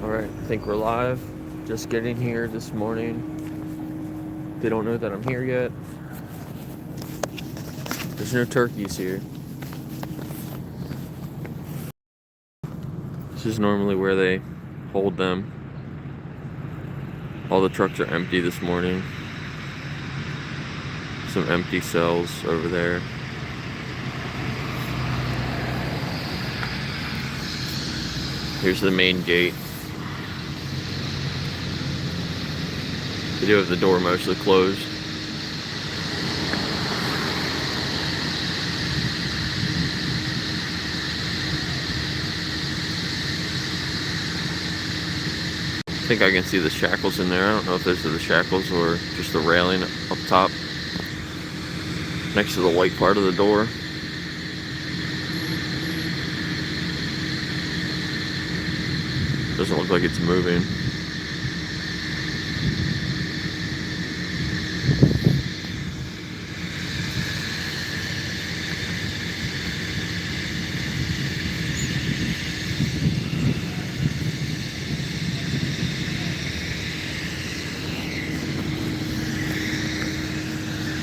Alright, I think we're live. Just getting here this morning. They don't know that I'm here yet. There's no turkeys here. This is normally where they hold them. All the trucks are empty this morning. Some empty cells over there. Here's the main gate. They do have the door mostly closed. I think I can see the shackles in there. I don't know if those are the shackles or just the railing up top next to the white part of the door. Doesn't look like it's moving.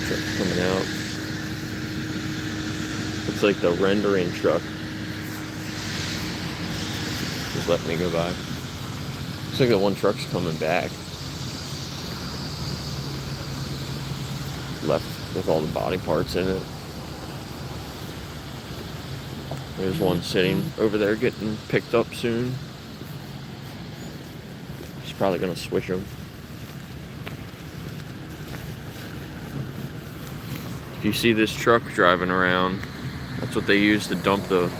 Truck's coming out. Looks like the rendering truck. Just let me go by. Looks like the one truck's coming back. Left with all the body parts in it. There's one sitting over there getting picked up soon. She's probably gonna switch them. If you see this truck driving around, that's what they use to dump the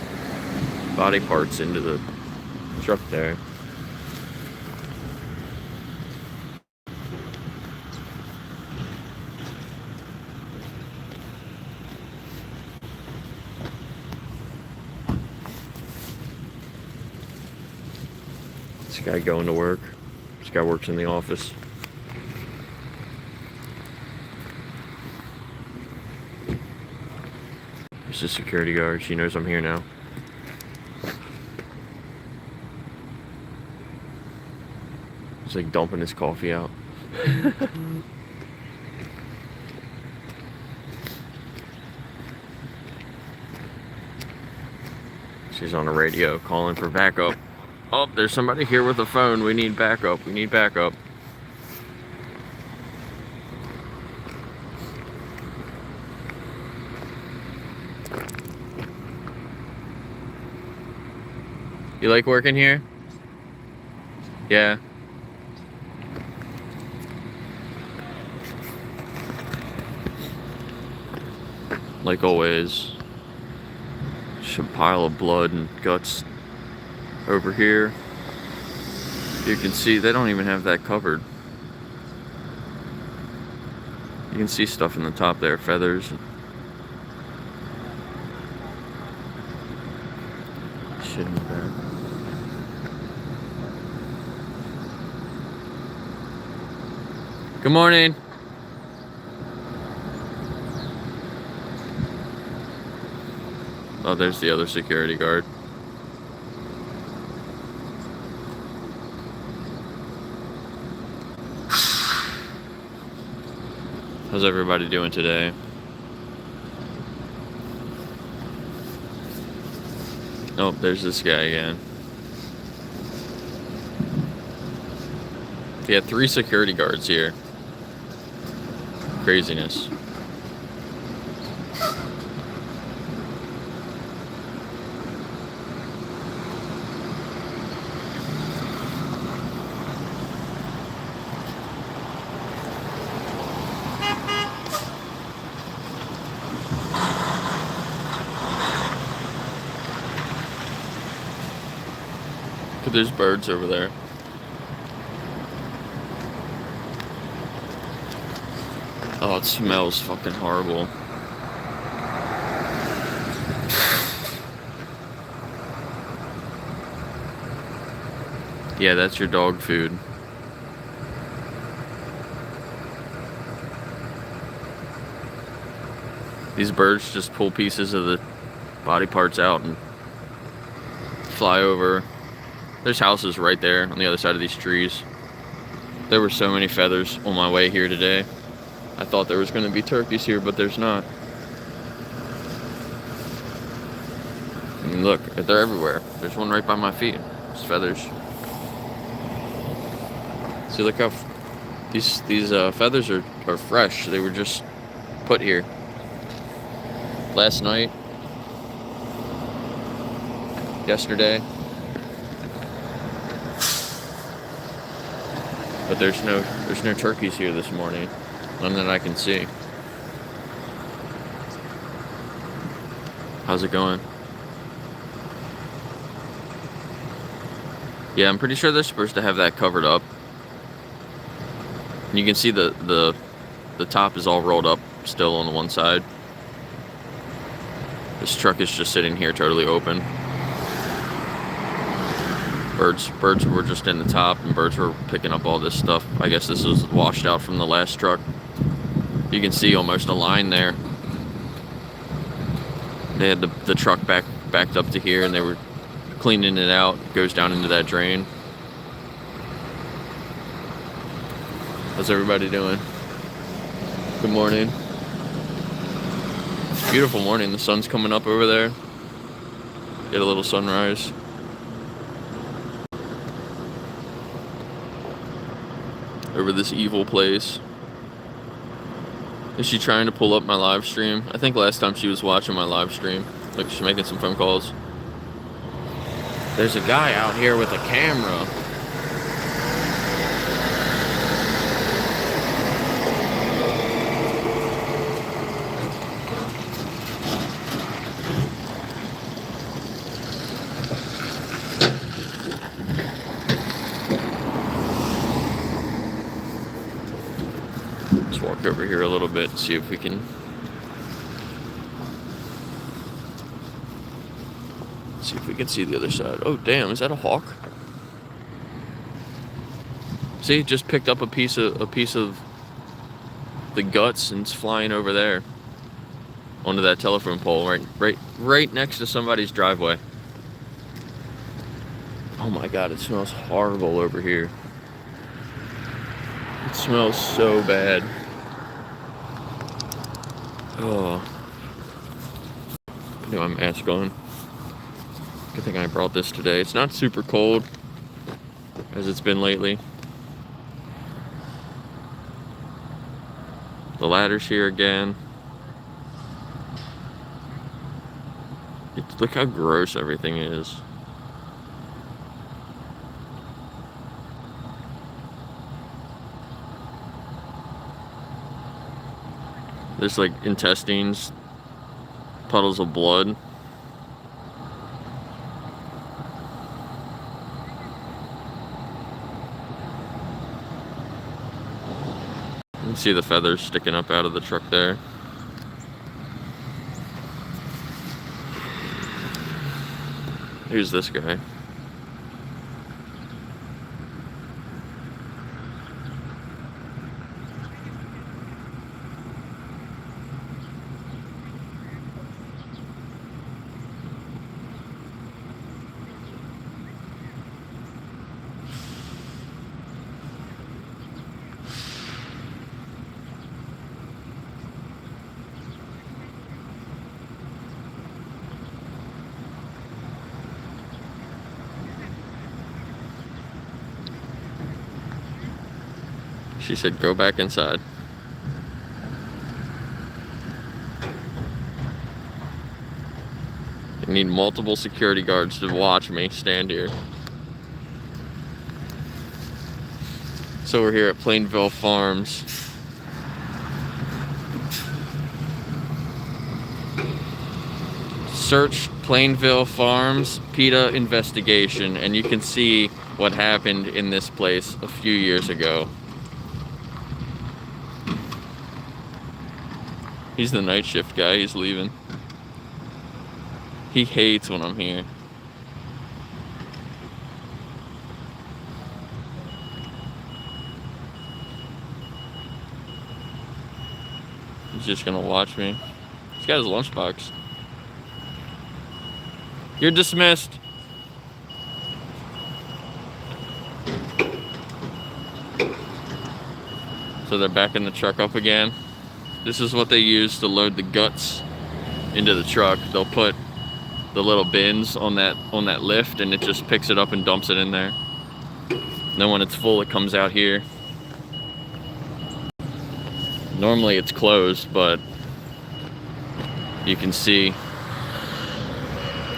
body parts into the truck there. This guy going to work. This guy works in the office. There's a security guard. She knows I'm here now. He's like dumping his coffee out. She's on the radio calling for backup. Oh, there's somebody here with a phone. We need backup. We need backup. You like working here? Yeah. Like always. Just a pile of blood and guts over here. You can see they don't even have that covered. You can see stuff in the top there, feathers. Shit in the back. Good morning. Oh, there's the other security guard. How's everybody doing today? Oh, there's this guy again. Yeah, 3 security guards here. Craziness. There's birds over there. Oh, it smells fucking horrible. Yeah, that's your dog food. These birds just pull pieces of the body parts out and fly over There's houses right there on the other side of these trees. There were so many feathers on my way here today. I thought there was going to be turkeys here, but there's not. I mean, look, they're everywhere. There's one right by my feet. It's feathers. See, look how these feathers are fresh. They were just put here last night, yesterday. But there's no turkeys here this morning. None that I can see. How's it going? Yeah, I'm pretty sure they're supposed to have that covered up. And you can see the top is all rolled up still on the one side. This truck is just sitting here totally open. Birds were just in the top, and birds were picking up all this stuff. I guess this was washed out from the last truck. You can see almost a line there. They had the truck backed up to here, and they were cleaning it out. It goes down into that drain. How's everybody doing? Good morning. Beautiful morning. The sun's coming up over there. Get a little sunrise. Over this evil place. Is she trying to pull up my live stream? I think last time she was watching my live stream. Look, she's making some phone calls. There's a guy out here with a camera. Let's walk over here a little bit and see if we can see the other side. Oh damn, is that a hawk? See, just picked up a piece of the guts and it's flying over there onto that telephone pole right next to somebody's driveway. Oh my god, it smells horrible over here. It smells so bad. Oh. Put my mask on. Good thing I brought this today. It's not super cold as it's been lately. The ladder's here again. Look how gross everything is. There's like intestines, puddles of blood. You can see the feathers sticking up out of the truck there. Who's this guy? She said, go back inside. I need multiple security guards to watch me stand here. So we're here at Plainville Farms. Search Plainville Farms PETA investigation, and you can see what happened in this place a few years ago. He's the night shift guy, he's leaving. He hates when I'm here. He's just gonna watch me. He's got his lunchbox. You're dismissed. So they're backing the truck up again. This is what they use to load the guts into the truck. They'll put the little bins on that lift, and it just picks it up and dumps it in there. And then when it's full, it comes out here. Normally it's closed, but you can see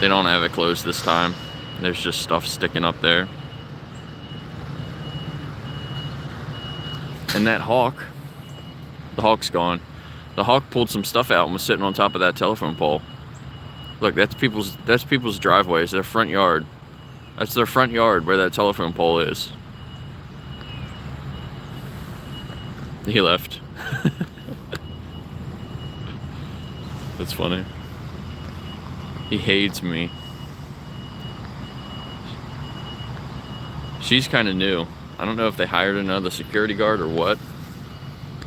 they don't have it closed this time. There's just stuff sticking up there. And that hawk, the hawk's gone. The hawk pulled some stuff out and was sitting on top of that telephone pole. Look, that's people's driveways, their front yard. That's their front yard where that telephone pole is. He left. That's funny. He hates me. She's kind of new. I don't know if they hired another security guard or what.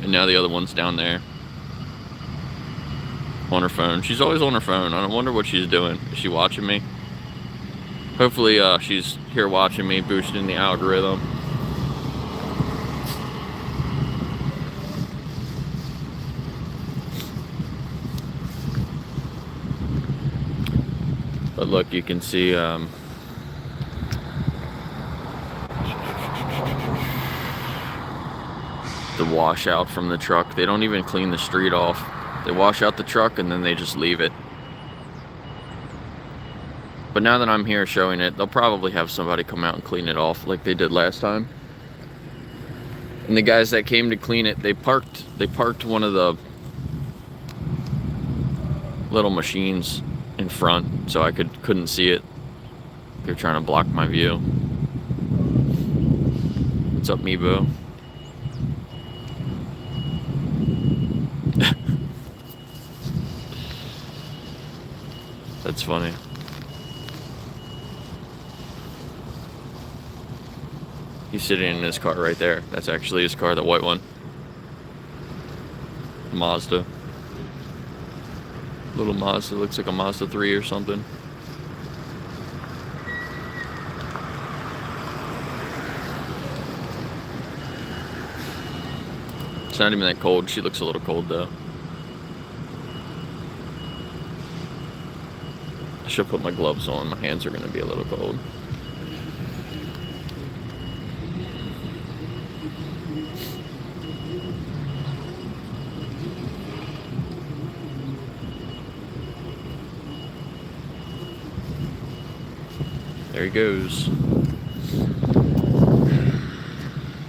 And now the other one's down there on her phone. She's always on her phone. I don't wonder what she's doing. Is she watching me? Hopefully she's here watching me, boosting the algorithm. But look, you can see the washout from the truck. They don't even clean the street off. They wash out the truck and then they just leave it. But now that I'm here showing it, they'll probably have somebody come out and clean it off like they did last time. And the guys that came to clean it, they parked one of the little machines in front so I couldn't see it. They're trying to block my view. What's up, Meebo? That's funny. He's sitting in his car right there. That's actually his car, the white one. Mazda. Little Mazda, looks like a Mazda 3 or something. It's not even that cold. She looks a little cold though. I should put my gloves on. My hands are going to be a little cold. There he goes.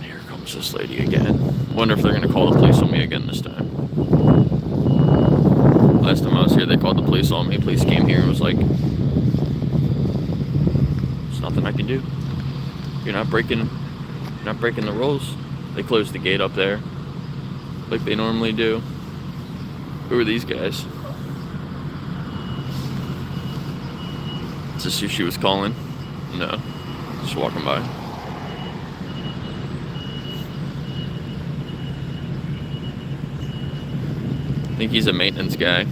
Here comes this lady again. Wonder if they're going to call the police on me again this time. Last time I was here, they called the police on me. Police came here and was like, "There's nothing I can do. You're not breaking the rules." They closed the gate up there, like they normally do. Who are these guys? Is this who she was calling? No, just walking by. I think he's a maintenance guy.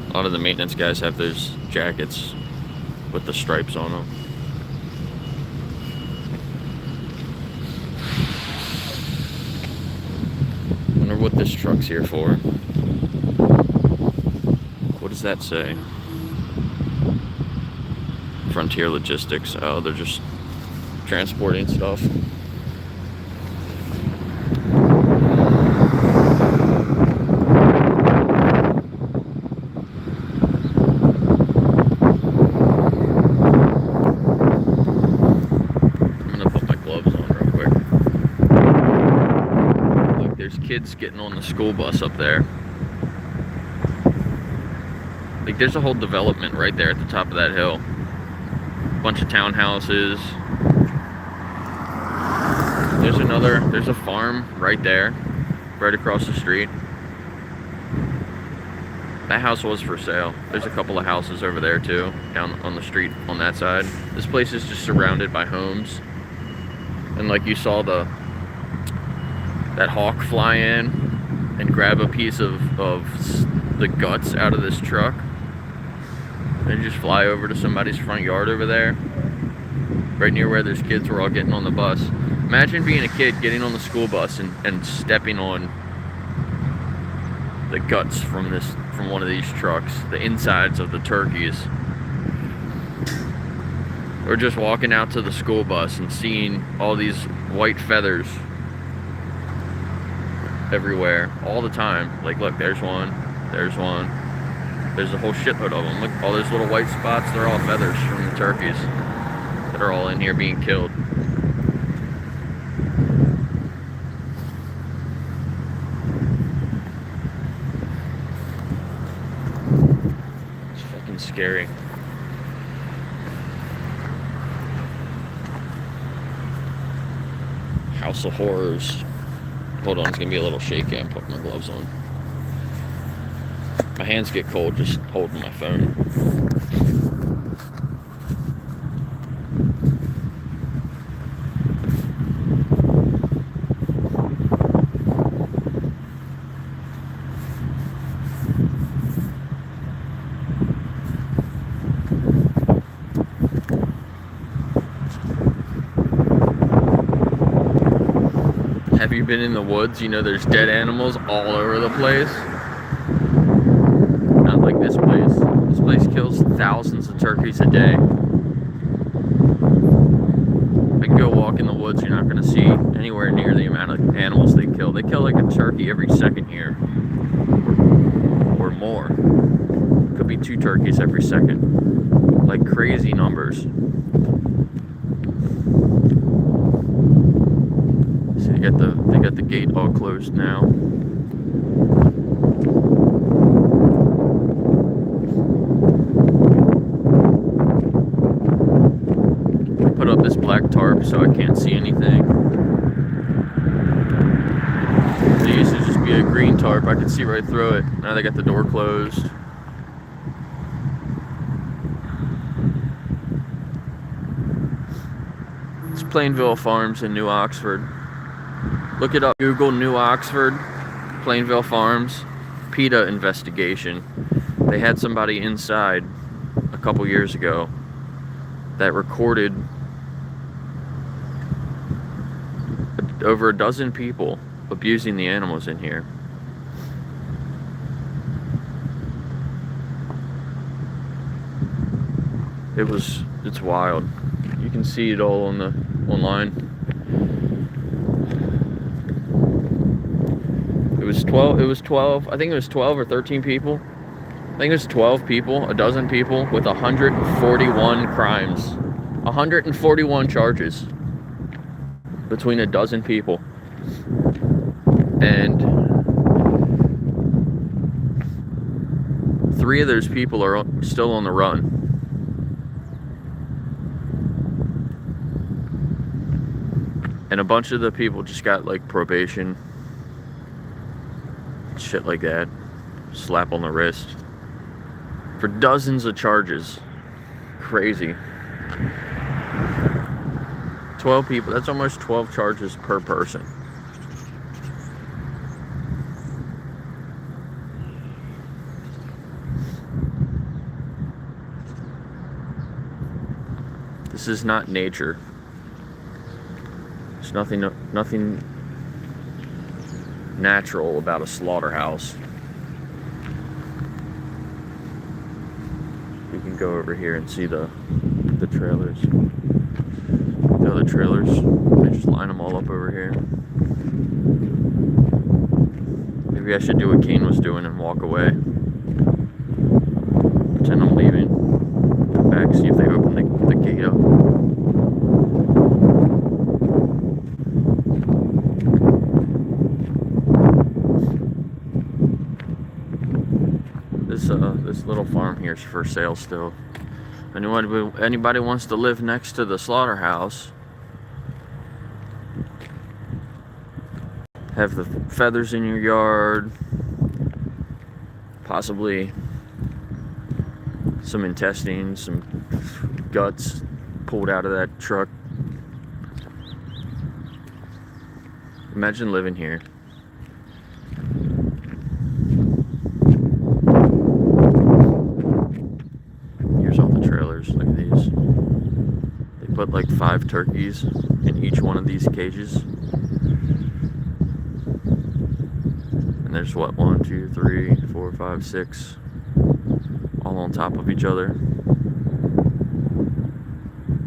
A lot of the maintenance guys have those jackets with the stripes on them. Wonder what this truck's here for. What does that say? Frontier Logistics. Oh, they're just transporting stuff. Kids getting on the school bus up there. Like there's a whole development right there at the top of that hill. Bunch of townhouses. There's a farm right there, right across the street. That house was for sale. There's a couple of houses over there too, down on the street on that side. This place is just surrounded by homes. And like you saw that hawk fly in and grab a piece of the guts out of this truck and just fly over to somebody's front yard over there, right near where those kids were all getting on the bus. Imagine being a kid, getting on the school bus and stepping on the guts from one of these trucks, the insides of the turkeys. Or just walking out to the school bus and seeing all these white feathers everywhere, all the time. Like, look, there's one, there's one. There's a whole shitload of them. Look, all those little white spots, they're all feathers from the turkeys that are all in here being killed. It's fucking scary. House of Horrors. Hold on, it's gonna be a little shaky. I'm putting my gloves on. My hands get cold just holding my phone. Have you been in the woods? You know there's dead animals all over the place. Not like this place. This place kills thousands of turkeys a day. I can go walk in the woods, you're not going to see anywhere near the amount of animals they kill. They kill like a turkey every second here. Or more. Could be 2 turkeys every second. Like crazy numbers. They got the gate all closed now. Put up this black tarp so I can't see anything. It used to just be a green tarp, I could see right through it. Now they got the door closed. It's Plainville Farms in New Oxford. Look it up. Google New Oxford, Plainville Farms, PETA investigation. They had somebody inside a couple years ago that recorded over a dozen people abusing the animals in here. It's wild. You can see it all online. It was 12, I think it was 12 or 13 people. I think it was 12 people, a dozen people with 141 crimes. 141 charges between a dozen people. And 3 of those people are still on the run. And a bunch of the people just got like probation. Shit like that. Slap on the wrist. For dozens of charges. Crazy. 12 people. That's almost 12 charges per person. This is not nature. There's nothing natural about a slaughterhouse. You can go over here and see the trailers. The other trailers, they just line them all up over here. Maybe I should do what Kane was doing and walk away. Pretend I'm leaving. Come back, see if they open the gate up. This little farm here is for sale still. Anybody wants to live next to the slaughterhouse, have the feathers in your yard, possibly some intestines, some guts pulled out of that truck. Imagine living here. Look at these. They put like 5 turkeys in each one of these cages. And there's what, 1, 2, 3, 4, 5, 6, all on top of each other.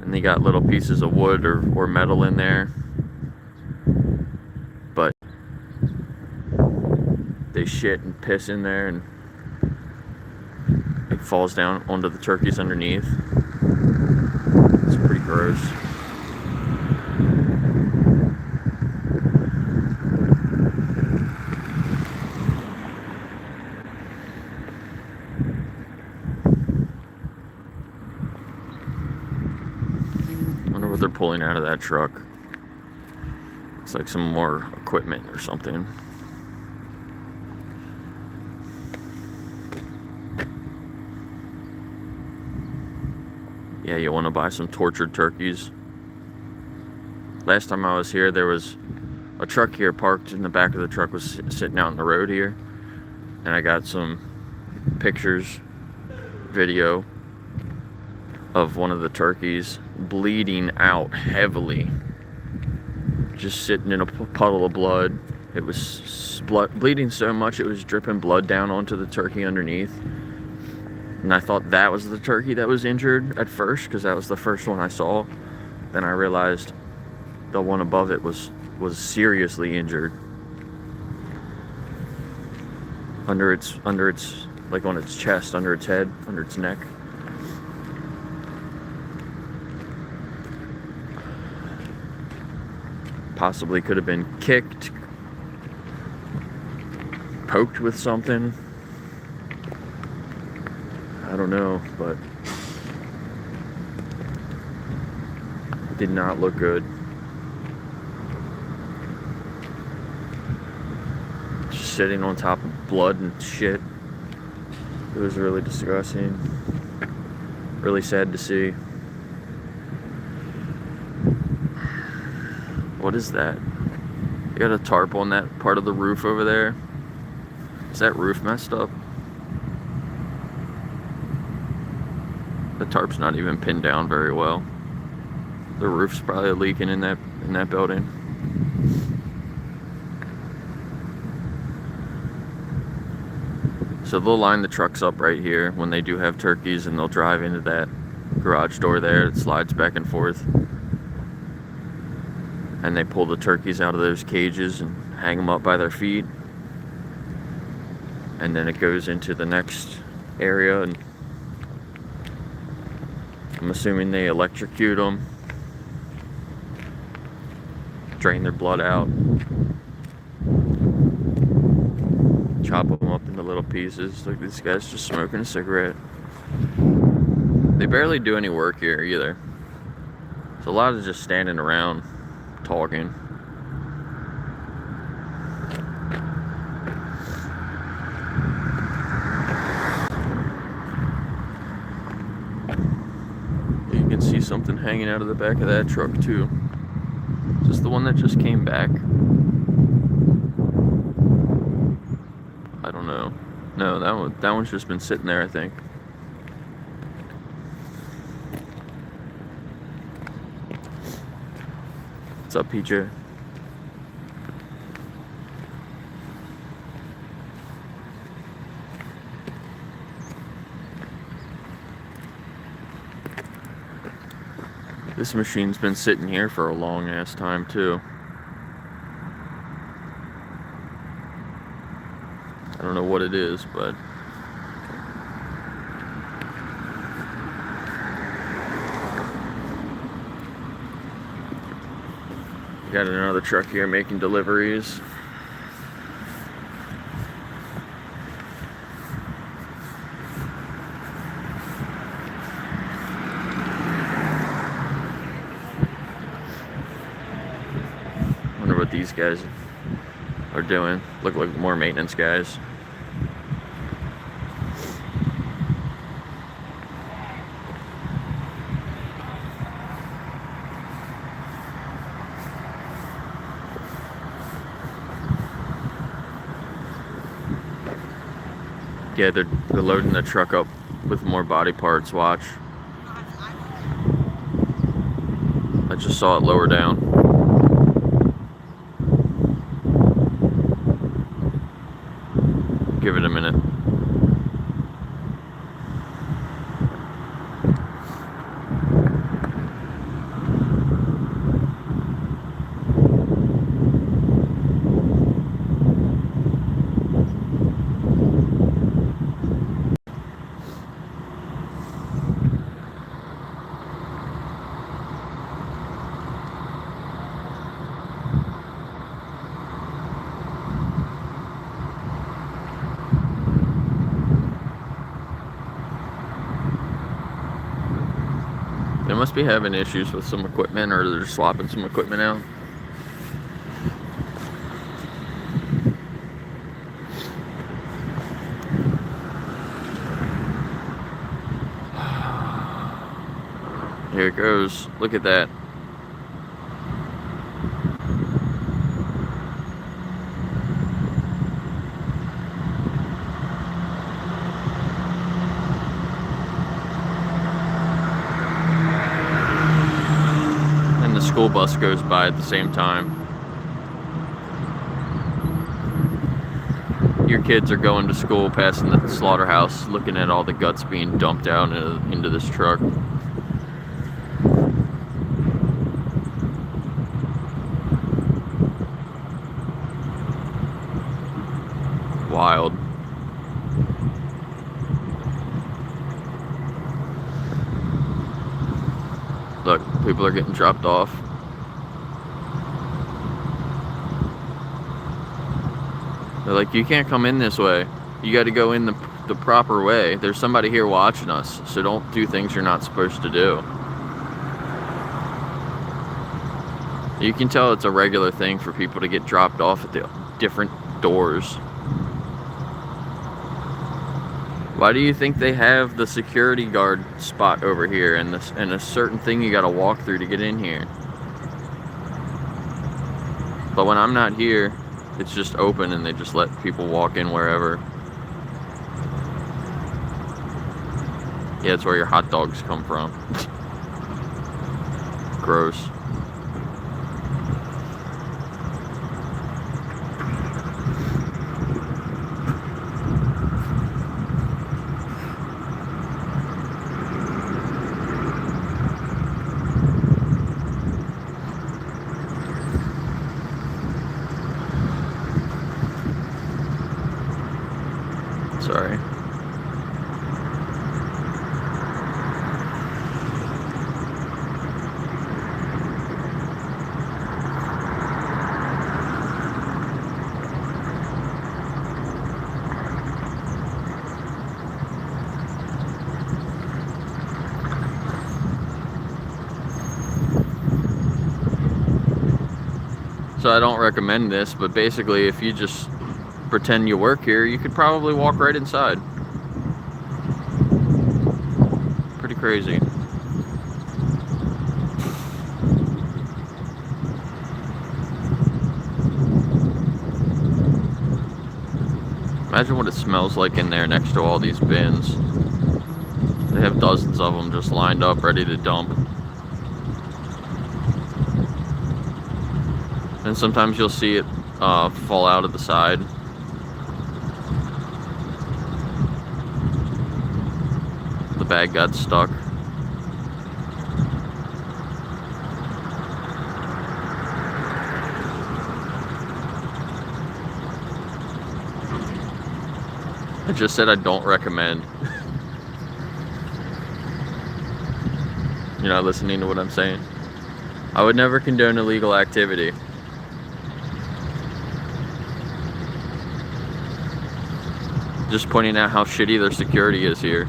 And they got little pieces of wood or metal in there. But they shit and piss in there, and it falls down onto the turkeys underneath. It's pretty gross. Wonder what they're pulling out of that truck. It's like some more equipment or something. Yeah, you want to buy some tortured turkeys. Last time I was here, there was a truck here parked, and the back of the truck was sitting out on the road here. And I got some pictures, video of one of the turkeys bleeding out heavily. Just sitting in a puddle of blood. It was bleeding so much it was dripping blood down onto the turkey underneath. And I thought that was the turkey that was injured at first, because that was the first one I saw. Then I realized the one above it was seriously injured. Under its, like on its chest, under its head, under its neck. Possibly could have been kicked, poked with something. I don't know, but it did not look good. Just sitting on top of blood and shit. It was really disgusting. Really sad to see. What is that? You got a tarp on that part of the roof over there? Is that roof messed up? The tarp's not even pinned down very well. The roof's probably leaking in that building. So they'll line the trucks up right here when they do have turkeys, and they'll drive into that garage door there. It slides back and forth. And they pull the turkeys out of those cages and hang them up by their feet. And then it goes into the next area, and I'm assuming they electrocute them, drain their blood out, chop them up into little pieces. Look, this guy's just smoking a cigarette. They barely do any work here either. It's a lot of just standing around talking. You can see something hanging out of the back of that truck too. Is this the one that just came back? I don't know. No, that one's just been sitting there, I think. What's up, PJ? This machine's been sitting here for a long ass time too. I don't know what it is, but got another truck here making deliveries. Wonder what these guys are doing. Look like more maintenance guys. Yeah, they're loading the truck up with more body parts. Watch. Just saw it lower down. Give it a minute. They must be having issues with some equipment, or they're swapping some equipment out. Here it goes. Look at that. School bus goes by at the same time. Your kids are going to school, passing the slaughterhouse, looking at all the guts being dumped out into this truck. Wild. Look, people are getting dropped off. They're like, you can't come in this way. You got to go in the proper way. There's somebody here watching us, so don't do things you're not supposed to do. You can tell it's a regular thing for people to get dropped off at the different doors. Why do you think they have the security guard spot over here and a certain thing you gotta walk through to get in here? But when I'm not here, it's just open and they just let people walk in wherever. Yeah, it's where your hot dogs come from. Gross. Sorry. So I don't recommend this, but basically if you just pretend you work here, you could probably walk right inside. Pretty crazy. Imagine what it smells like in there next to all these bins. They have dozens of them just lined up, ready to dump. And sometimes you'll see it fall out of the side. The bag got stuck. I just said I don't recommend. You're not listening to what I'm saying? I would never condone illegal activity. Just pointing out how shitty their security is here.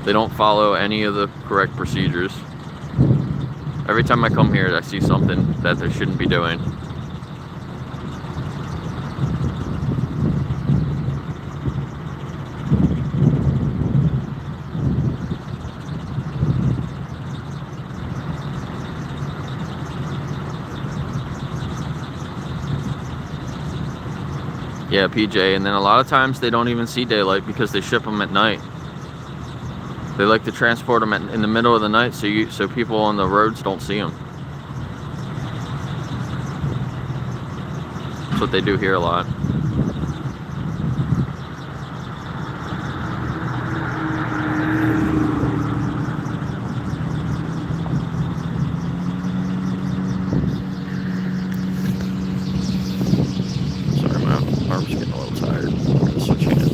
They don't follow any of the correct procedures. Every time I come here, I see something that they shouldn't be doing. Yeah, PJ, and then a lot of times they don't even see daylight because they ship them at night. They like to transport them in the middle of the night so people on the roads don't see them. That's what they do here a lot. Sorry, my arm's getting a little tired. I'm gonna switch hands.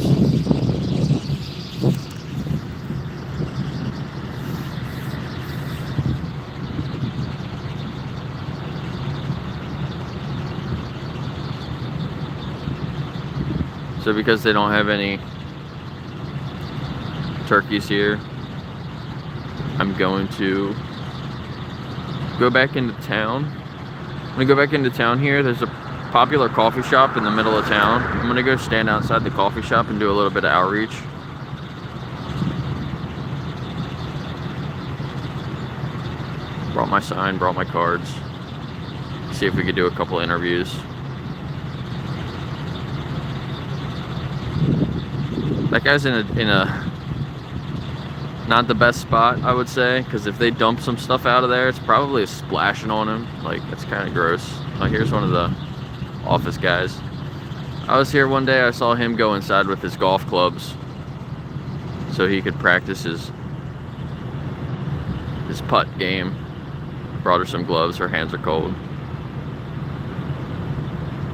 So because they don't have any turkeys here, I'm going to go back into town. I'm gonna go back into town here. There's a popular coffee shop in the middle of town. I'm gonna go stand outside the coffee shop and do a little bit of outreach. Brought my sign, brought my cards. See if we could do a couple interviews. That guy's in a not the best spot, I would say, because if they dump some stuff out of there, it's probably splashing on him. Like, that's kind of gross. Oh, here's one of the office guys. I was here one day, I saw him go inside with his golf clubs so he could practice his putt game. Brought her some gloves, her hands are cold.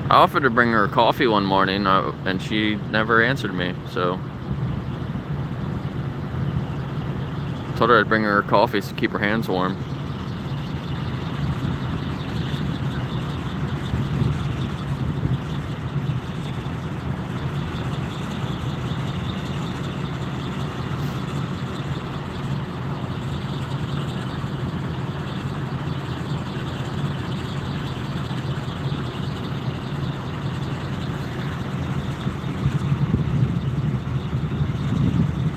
I offered to bring her coffee one morning and she never answered me, so told her I'd bring her coffee to keep her hands warm.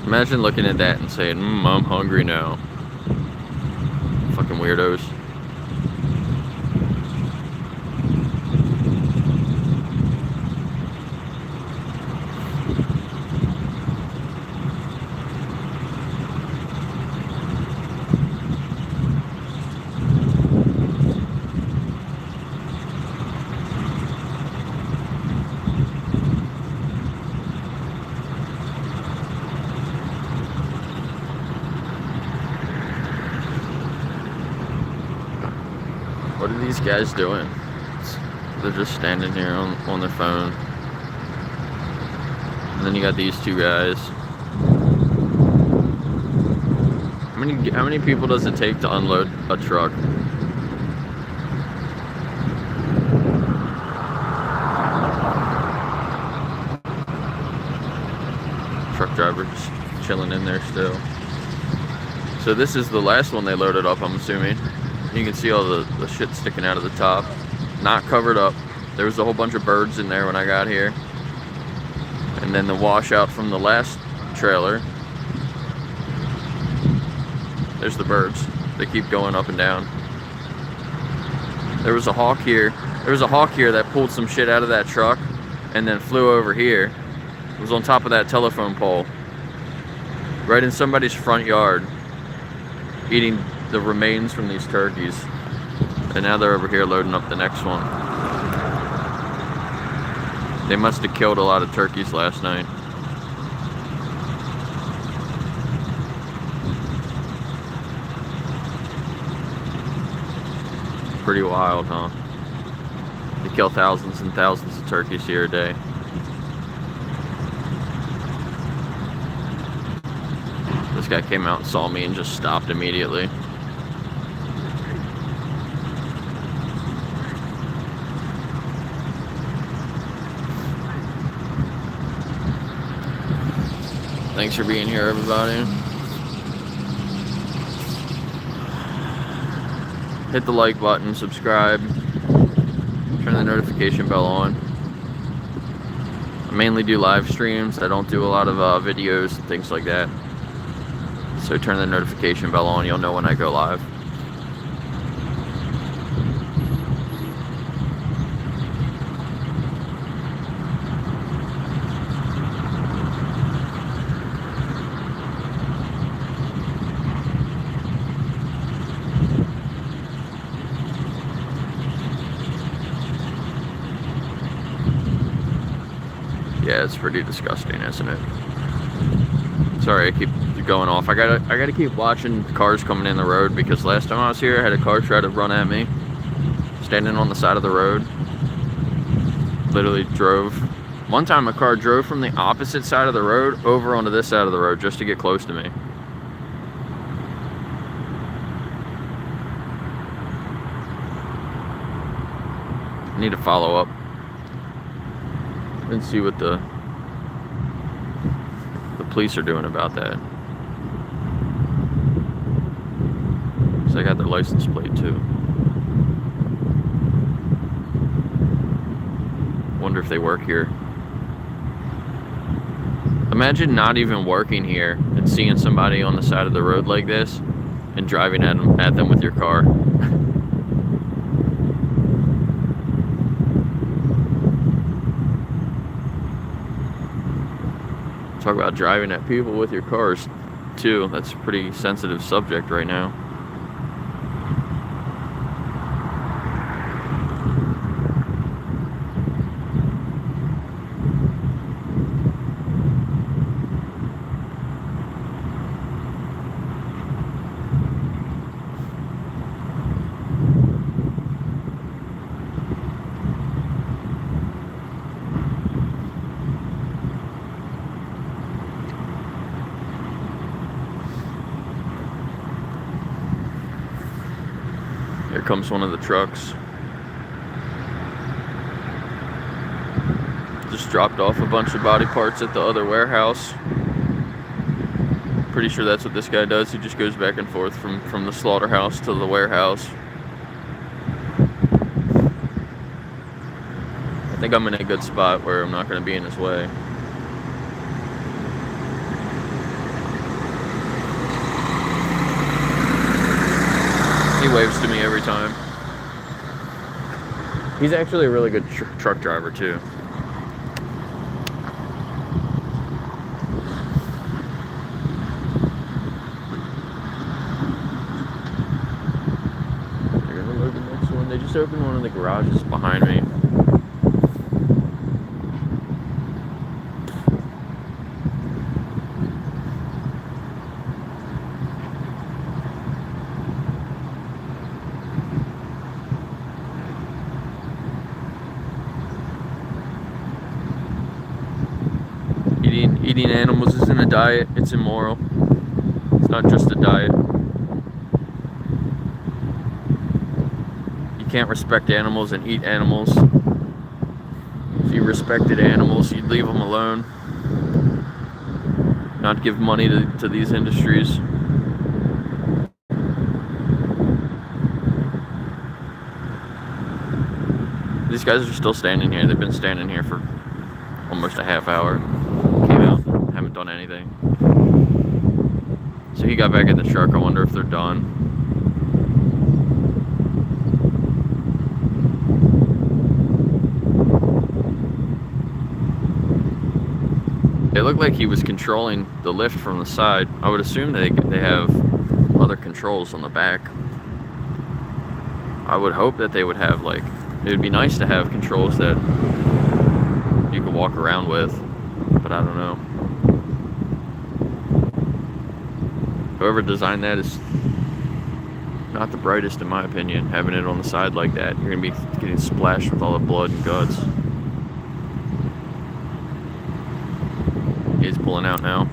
Imagine looking at that and saying, I'm hungry now. Fucking weirdos. What are these guys doing? They're just standing here on their phone. And then you got these two guys. How many people does it take to unload a truck? Truck driver just chilling in there still. So this is the last one they loaded up, I'm assuming. You can see all the shit sticking out of the top. Not covered up. There was a whole bunch of birds in there when I got here. And then the washout from the last trailer. There's the birds. They keep going up and down. There was a hawk here. There was a hawk here that pulled some shit out of that truck and then flew over here. It was on top of that telephone pole. Right in somebody's front yard. Eating the remains from these turkeys. And now they're over here loading up the next one. They must have killed a lot of turkeys last night. Pretty wild, huh? They kill thousands and thousands of turkeys here a day. This guy came out and saw me and just stopped immediately. Thanks for being here, everybody. Hit the like button, subscribe, turn the notification bell on. I mainly do live streams. I don't do a lot of videos and things like that. So turn the notification bell on, you'll know when I go live. That's pretty disgusting, isn't it? Sorry, I keep going off. I gotta keep watching cars coming in the road, because last time I was here, I had a car try to run at me, standing on the side of the road. Literally drove. One time a car drove from the opposite side of the road over onto this side of the road just to get close to me. I need to follow up and see what the police are doing about that. So I got their license plate too. Wonder if they work here. Imagine not even working here and seeing somebody on the side of the road like this and driving at them with your car. Talk about driving at people with your cars too. That's a pretty sensitive subject right now. Here comes one of the trucks. Just dropped off a bunch of body parts at the other warehouse. Pretty sure that's what this guy does. He just goes back and forth from the slaughterhouse to the warehouse. I think I'm in a good spot where I'm not going to be in his way. He waves to me every time. He's actually a really good truck driver too. They're gonna load the next one. They just opened one of the garages behind me. Eating animals isn't a diet, it's immoral. It's not just a diet. You can't respect animals and eat animals. If you respected animals, you'd leave them alone. Not give money to these industries. These guys are still standing here. They've been standing here for almost a half hour. Came out, haven't done anything. So he got back in the truck. I wonder if they're done. It looked like he was controlling the lift from the side. I would assume they have other controls on the back. I would hope that they would have, like, it would be nice to have controls that you could walk around with, but I don't know. Whoever designed that is not the brightest in my opinion, having it on the side like that. You're gonna be getting splashed with all the blood and guts. He's pulling out now.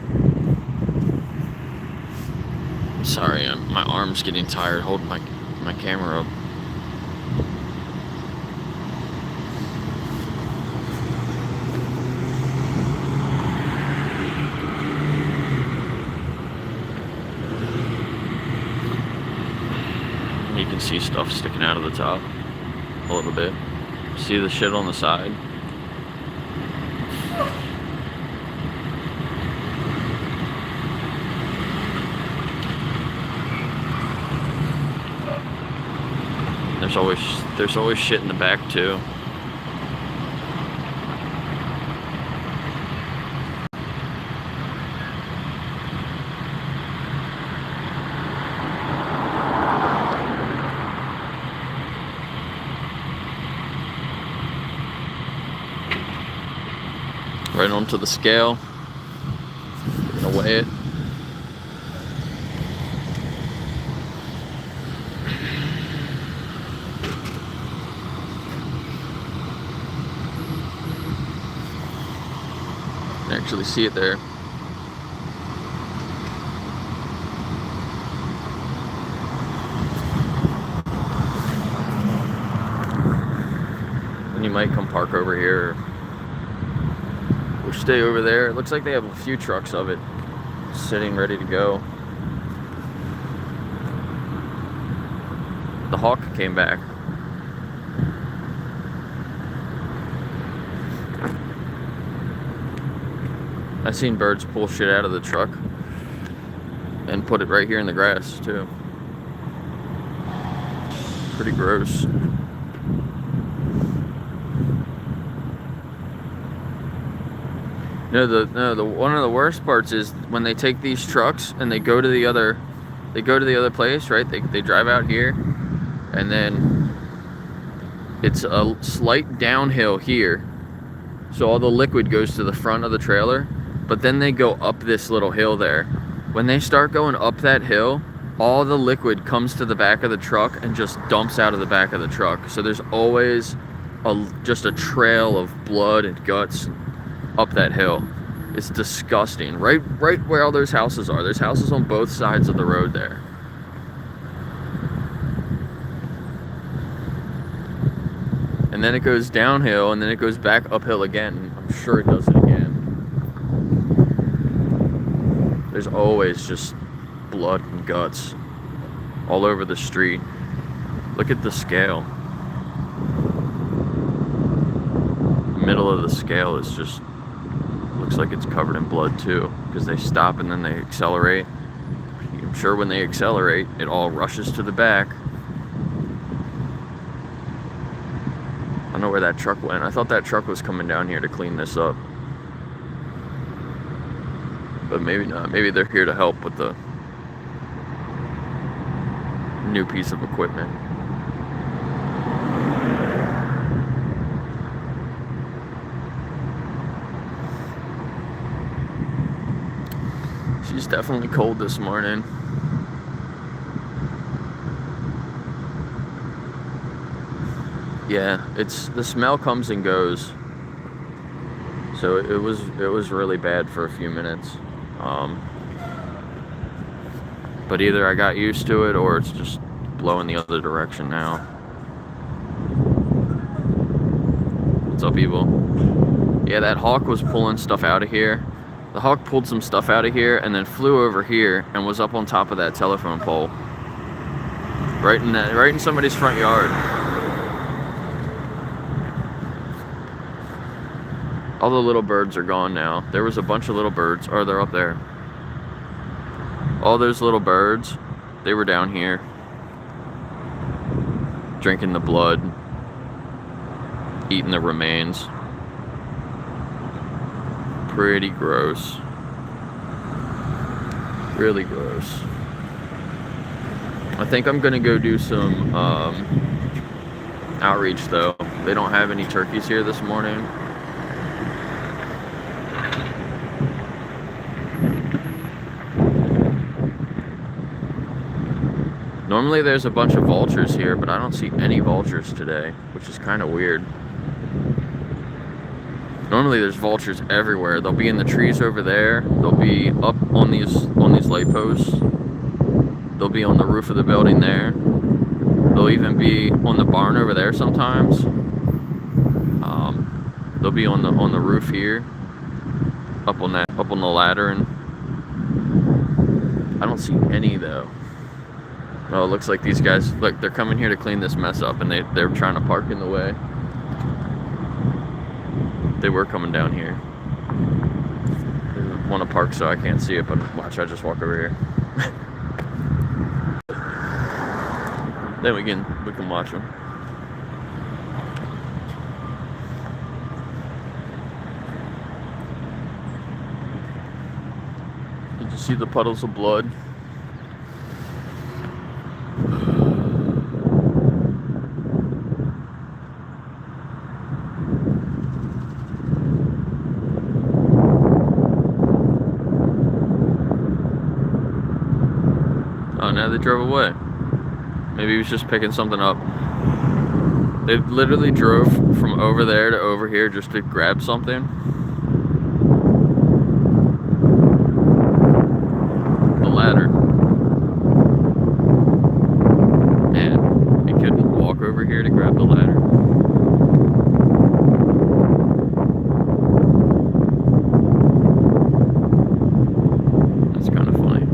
Sorry, my arm's getting tired holding my camera up. You can see stuff sticking out of the top a little bit. See the shit on the side? There's always shit in the back too. right onto the scale. Gonna weigh it. You can actually see it there. And you might come park over here or stay over there. It looks like they have a few trucks of it sitting ready to go. The hawk came back. I've seen birds pull shit out of the truck and put it right here in the grass too. Pretty gross. The one of the worst parts is when they take these trucks and they go to the other place, right? They drive out here, and then it's a slight downhill here, so all the liquid goes to the front of the trailer, but then they go up this little hill there. When they start going up that hill, all the liquid comes to the back of the truck and just dumps out of the back of the truck. So there's always just a trail of blood and guts up that hill. It's disgusting. Right where all those houses are. There's houses on both sides of the road there. And then it goes downhill, and then it goes back uphill again. I'm sure it does it again. There's always just blood and guts all over the street. Look at the scale. The middle of the scale is just, looks like it's covered in blood too, because they stop and then they accelerate. I'm sure when they accelerate, it all rushes to the back. I don't know where that truck went. I thought that truck was coming down here to clean this up. But maybe not. Maybe they're here to help with the new piece of equipment. She's definitely cold this morning. Yeah, the smell comes and goes. So it was really bad for a few minutes. But either I got used to it or it's just blowing the other direction now. What's up, Evil? Yeah, that hawk was pulling stuff out of here. The hawk pulled some stuff out of here and then flew over here and was up on top of that telephone pole. Right in somebody's front yard. All the little birds are gone now. There was a bunch of little birds. Oh, they're up there. All those little birds, they were down here. Drinking the blood. Eating the remains. Pretty gross. Really gross. I think I'm gonna go do some outreach though. They don't have any turkeys here this morning. Normally there's a bunch of vultures here, but I don't see any vultures today, which is kind of weird. Normally there's vultures everywhere. They'll be in the trees over there. They'll be up on these light posts. They'll be on the roof of the building there. They'll even be on the barn over there sometimes. They'll be on the roof here, up on the ladder, and I don't see any though. Oh, it looks like these guys, look, they're coming here to clean this mess up, and they're trying to park in the way. They were coming down here. They want to park so I can't see it, but watch, I just walk over here. Then we can watch them. Did you see the puddles of blood? Oh, now they drove away. Maybe he was just picking something up. They literally drove from over there to over here just to grab something. The ladder. Man, he couldn't walk over here to grab the ladder. That's kind of funny.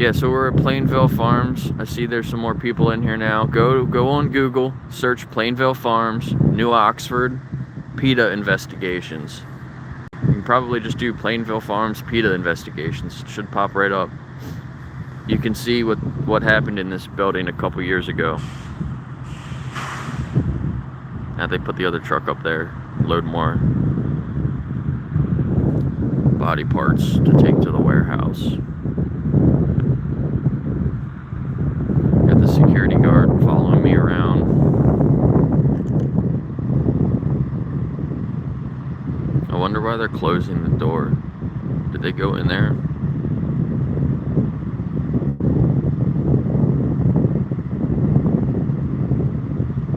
Yeah, so we're at Plainville Farms. I see there's some more people in here now. Go on Google, search Plainville Farms, New Oxford, PETA investigations. You can probably just do Plainville Farms PETA investigations. It should pop right up. You can see what happened in this building a couple years ago. Now they put the other truck up there, load more body parts to take to the warehouse. Got the security guard following me around. I wonder why they're closing the door. Did they go in there?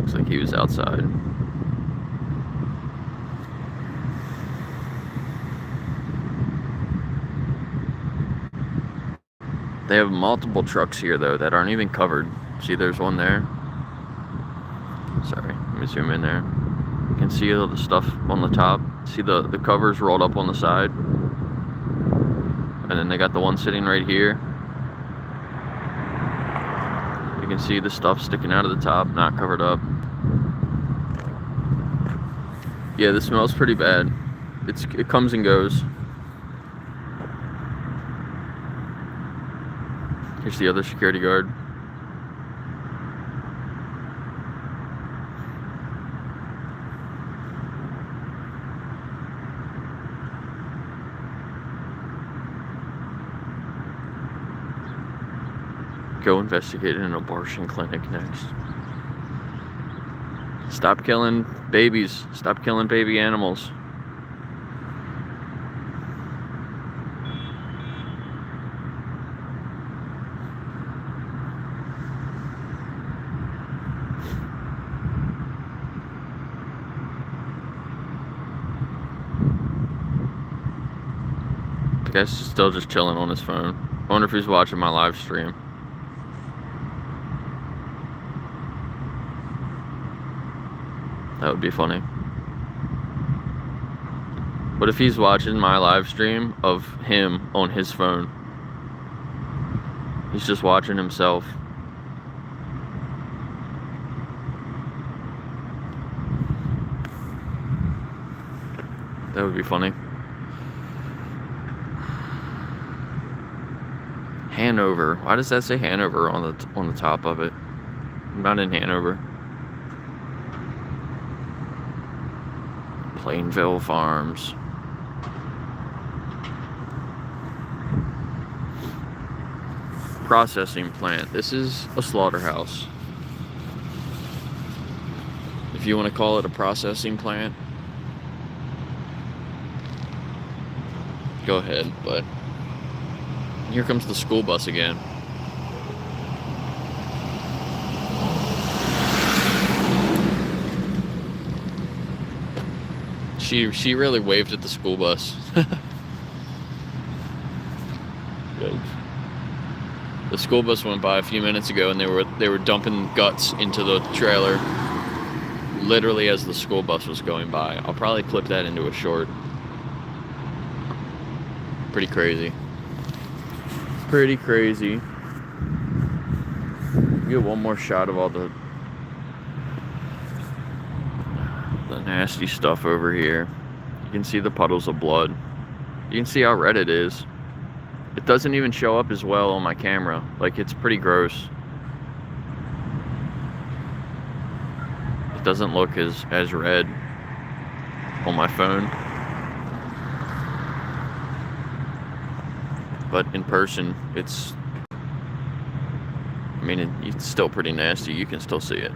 Looks like he was outside. They have multiple trucks here though that aren't even covered. See, there's one there. Sorry, let me zoom in there. You can see all the stuff on the top. See the covers rolled up on the side. And then they got the one sitting right here. You can see the stuff sticking out of the top, not covered up. Yeah, this smells pretty bad. It comes and goes. Here's the other security guard. Go investigate an abortion clinic next. Stop killing babies. Stop killing baby animals. The guy's still just chilling on his phone. I wonder if he's watching my live stream. That would be funny. What if he's watching my live stream of him on his phone? He's just watching himself. That would be funny. Hanover. Why does that say Hanover on the top of it? I'm not in Hanover. Plainville Farms. Processing plant. This is a slaughterhouse. If you want to call it a processing plant, go ahead, but here comes the school bus again. She really waved at the school bus. The school bus went by a few minutes ago and they were dumping guts into the trailer literally as the school bus was going by. I'll probably clip that into a short. Pretty crazy. Pretty crazy. Get one more shot of all the nasty stuff over here. You can see the puddles of blood. You can see how red it is. It doesn't even show up as well on my camera. Like, it's pretty gross. It doesn't look as red on my phone. But in person, it's still pretty nasty. You can still see it.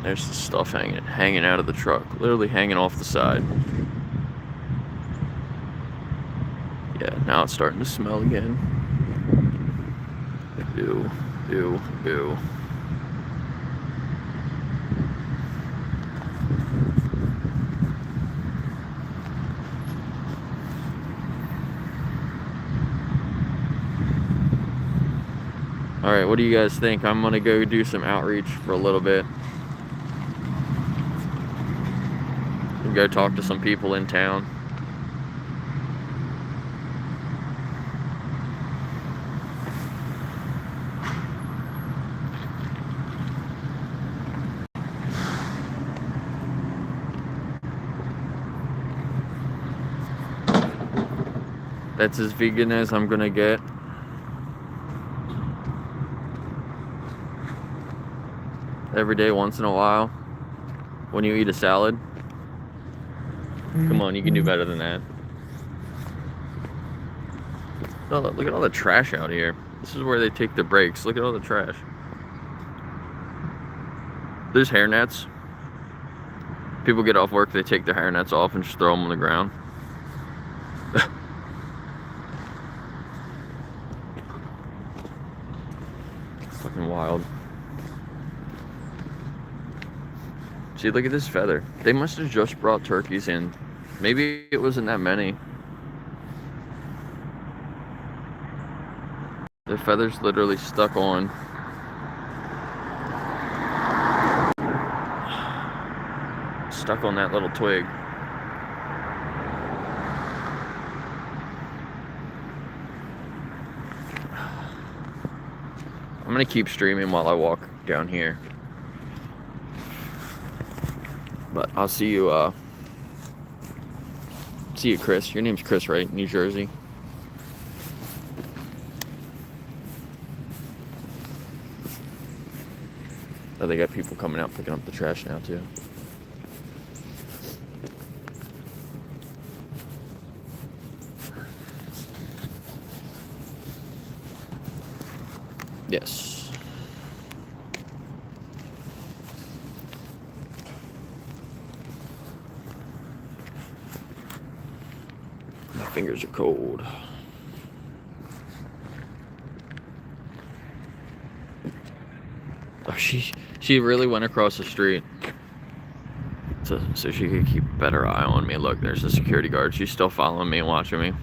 There's the stuff hanging out of the truck, literally hanging off the side. Yeah, now it's starting to smell again. Ew, ew, ew. Alright, what do you guys think? I'm gonna go do some outreach for a little bit. And go talk to some people in town. That's as vegan as I'm gonna get. Every day, once in a while, when you eat a salad. Come on, you can do better than that. Oh, look at all the trash out here. This is where they take the breaks. Look at all the trash. There's hairnets. People get off work, they take their hairnets off and just throw them on the ground. Fucking wild. See, look at this feather. They must have just brought turkeys in. Maybe it wasn't that many. The feather's literally stuck on. Stuck on that little twig. I'm gonna keep streaming while I walk down here. But I'll see you, Chris. Your name's Chris, right? New Jersey. Oh, they got people coming out picking up the trash now, too. Yes. My fingers are cold. Oh, she really went across the street so she could keep a better eye on me. Look, there's a security guard. She's still following me and watching me.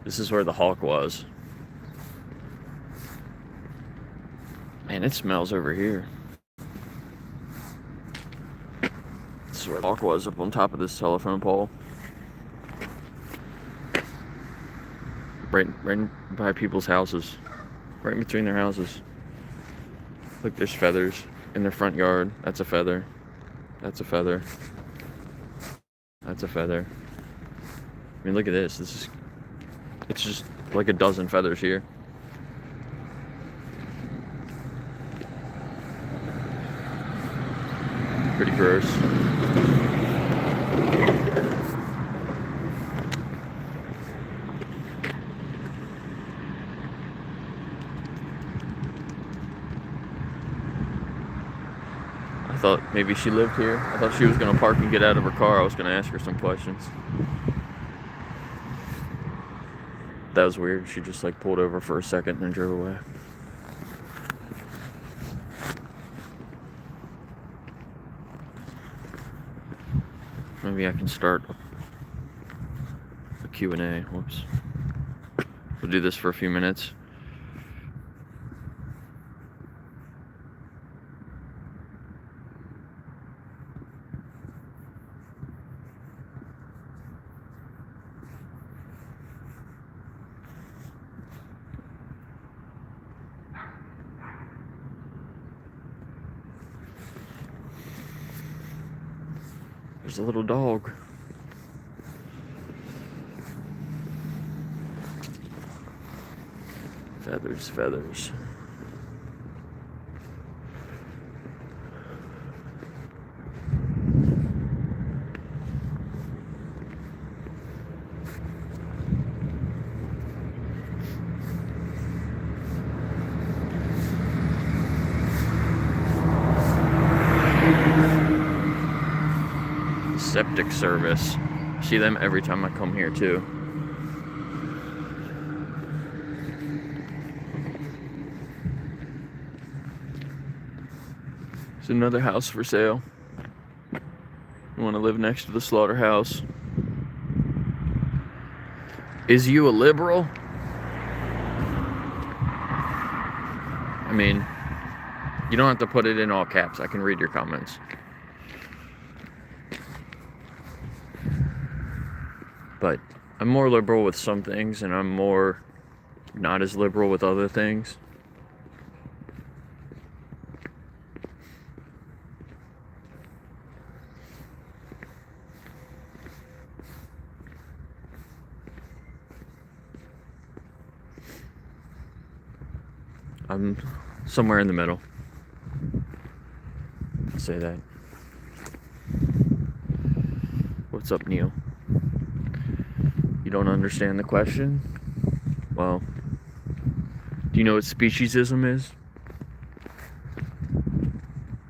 This is where the hawk was. Man, it smells over here. This is where the hawk was, up on top of this telephone pole. Right by people's houses. Right in between their houses. Look, there's feathers in their front yard. That's a feather. That's a feather. That's a feather. I mean, look at this. It's just like a dozen feathers here. Pretty gross. I thought maybe she lived here. I thought she was going to park and get out of her car. I was going to ask her some questions. That was weird. She just like pulled over for a second and then drove away. Maybe I can start a Q&A. Whoops. We'll do this for a few minutes. There's a little dog. Feathers, feathers. septic service. See them every time I come here too. It's another house for sale. You want to live next to the slaughterhouse? Is you a liberal? I mean, you don't have to put it in all caps. I can read your comments. But I'm more liberal with some things, and I'm more not as liberal with other things. I'm somewhere in the middle. I'll say that. What's up, Neil? You don't understand the question? Well, do you know what speciesism is?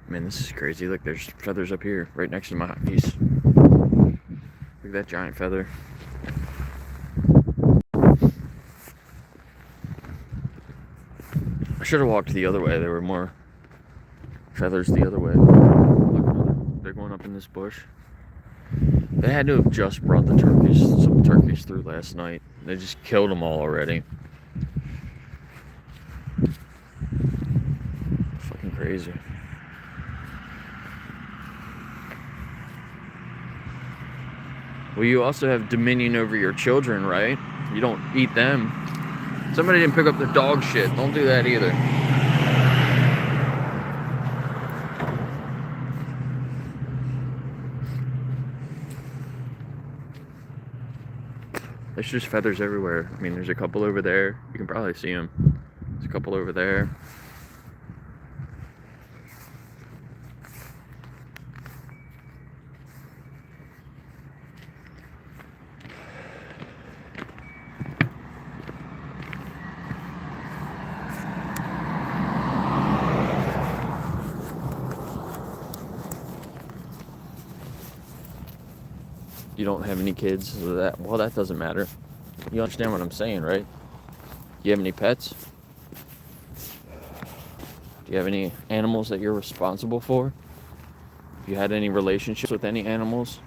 Man, this is crazy. Look, there's feathers up here, right next to my piece. Look at that giant feather. I should have walked the other way. There were more feathers the other way. Look, another big one up in this bush. They had to have just brought some turkeys through last night. They just killed them all already. Fucking crazy. Well, you also have dominion over your children, right? You don't eat them. Somebody didn't pick up the dog shit. Don't do that either. There's just feathers everywhere. I mean, there's a couple over there. You can probably see them. There's a couple over there. You don't have any kids, so that doesn't matter. You understand what I'm saying, right? You have any pets? Do you have any animals that you're responsible for? Have you had any relationships with any animals?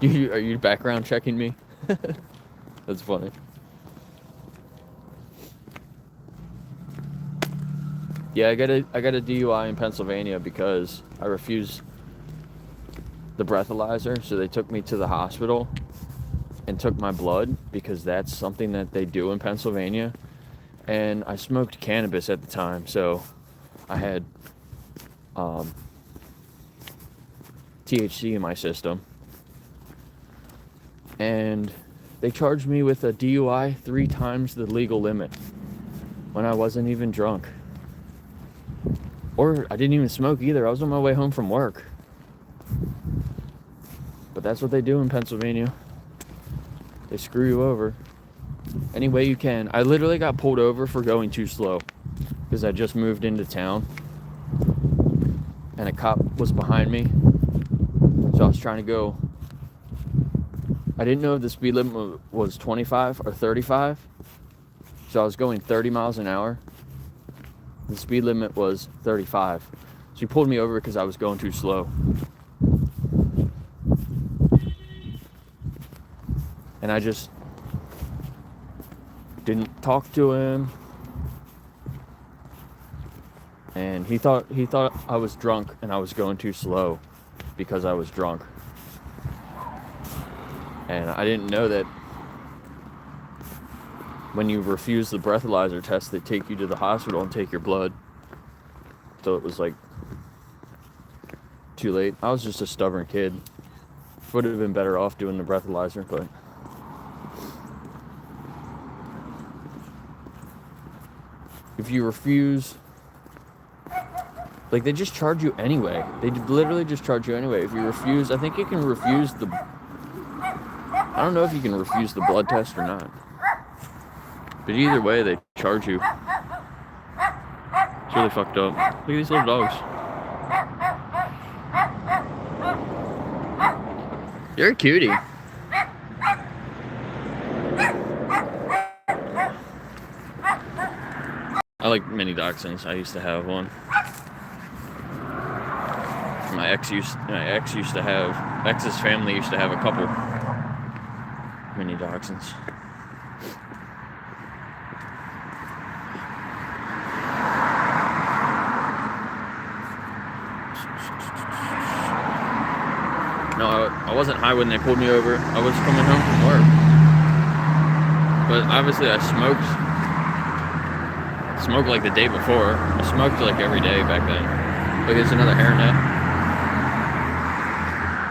Are you background checking me? That's funny. Yeah, I got a DUI in Pennsylvania because I refused the breathalyzer, so they took me to the hospital and took my blood because that's something that they do in Pennsylvania. And I smoked cannabis at the time, so I had THC in my system. And they charged me with a DUI 3 times the legal limit when I wasn't even drunk. Or I didn't even smoke either. I was on my way home from work. But that's what they do in Pennsylvania. They screw you over any way you can. I literally got pulled over for going too slow because I just moved into town and a cop was behind me. So I was trying to go. I didn't know if the speed limit was 25 or 35. So I was going 30 miles an hour. The speed limit was 35. So he pulled me over because I was going too slow. And I just didn't talk to him. And he thought I was drunk and I was going too slow because I was drunk. And I didn't know that when you refuse the breathalyzer test, they take you to the hospital and take your blood. So it was like too late. I was just a stubborn kid. Would have been better off doing the breathalyzer, but if you refuse, like, they just charge you anyway. They literally just charge you anyway. If you refuse, I think you can refuse I don't know if you can refuse the blood test or not. But either way, they charge you. really fucked up. Look at these little dogs. You're a cutie. I like mini dachshunds. I used to have one. My ex's family used to have a couple mini dachshunds. No, I wasn't high when they pulled me over. I was coming home from work. But obviously I smoked like the day before. I smoked like every day back then. Look, it's another hairnet.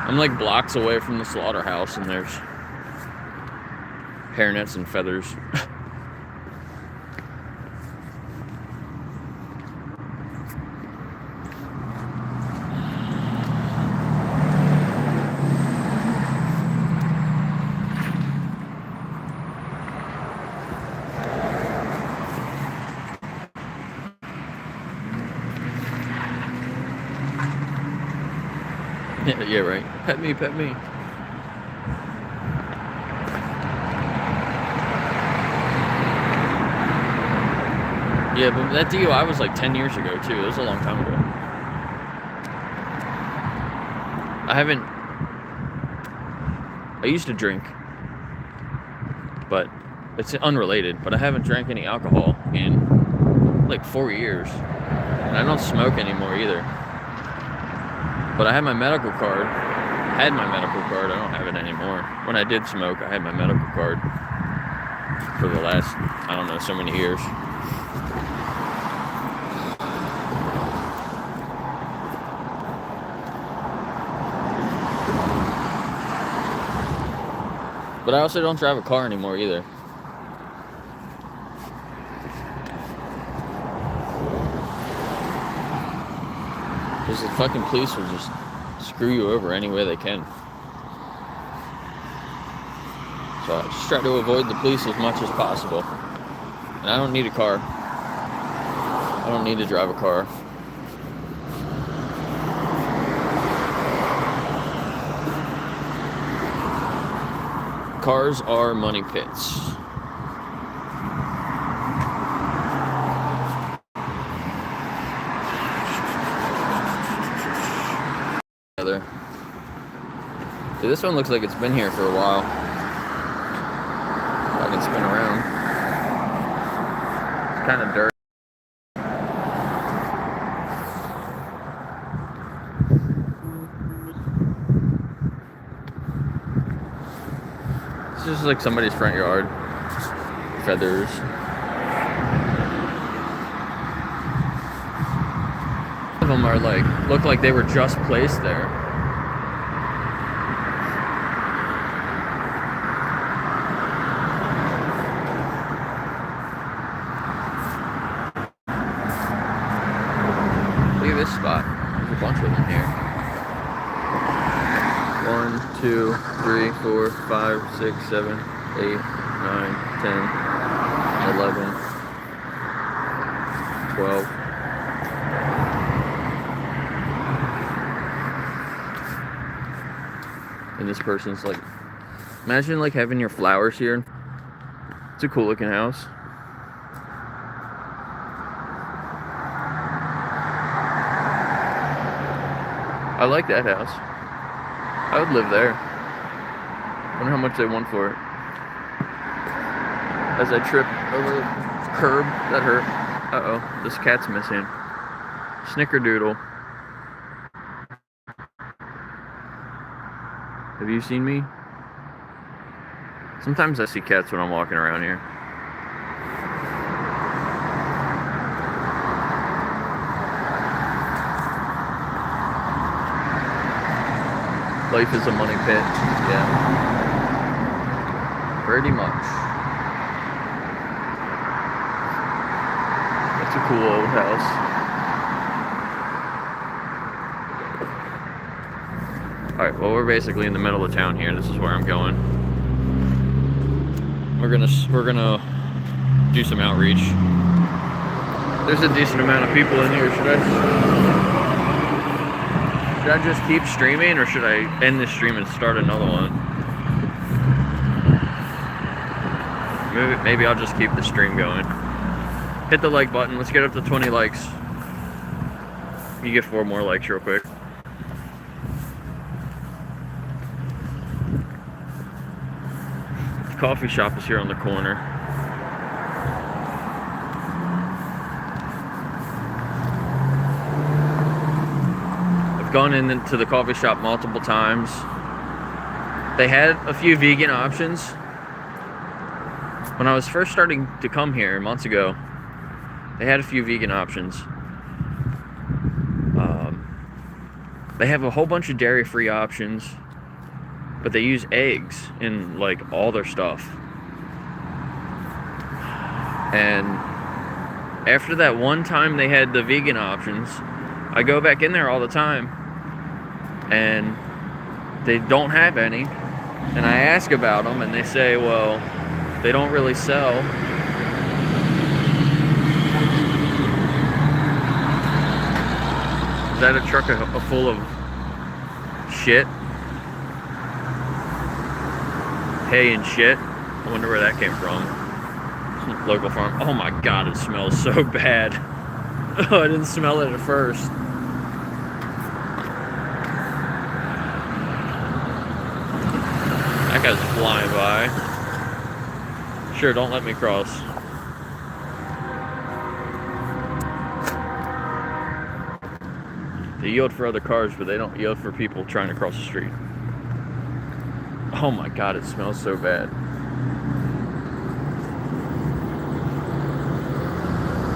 I'm like blocks away from the slaughterhouse and there's hairnets and feathers. Yeah, right. Pet me, pet me. Yeah, but that DUI was like 10 years ago, too. It was a long time ago. I used to drink, but it's unrelated, but I haven't drank any alcohol in like 4 years. And I don't smoke anymore either. But I had my medical card. I don't have it anymore. When I did smoke, I had my medical card for the last, I don't know, so many years. But I also don't drive a car anymore either. Because the fucking police will just screw you over any way they can. So I just try to avoid the police as much as possible. And I don't need a car. I don't need to drive a car. Cars are money pits. See, this one looks like it's been here for a while. I can spin around. It's kind of dirty. It's just like somebody's front yard. Feathers. Some of them are like, look like they were just placed there. This spot. There's a bunch of them here. 1, 2, 3, 4, 5, 6, 7, 8, 9, 10, 11, 12. And this person's like, imagine like having your flowers here. It's a cool looking house. I like that house. I would live there. I wonder how much they want for it. As I trip over the curb, that hurt. Uh-oh, this cat's missing. Snickerdoodle. Have you seen me? Sometimes I see cats when I'm walking around here. Life is a money pit. Yeah. Pretty much. That's a cool old house. Alright, well, we're basically in the middle of town here. This is where I'm going. We're gonna do some outreach. There's a decent amount of people in here. Should I just keep streaming, or should I end this stream and start another one? Maybe I'll just keep the stream going. Hit the like button. Let's get up to 20 likes. You get 4 more likes real quick. The coffee shop is here on the corner. I've gone into the coffee shop multiple times. They had a few vegan options. When I was first starting to come here months ago, they had a few vegan options. They have a whole bunch of dairy-free options, but they use eggs in like all their stuff. And after that one time they had the vegan options, I go back in there all the time and they don't have any. And I ask about them and they say, well, they don't really sell. Is that a truck full of shit? Hay and shit? I wonder where that came from. Local farm. Oh my god, it smells so bad. Oh, I didn't smell it at first. That guy's flying by. Sure, don't let me cross. They yield for other cars, but they don't yield for people trying to cross the street. Oh my god, it smells so bad.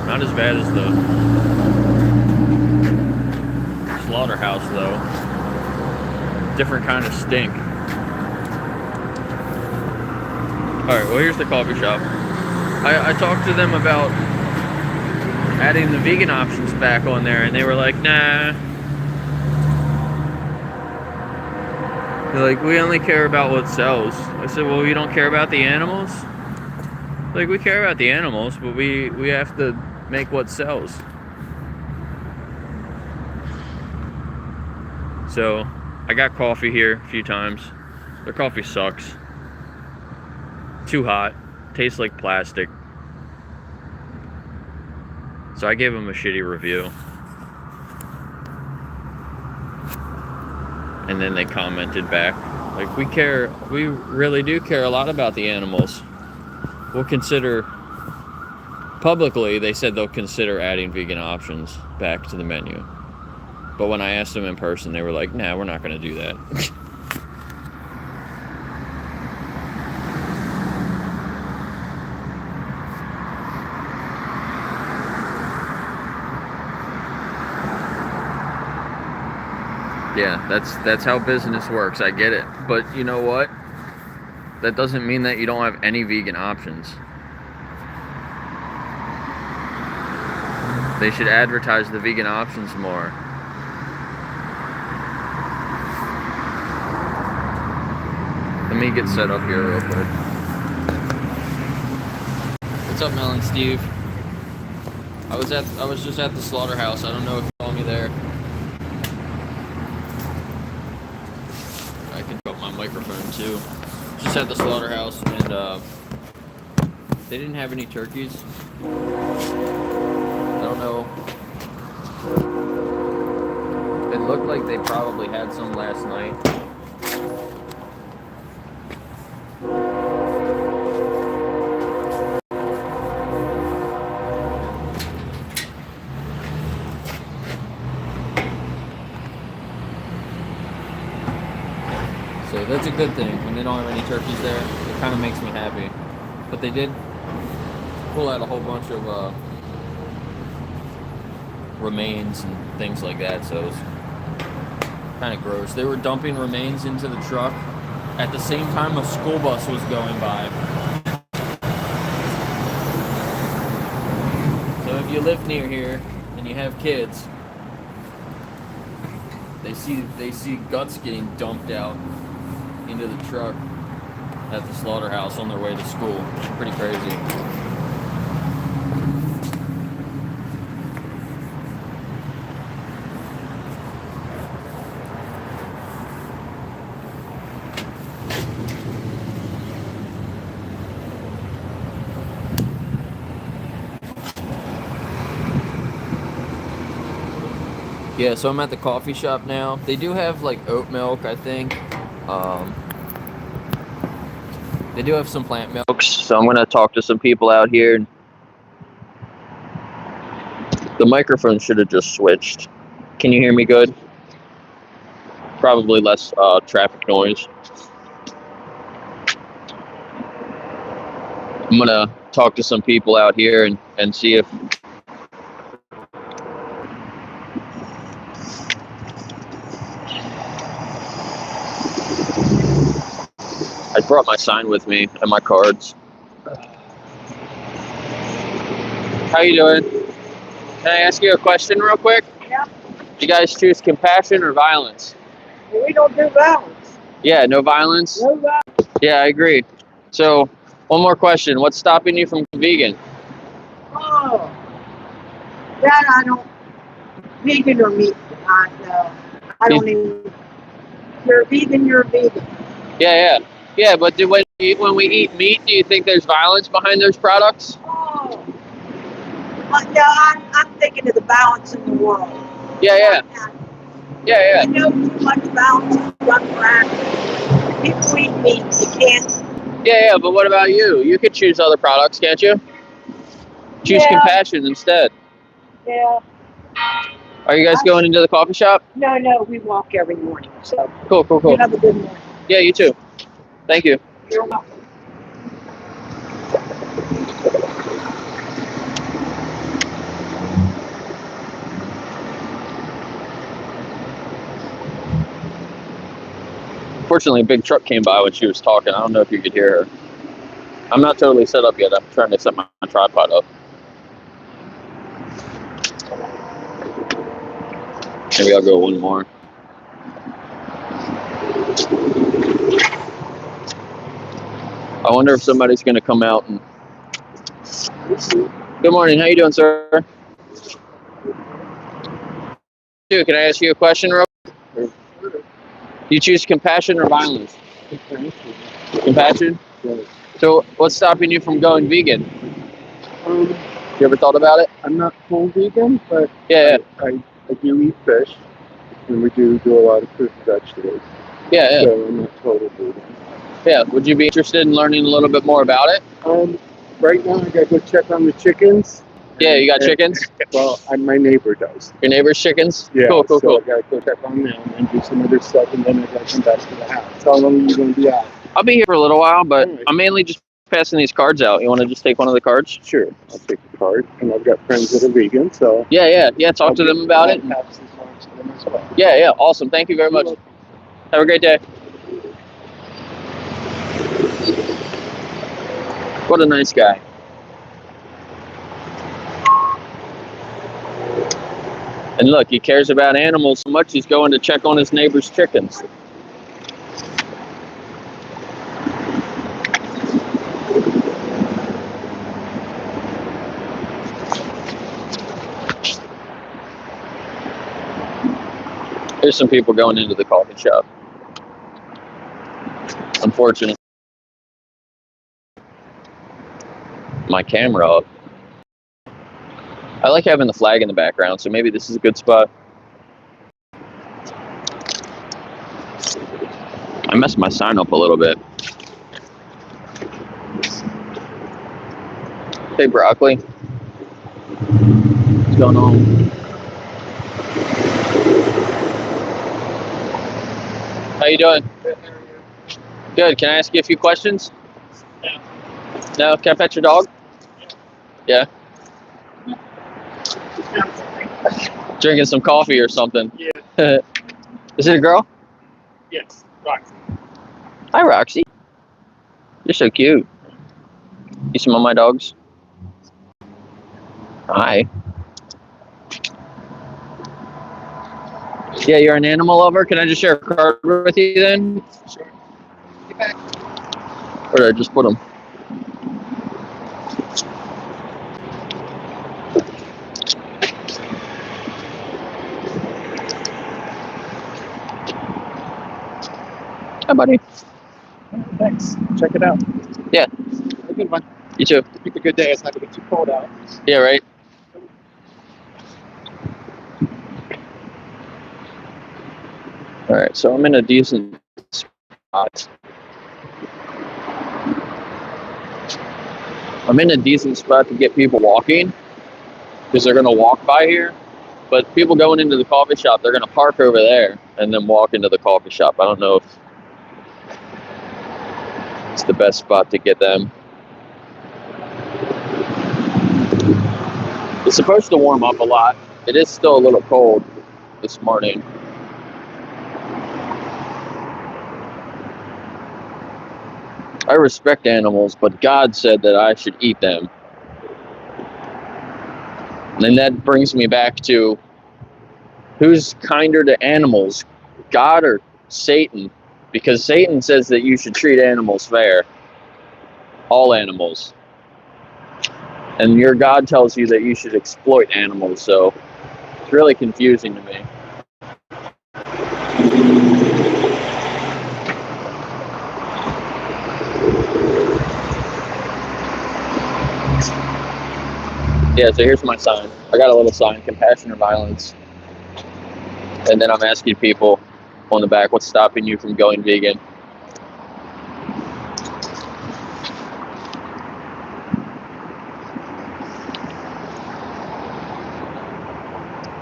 Not as bad as the slaughterhouse, though. Different kind of stink. Alright, well, here's the coffee shop. I talked to them about adding the vegan options back on there, and they were like, nah. They're like, we only care about what sells. I said, well, you don't care about the animals? Like, we care about the animals, but we have to make what sells. So, I got coffee here a few times. Their coffee sucks. Too hot. Tastes like plastic. So I gave them a shitty review. And then they commented back, like, we really do care a lot about the animals. We'll consider, publicly, they said they'll consider adding vegan options back to the menu. But when I asked them in person, they were like, nah, we're not going to do that. Yeah, that's how business works. I get it. But you know what? That doesn't mean that you don't have any vegan options. They should advertise the vegan options more. Let me get set up here real quick. What's up, Mel and Steve? I was just at the slaughterhouse. I don't know if you saw me there. I can put my microphone too. Just at the slaughterhouse, and they didn't have any turkeys. I don't know. It looked like they probably had some last night. So that's a good thing. When they don't have any turkeys there, it kind of makes me happy. But they did pull out a whole bunch of remains and things like that, so it was kind of gross. They were dumping remains into the truck at the same time a school bus was going by. So if you live near here and you have kids, they see guts getting dumped out into the truck at the slaughterhouse on their way to school. Pretty crazy. Yeah, so I'm at the coffee shop now. They do have like oat milk, I think. Um, they do have some plant milks. So I'm gonna talk to some people out here. The microphone should have just switched. Can you hear me good? Probably less traffic noise. I'm gonna talk to some people out here and see if I brought my sign with me and my cards. How you doing? Can I ask you a question real quick? Yeah. You guys choose compassion or violence? We don't do violence. Yeah, no violence? No violence. Yeah, I agree. So, one more question. What's stopping you from vegan? Oh, that I don't. Vegan or meat? I don't even. You're a vegan. You're a vegan. Yeah. Yeah, but when we eat meat, do you think there's violence behind those products? Oh. No, I'm thinking of the balance in the world. Yeah. You know too much balance is done around. People eat meat. You can't. Yeah, but what about you? You could choose other products, can't you? Choose compassion instead. Yeah. Are you guys going into the coffee shop? No, we walk every morning. So. Cool. You have a good morning. Yeah, you too. Thank you. You're welcome. Fortunately, a big truck came by when she was talking. I don't know if you could hear her. I'm not totally set up yet. I'm trying to set my tripod up. Maybe I'll go one more. I wonder if somebody's going to come out and... Good morning. How you doing, sir? Dude, can I ask you a question real quick? You choose compassion or violence? Compassion? Yes. So what's stopping you from going vegan? You ever thought about it? I'm not full vegan, but Yeah. I do eat fish, and we do a lot of fruit and vegetables. Yeah. So I'm not total vegan. Yeah. Would you be interested in learning a little bit more about it? Right now I gotta go check on the chickens. Yeah, you got chickens? Well, my neighbor does. Your neighbor's chickens? Yeah. Cool. So I gotta go check on them and do some other stuff, and then I gotta come back to the house. How long are you gonna be out? I'll be here for a little while, but All right. I'm mainly just passing these cards out. You want to just take one of the cards? Sure, I'll take the card, and I've got friends that are vegan, so Yeah. Talk to them about it. I'll pass this on to them as well. Yeah. Awesome. Thank you very much. Have a great day. What a nice guy. And look, he cares about animals so much he's going to check on his neighbor's chickens. There's some people going into the coffee shop. Unfortunately, my camera up. I like having the flag in the background, so maybe this is a good spot. I messed my sign up a little bit. Hey, Broccoli. What's going on? How you doing? Good. Can I ask you a few questions? No? Can I pet your dog? Yeah. Drinking some coffee or something. Yeah. Is it a girl? Yes, Roxy. Hi, Roxy. You're so cute. You smell my dogs? Hi. Yeah, you're an animal lover? Can I just share a card with you then? Sure. Or did I just put them? Hi, buddy. Thanks. Check it out. Yeah. Have a good one. You too. Keep a good day. It's not going to get too cold out. Yeah, right? Alright, so I'm in a decent spot. I'm in a decent spot to get people walking because they're going to walk by here. But people going into the coffee shop, they're going to park over there and then walk into the coffee shop. I don't know if it's the best spot to get them. It's supposed to warm up a lot. It is still a little cold this morning. I respect animals, but God said that I should eat them. And that brings me back to who's kinder to animals, God or Satan? Because Satan says that you should treat animals fair, all animals. And your God tells you that you should exploit animals, so it's really confusing to me. Yeah, so here's my sign. I got a little sign, compassion or violence. And then I'm asking people on the back, what's stopping you from going vegan?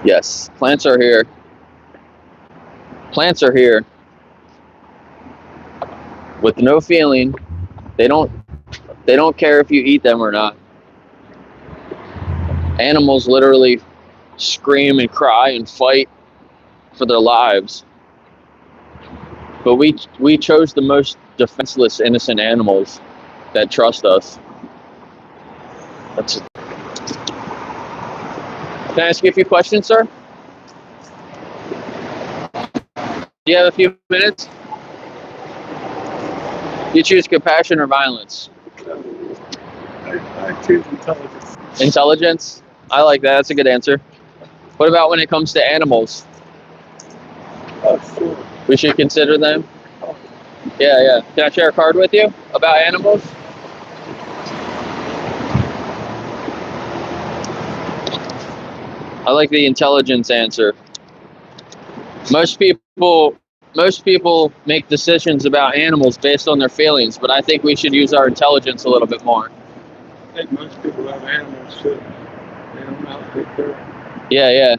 Yes, plants are here. Plants are here with no feeling. They don't care if you eat them or not. Animals literally scream and cry and fight for their lives. But we chose the most defenseless, innocent animals that trust us. Can I ask you a few questions, sir? Do you have a few minutes? You choose compassion or violence? I choose intelligence. Intelligence? I like that. That's a good answer. What about when it comes to animals? Sure. We should consider them? Yeah. Can I share a card with you about animals? I like the intelligence answer. Most people make decisions about animals based on their feelings, but I think we should use our intelligence a little bit more. I think most people have animals too. They don't know how to take care of them. Yeah.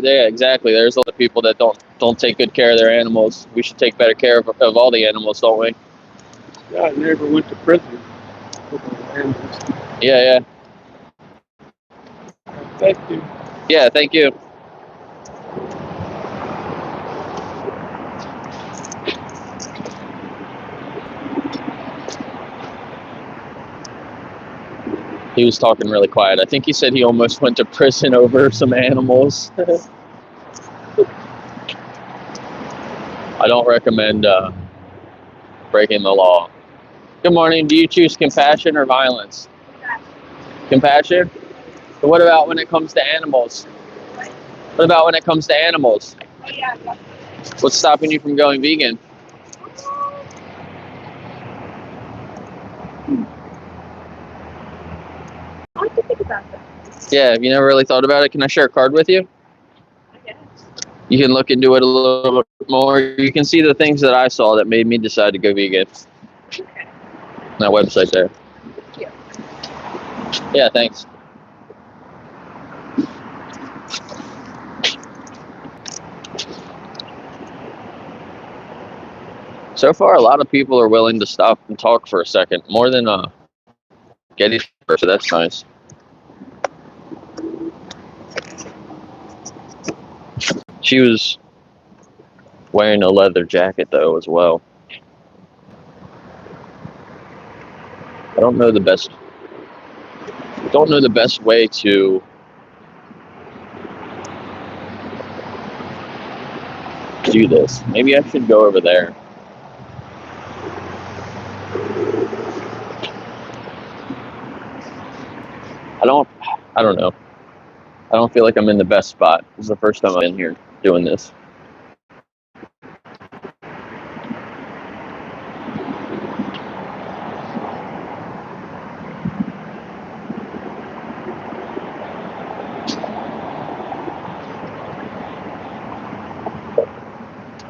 There, exactly. There's a lot of people that don't take good care of their animals. We should take better care of all the animals, don't we? Yeah, I never went to prison for the animals. Yeah. Thank you. Yeah, thank you. He was talking really quiet. I think he said he almost went to prison over some animals. I don't recommend breaking the law. Good morning. Do you choose compassion or violence? Compassion? But what about when it comes to animals? What about when it comes to animals? What's stopping you from going vegan? I have to think about that. Yeah, have you never really thought about it? Can I share a card with you? I guess. You can look into it a little bit more. You can see the things that I saw that made me decide to go vegan. Okay. That website there. Thank you. Yeah, thanks. So far, a lot of people are willing to stop and talk for a second, more than Gettysburg, so that's nice. She was wearing a leather jacket, though, as well. I don't know the best way to do this. Maybe I should go over there. I don't know. I don't feel like I'm in the best spot. This is the first time I'm in here doing this.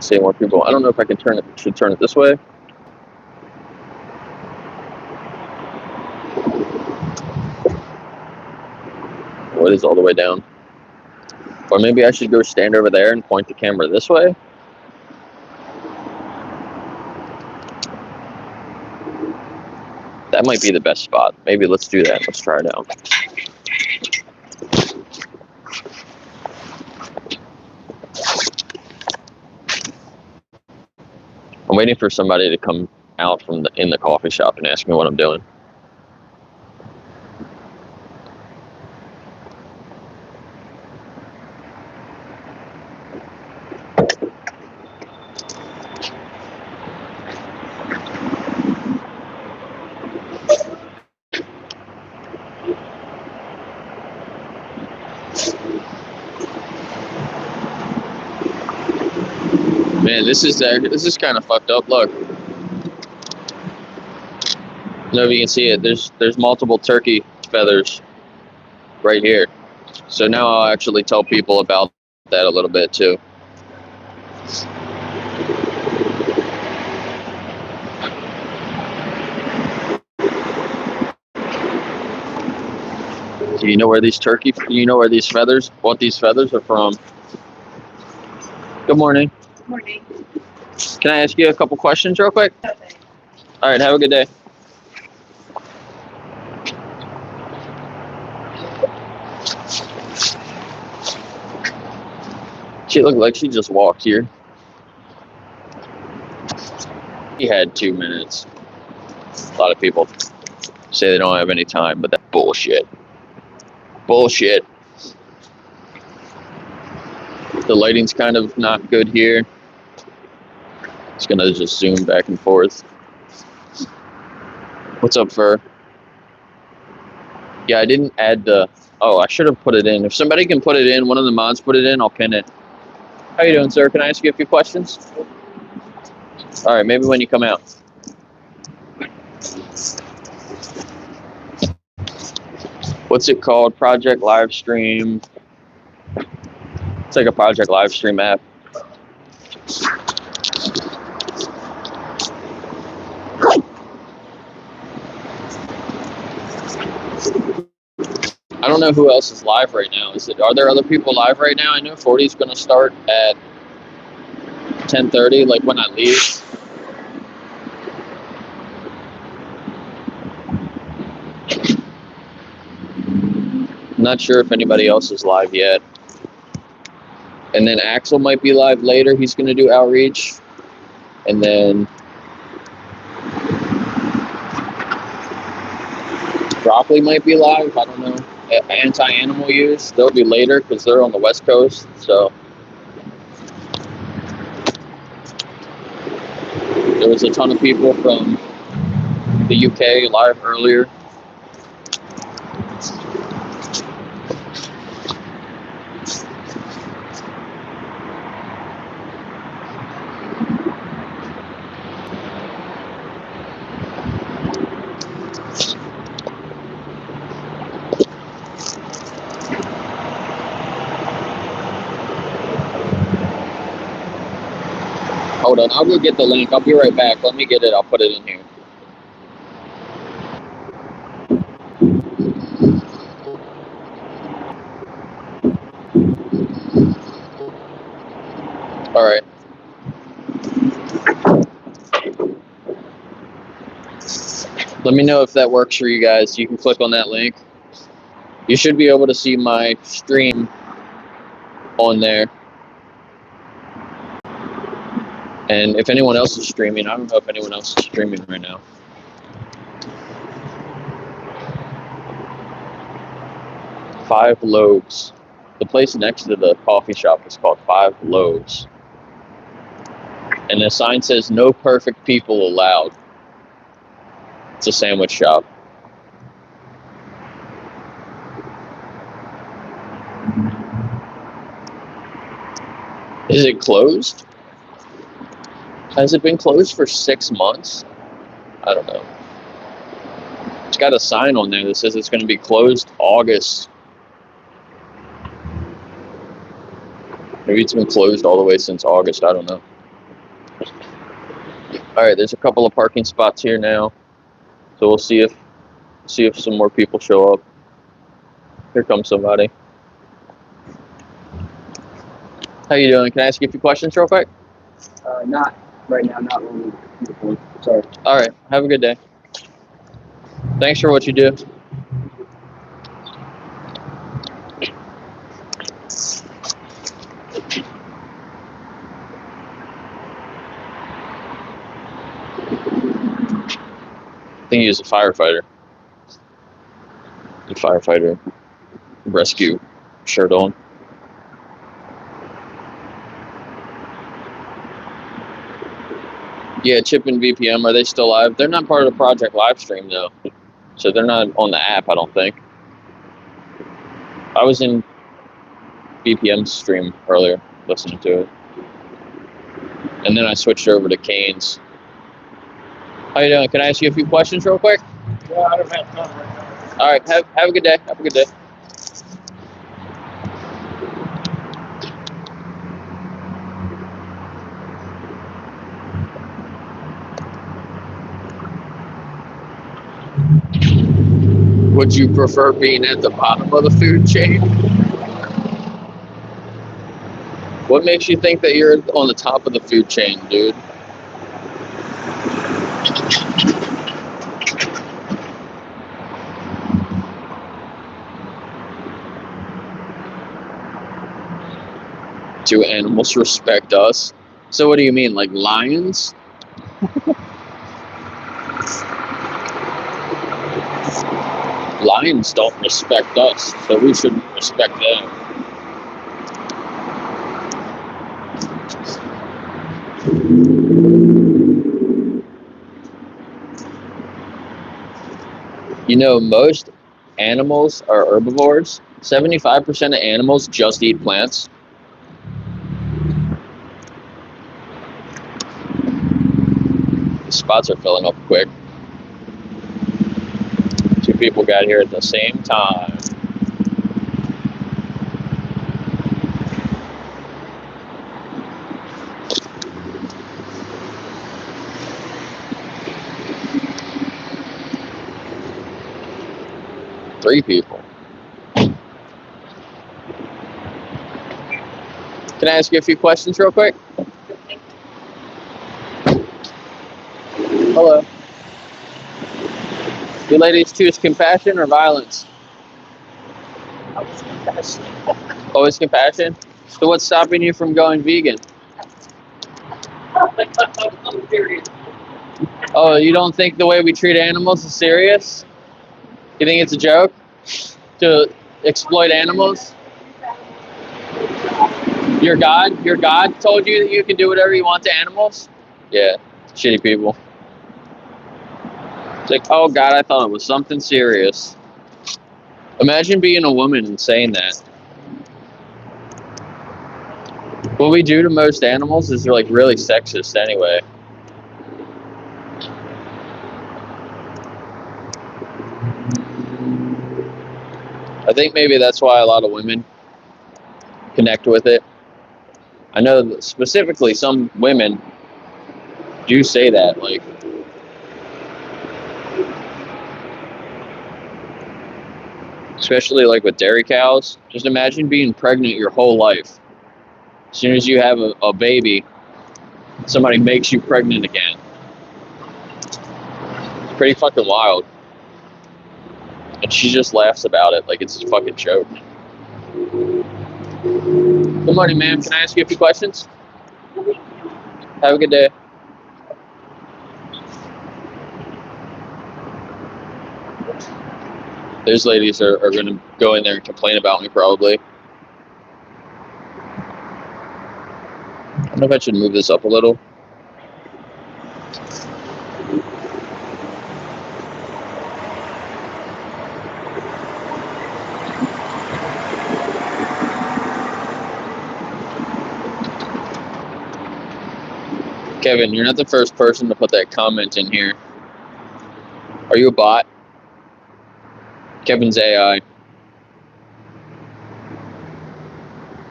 see more people. I don't know if I can turn it. Should turn it this way. Oh, it is all the way down. Or maybe I should go stand over there and point the camera this way. That might be the best spot. Maybe let's do that. Let's try it out. I'm waiting for somebody to come out from in the coffee shop and ask me what I'm doing. Man, this is kind of fucked up. Look, I don't know if you can see it. There's multiple turkey feathers right here. So now I'll actually tell people about that a little bit too. Do you know where these feathers? What these feathers are from? Good morning. Morning. Can I ask you a couple questions real quick? Okay. All right, have a good day. She looked like she just walked here. He had 2 minutes. A lot of people say they don't have any time, but that's bullshit. Bullshit. The lighting's kind of not good here. It's gonna just zoom back and forth. What's up, Fur? Yeah, I didn't add the... Oh, I should have put it in. If somebody can put it in, one of the mods put it in, I'll pin it. How you doing, sir? Can I ask you a few questions? All right, maybe when you come out. What's it called? Project Livestream. It's like a Project Livestream app. I don't know who else is live right now. Are there other people live right now? I know 40 is going to start at 10:30, like when I leave. I'm not sure if anybody else is live yet. And then Axel might be live later. He's going to do outreach. And then Broccoli might be live. I don't know. Anti-animal use. They'll be later because they're on the West Coast. So there was a ton of people from the UK live earlier. Hold on, I'll go get the link. I'll be right back. Let me get it. I'll put it in here. All right. Let me know if that works for you guys. You can click on that link. You should be able to see my stream on there. And if anyone else is streaming, I don't know if anyone else is streaming right now. Five Lobes. The place next to the coffee shop is called Five Lobes. And the sign says, "No perfect people allowed." It's a sandwich shop. Is it closed? Has it been closed for 6 months? I don't know. It's got a sign on there that says it's going to be closed August. Maybe it's been closed all the way since August. I don't know. All right, there's a couple of parking spots here now, so we'll see if some more people show up. Here comes somebody. How you doing? Can I ask you a few questions real quick? Not right now, not really. Sorry. All right, have a good day. Thanks for what you do. I think he was a firefighter. The firefighter rescue shirt on. Yeah, Chip and VPM, are they still live? They're not part of the Project Livestream though, so they're not on the app, I don't think. I was in VPM's stream earlier, listening to it. And then I switched over to Kane's. How you doing? Can I ask you a few questions real quick? Yeah, I don't have time right now. All right, have a good day. Have a good day. Would you prefer being at the bottom of the food chain? What makes you think that you're on the top of the food chain, dude? Do animals respect us? So what do you mean, like lions? Lions don't respect us, so we shouldn't respect them. You know, most animals are herbivores. 75% of animals just eat plants. The spots are filling up quick. 2 people got here at the same time. Three people. Can I ask you a few questions real quick? Hello. You ladies choose compassion or violence? Always compassion. Always compassion? So what's stopping you from going vegan? I'm serious. Oh, you don't think the way we treat animals is serious? You think it's a joke to exploit animals? Your God told you that you can do whatever you want to animals? Yeah, shitty people. It's like, oh God, I thought it was something serious. Imagine being a woman and saying that. What we do to most animals is like really sexist anyway. I think maybe that's why a lot of women connect with it. I know that specifically some women do say that, like, especially like with dairy cows. Just imagine being pregnant your whole life. As soon as you have a baby, somebody makes you pregnant again. It's pretty fucking wild. And she just laughs about it like it's a fucking joke. Good morning, ma'am. Can I ask you a few questions? Have a good day. Those ladies are going to go in there and complain about me probably. I don't know if I should move this up a little. Kevin, you're not the first person to put that comment in here. Are you a bot? Kevin's AI. It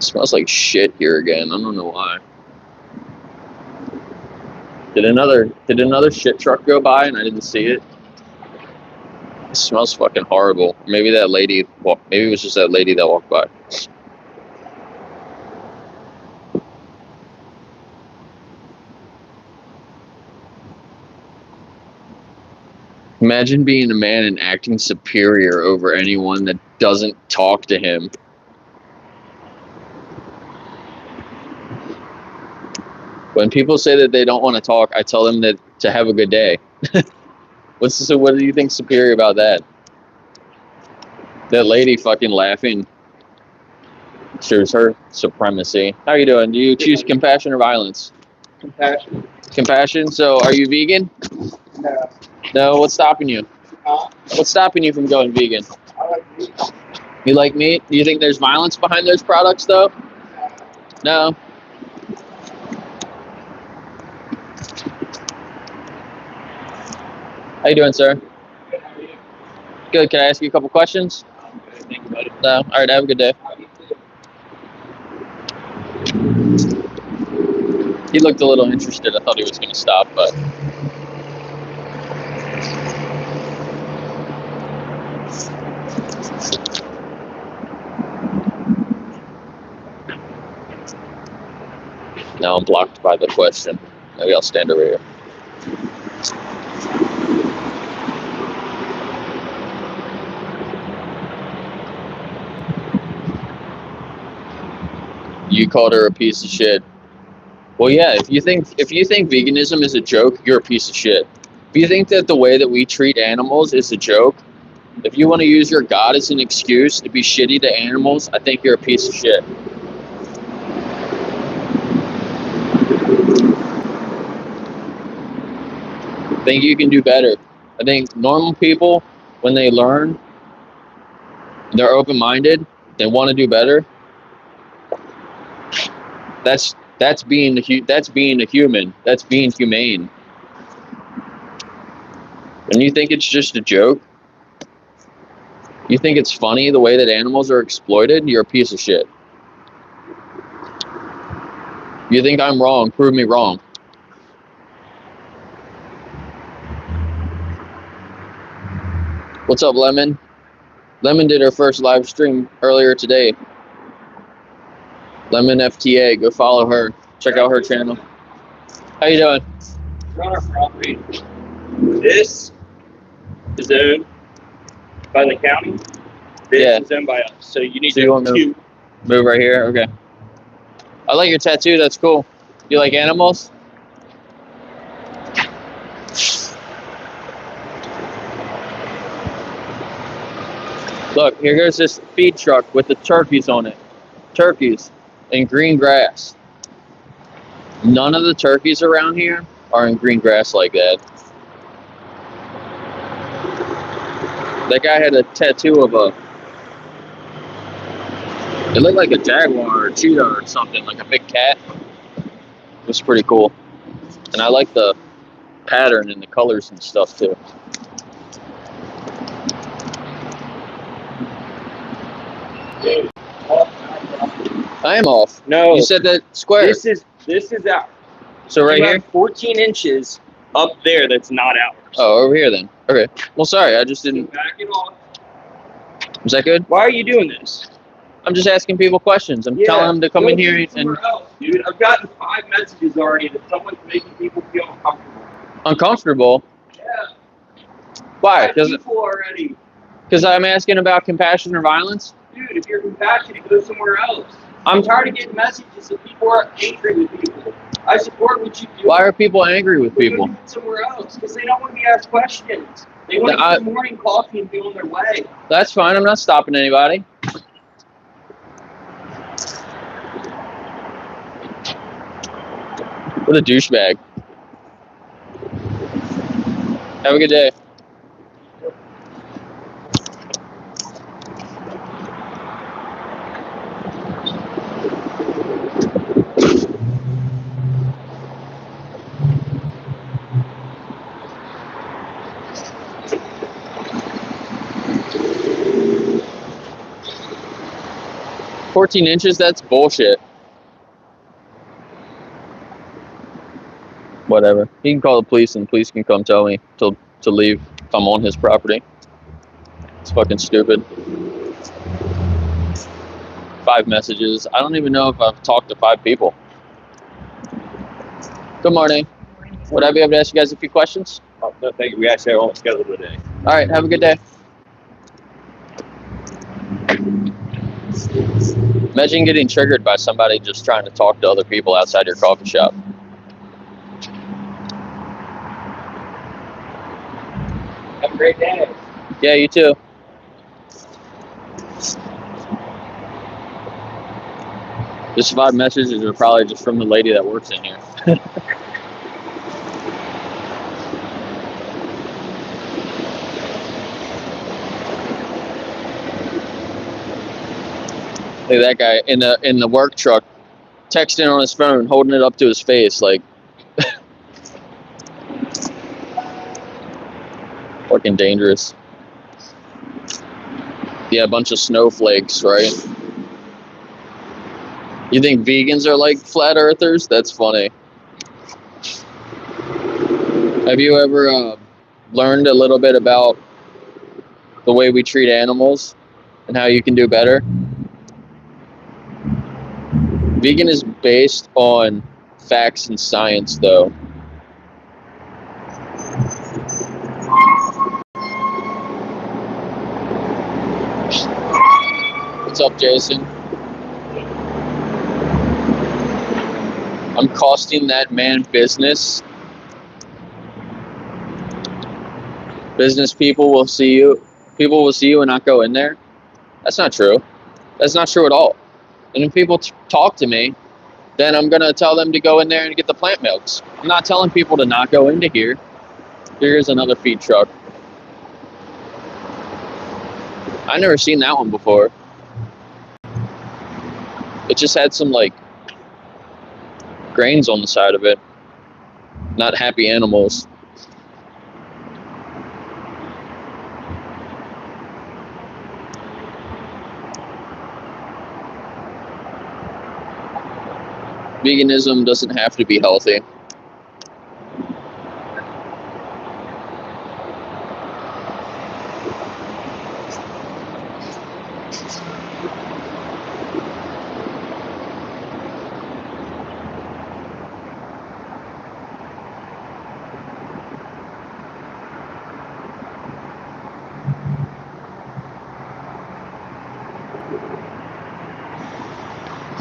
smells like shit here again. I don't know why. Did another shit truck go by and I didn't see it? It smells fucking horrible. Maybe that lady. Well, maybe it was just that lady that walked by. Imagine being a man and acting superior over anyone that doesn't talk to him. When people say that they don't want to talk, I tell them that to have a good day. What do you think superior about that? That lady fucking laughing shows her supremacy. How are you doing? Do you choose compassion or violence? Compassion. Compassion? So are you vegan? No. No, what's stopping you? What's stopping you from going vegan? I like meat. You like meat? Do you think there's violence behind those products though? No. How you doing, sir? Good. Can I ask you a couple questions? No. All right. Have a good day. He looked a little interested. I thought he was going to stop, but now I'm blocked by the question. Maybe I'll stand over here. You called her a piece of shit. Well, yeah, if you think veganism is a joke, you're a piece of shit. If you think that the way that we treat animals is a joke, if you want to use your God as an excuse to be shitty to animals, I think you're a piece of shit. I think you can do better. I think normal people, when they learn, they're open-minded, they want to do better. That's being a human. That's being humane. When you think it's just a joke, you think it's funny the way that animals are exploited, you're a piece of shit. You think I'm wrong, prove me wrong. What's up, Lemon? Lemon did her first live stream earlier today. Lemon FTA, go follow her. Check out her channel. How you doing? We're on our property. This is owned by the county. This is owned by us. So you need to move right here? Okay. I like your tattoo. That's cool. You like animals? Look, here goes this feed truck with the turkeys on it. Turkeys in green grass. None of the turkeys around here are in green grass like that. That guy had a tattoo of it looked like a jaguar or a cheetah or something, like a big cat. It was pretty cool. And I like the pattern and the colors and stuff too. I am off. No. You said that square. This is ours. So right you here? have 14 inches up there that's not ours. Oh, over here then. Okay. Well, sorry, I just didn't. Back it off. Is that good? Why are you doing this? I'm just asking people questions. I'm telling them to come in here and. Else, dude. I've gotten 5 messages already that someone's making people feel uncomfortable. Uncomfortable? Yeah. Why? People already. Because I'm asking about compassion or violence? Dude, if you're compassionate, go somewhere else. I'm tired of getting messages that people are angry with people. I support what you do. Why are people angry with people? Go somewhere else because they don't want to be asked questions. They want to get their morning coffee and be on their way. That's fine. I'm not stopping anybody. What a douchebag. Have a good day. $14 inches, that's bullshit. Whatever. He can call the police and the police can come tell me to leave if I'm on his property. It's fucking stupid. 5 messages. I don't even know if I've talked to 5 people. Good morning. Would I be able to ask you guys a few questions? Oh, no, thank you. We actually are on schedule today. All right. Have a good day. Imagine getting triggered by somebody just trying to talk to other people outside your coffee shop. Have a great day. Yeah, you too. This 5 messages are probably just from the lady that works in here. Look at that guy in the work truck, texting on his phone, holding it up to his face, like fucking dangerous. Yeah, a bunch of snowflakes, right? You think vegans are like flat earthers? That's funny. Have you ever learned a little bit about the way we treat animals and how you can do better? Vegan is based on facts and science, though. What's up, Jason? I'm costing that man business. Business people will see you. People will see you and not go in there. That's not true. That's not true at all. And if people talk to me, then I'm going to tell them to go in there and get the plant milks. I'm not telling people to not go into here. Here's another feed truck. I never seen that one before. It just had some like grains on the side of it. Not happy animals. Veganism doesn't have to be healthy.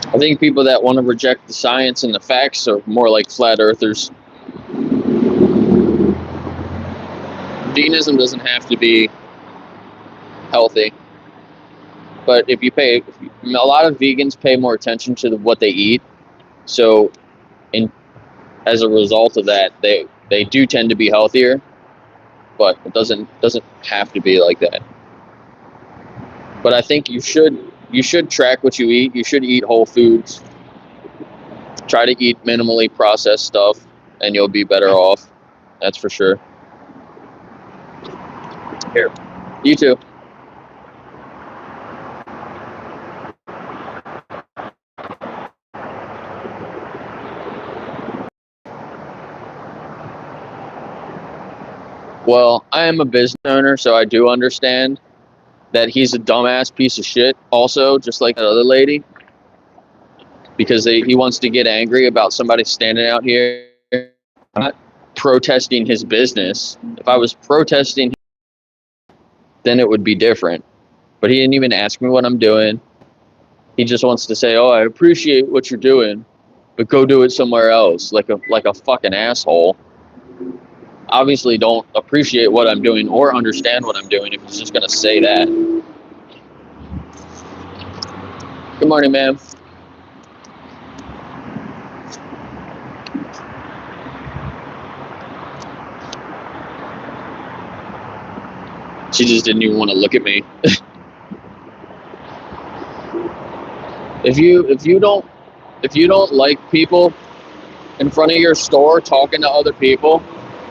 I think people that want to reject the science and the facts are more like flat earthers. Veganism doesn't have to be healthy, but if you pay, a lot of vegans pay more attention to what they eat, so as a result of that, they do tend to be healthier, but it doesn't have to be like that. But I think you should track what you eat. You should eat whole foods. Try to eat minimally processed stuff, and you'll be better off. That's for sure. Here. You too. Well, I am a business owner, so I do understand that he's a dumbass piece of shit also, just like that other lady, because he wants to get angry about somebody standing out here not protesting his business. If I was protesting, then it would be different, but he didn't even ask me what I'm doing. He just wants to say, oh, I appreciate what you're doing, but go do it somewhere else, like a fucking asshole. Obviously don't appreciate what I'm doing or understand what I'm doing if he's just gonna say that. Good morning, ma'am. She just didn't even want to look at me. If you don't like people in front of your store talking to other people,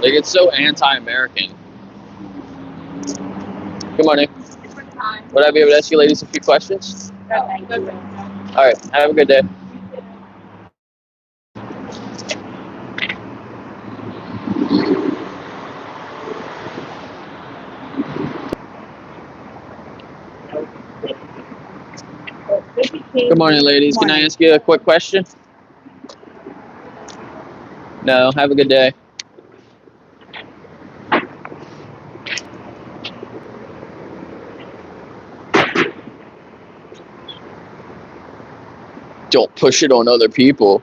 like, it's so anti-American. Good morning. Would I be able to ask you ladies a few questions? All right. Have a good day. Good morning, ladies. Can I ask you a quick question? No, have a good day. Don't push it on other people.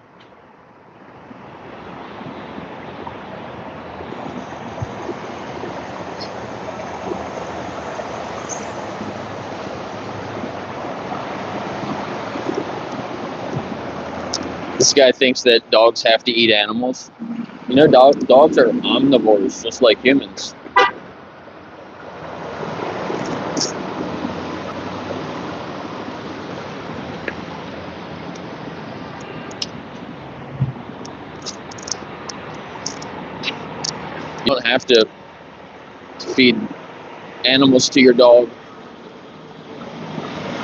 This guy thinks that dogs have to eat animals. You know, dogs are omnivores, just like humans. You don't have to feed animals to your dog.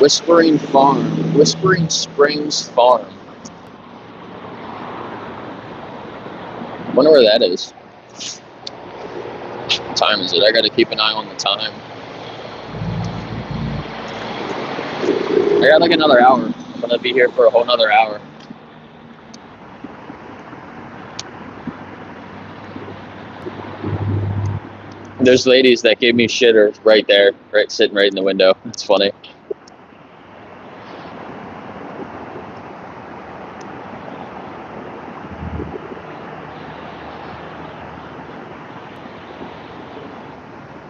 Whispering Springs Farm. Wonder where that is. What time is it? I gotta keep an eye on the time. I got like another hour. I'm gonna be here for a whole nother hour. There's ladies that gave me shitter right there, sitting right in the window. It's funny.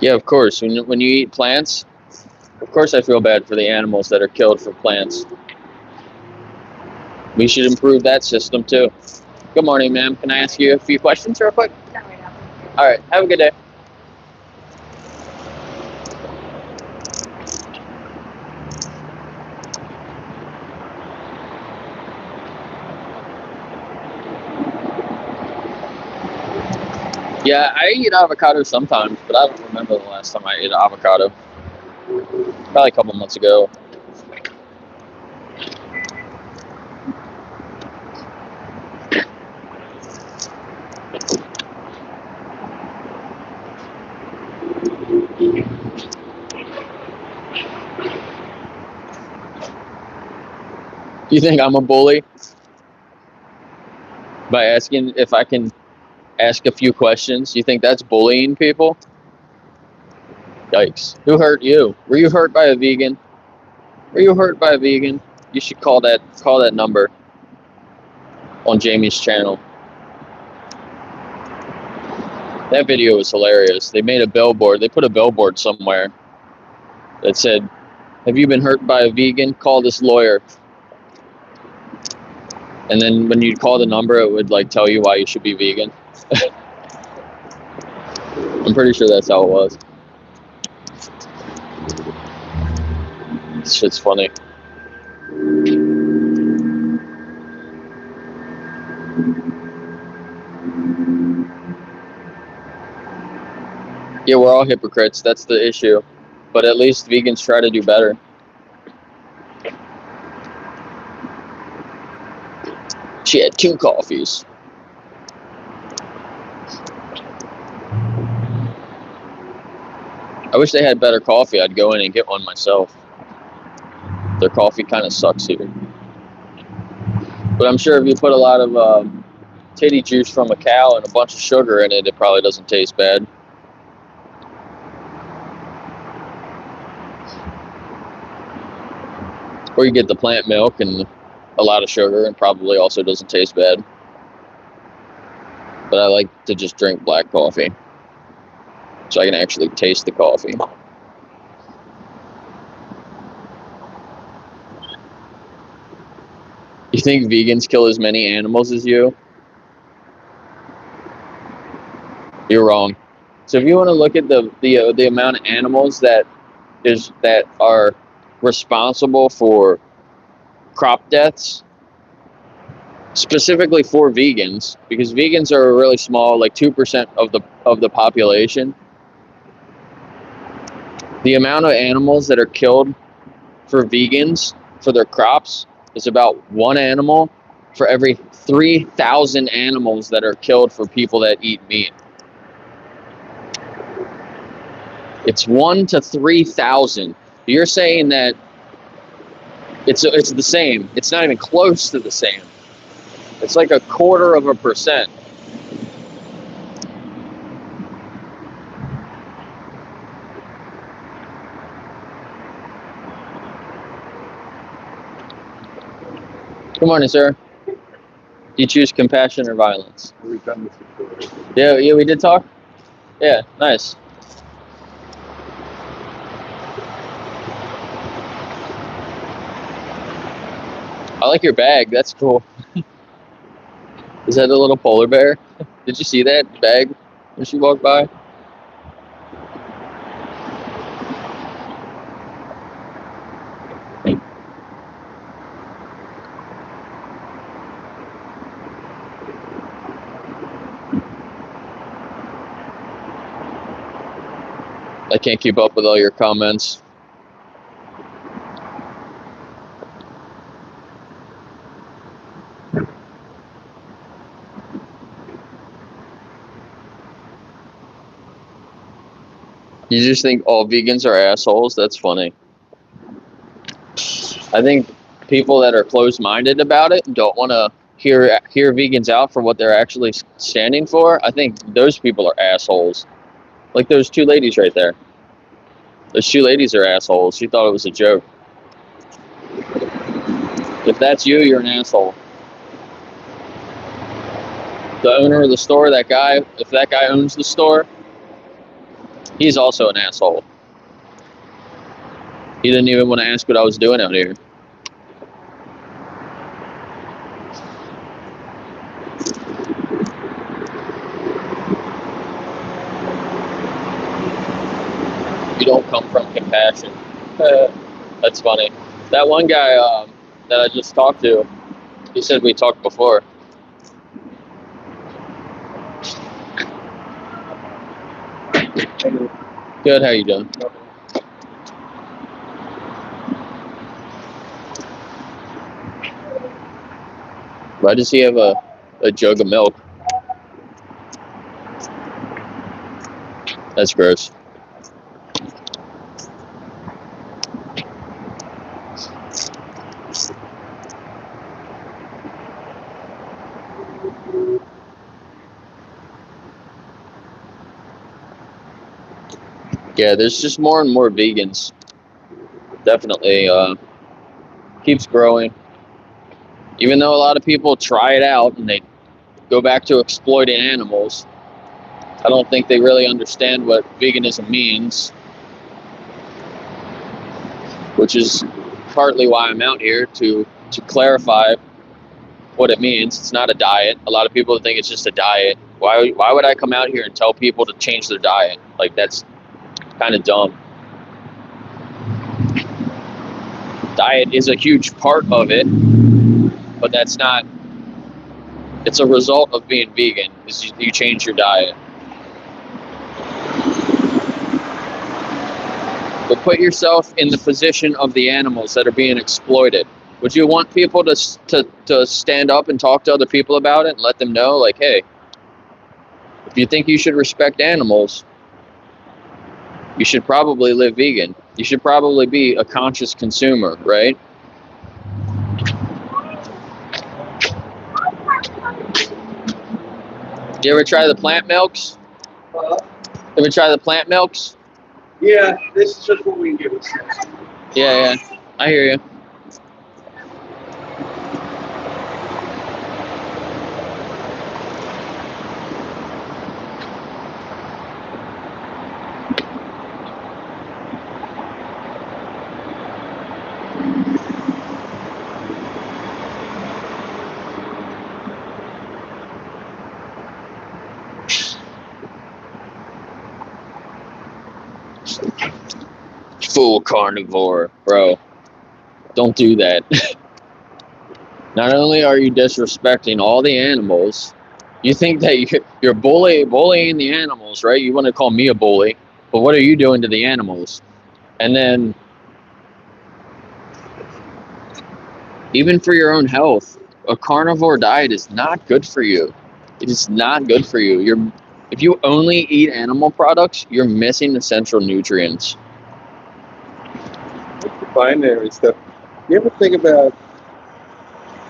Yeah, of course. When you eat plants, of course I feel bad for the animals that are killed for plants. We should improve that system too. Good morning, ma'am. Can I ask you a few questions real quick? All right. Have a good day. Yeah, I eat avocado sometimes, but I don't remember the last time I ate avocado. Probably a couple months ago. You think I'm a bully? By asking if I can ask a few questions? You think that's bullying people? Yikes. Who hurt you? Were you hurt by a vegan? Were you hurt by a vegan? You should call that number on Jamie's channel. That video was hilarious. They made a billboard. They put a billboard somewhere that said, "Have you been hurt by a vegan? Call this lawyer." And then when you call the number, it would like tell you why you should be vegan. I'm pretty sure that's how it was. This shit's funny. Yeah, we're all hypocrites. That's the issue. But at least vegans try to do better. She had 2 coffees. I wish they had better coffee. I'd go in and get one myself. Their coffee kind of sucks here. But I'm sure if you put a lot of titty juice from a cow and a bunch of sugar in it, it probably doesn't taste bad. Or you get the plant milk and a lot of sugar and probably also doesn't taste bad. But I like to just drink black coffee so I can actually taste the coffee. You think vegans kill as many animals as you? You're wrong. So if you want to look at the amount of animals that are responsible for crop deaths, specifically for vegans, because vegans are a really small, like 2% of the population. The amount of animals that are killed for vegans for their crops is about 1 animal for every 3,000 animals that are killed for people that eat meat. It's 1 to 3,000. You're saying that It's the same. It's not even close to the same. It's like 0.25%. Good morning, sir. Do you choose compassion or violence? We've done this before. Yeah, we did talk? Yeah, nice. I like your bag. That's cool. Is that a little polar bear? Did you see that bag when she walked by? I can't keep up with all your comments. You just think all vegans are assholes? That's funny. I think people that are closed-minded about it and don't want to hear vegans out for what they're actually standing for, I think those people are assholes. Like those two ladies right there. Those two ladies are assholes. She thought it was a joke. If that's you, you're an asshole. The owner of the store, that guy, if that guy owns the store, he's also an asshole. He didn't even want to ask what I was doing out here. You don't come from compassion. That's funny. That one guy that I just talked to, he said we talked before. Good, how you doing? Why does he have a jug of milk? That's gross. Yeah, there's just more and more vegans. Definitely keeps growing. Even though a lot of people try it out and they go back to exploiting animals, I don't think they really understand what veganism means, which is partly why I'm out here to clarify what it means. It's not a diet. A lot of people think it's just a diet. Why would I come out here and tell people to change their diet? Like, that's kind of dumb. Diet is a huge part of it, but that's not, it's a result of being vegan, is you change your diet. But put yourself in the position of the animals that are being exploited. Would you want people to stand up and talk to other people about it and let them know, like, hey, if you think you should respect animals, you should probably live vegan. You should probably be a conscious consumer, right? You ever try the plant milks? Ever try the plant milks? Yeah, this is just what we can give us. Yeah, I hear you. Full carnivore, bro. Don't do that. Not only are you disrespecting all the animals, you think that you're bullying the animals, right? You want to call me a bully, but what are you doing to the animals? And then, even for your own health, a carnivore diet is not good for you. It is not good for you. If you only eat animal products, you're missing essential nutrients. What's the binary stuff? You ever think about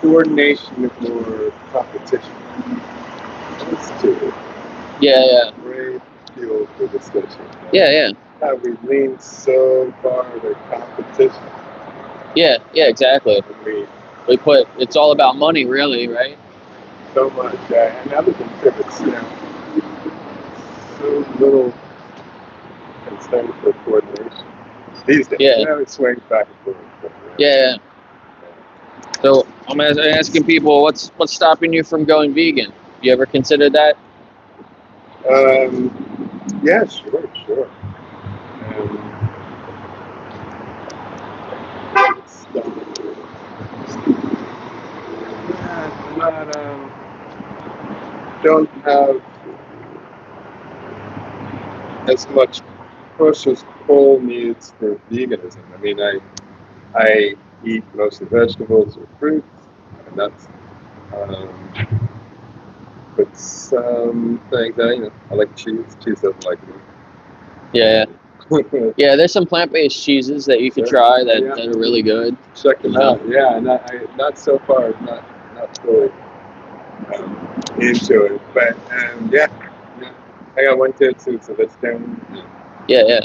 coordination or competition? That's too Yeah. great fuel for discussion. Yeah. How we lean so far to competition. Yeah, exactly. And It's all about money, really, right? so much, and other than pivots, so little concern for coordination these days. Yeah. It swings back and forth. But, Yeah. So I'm asking people, what's stopping you from going vegan? You ever considered that? Yeah, sure. Don't have as much push as pull needs for veganism. I mean, I eat mostly vegetables or fruits and nuts. But some things, I like cheese. Cheese doesn't like me. Yeah. Yeah, there's some plant-based cheeses that you can try that are really good. Check them out. Yeah, not so far, not fully into it, but I got one kid too, so that's down. Yeah.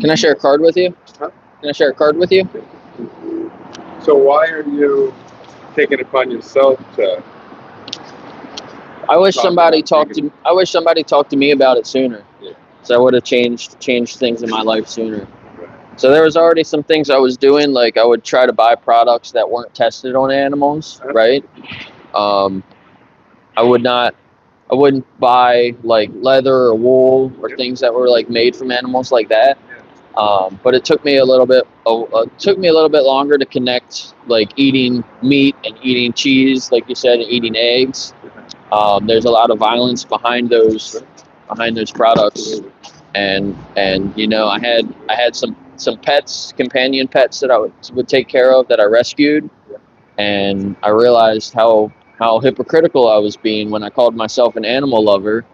Can I share a card with you? Huh? Can I share a card with you? So why are you taking it upon yourself to? I wish somebody talked to me about it sooner. Yeah. So I would have changed things in my life sooner. So there was already some things I was doing, like I would try to buy products that weren't tested on animals, right? I wouldn't buy like leather or wool or things that were like made from animals like that. But it took me a little bit longer to connect like eating meat and eating cheese, like you said, and eating eggs. There's a lot of violence behind those products, and I had some pets, companion pets that I would take care of that I rescued, and I realized how hypocritical I was being when I called myself an animal lover,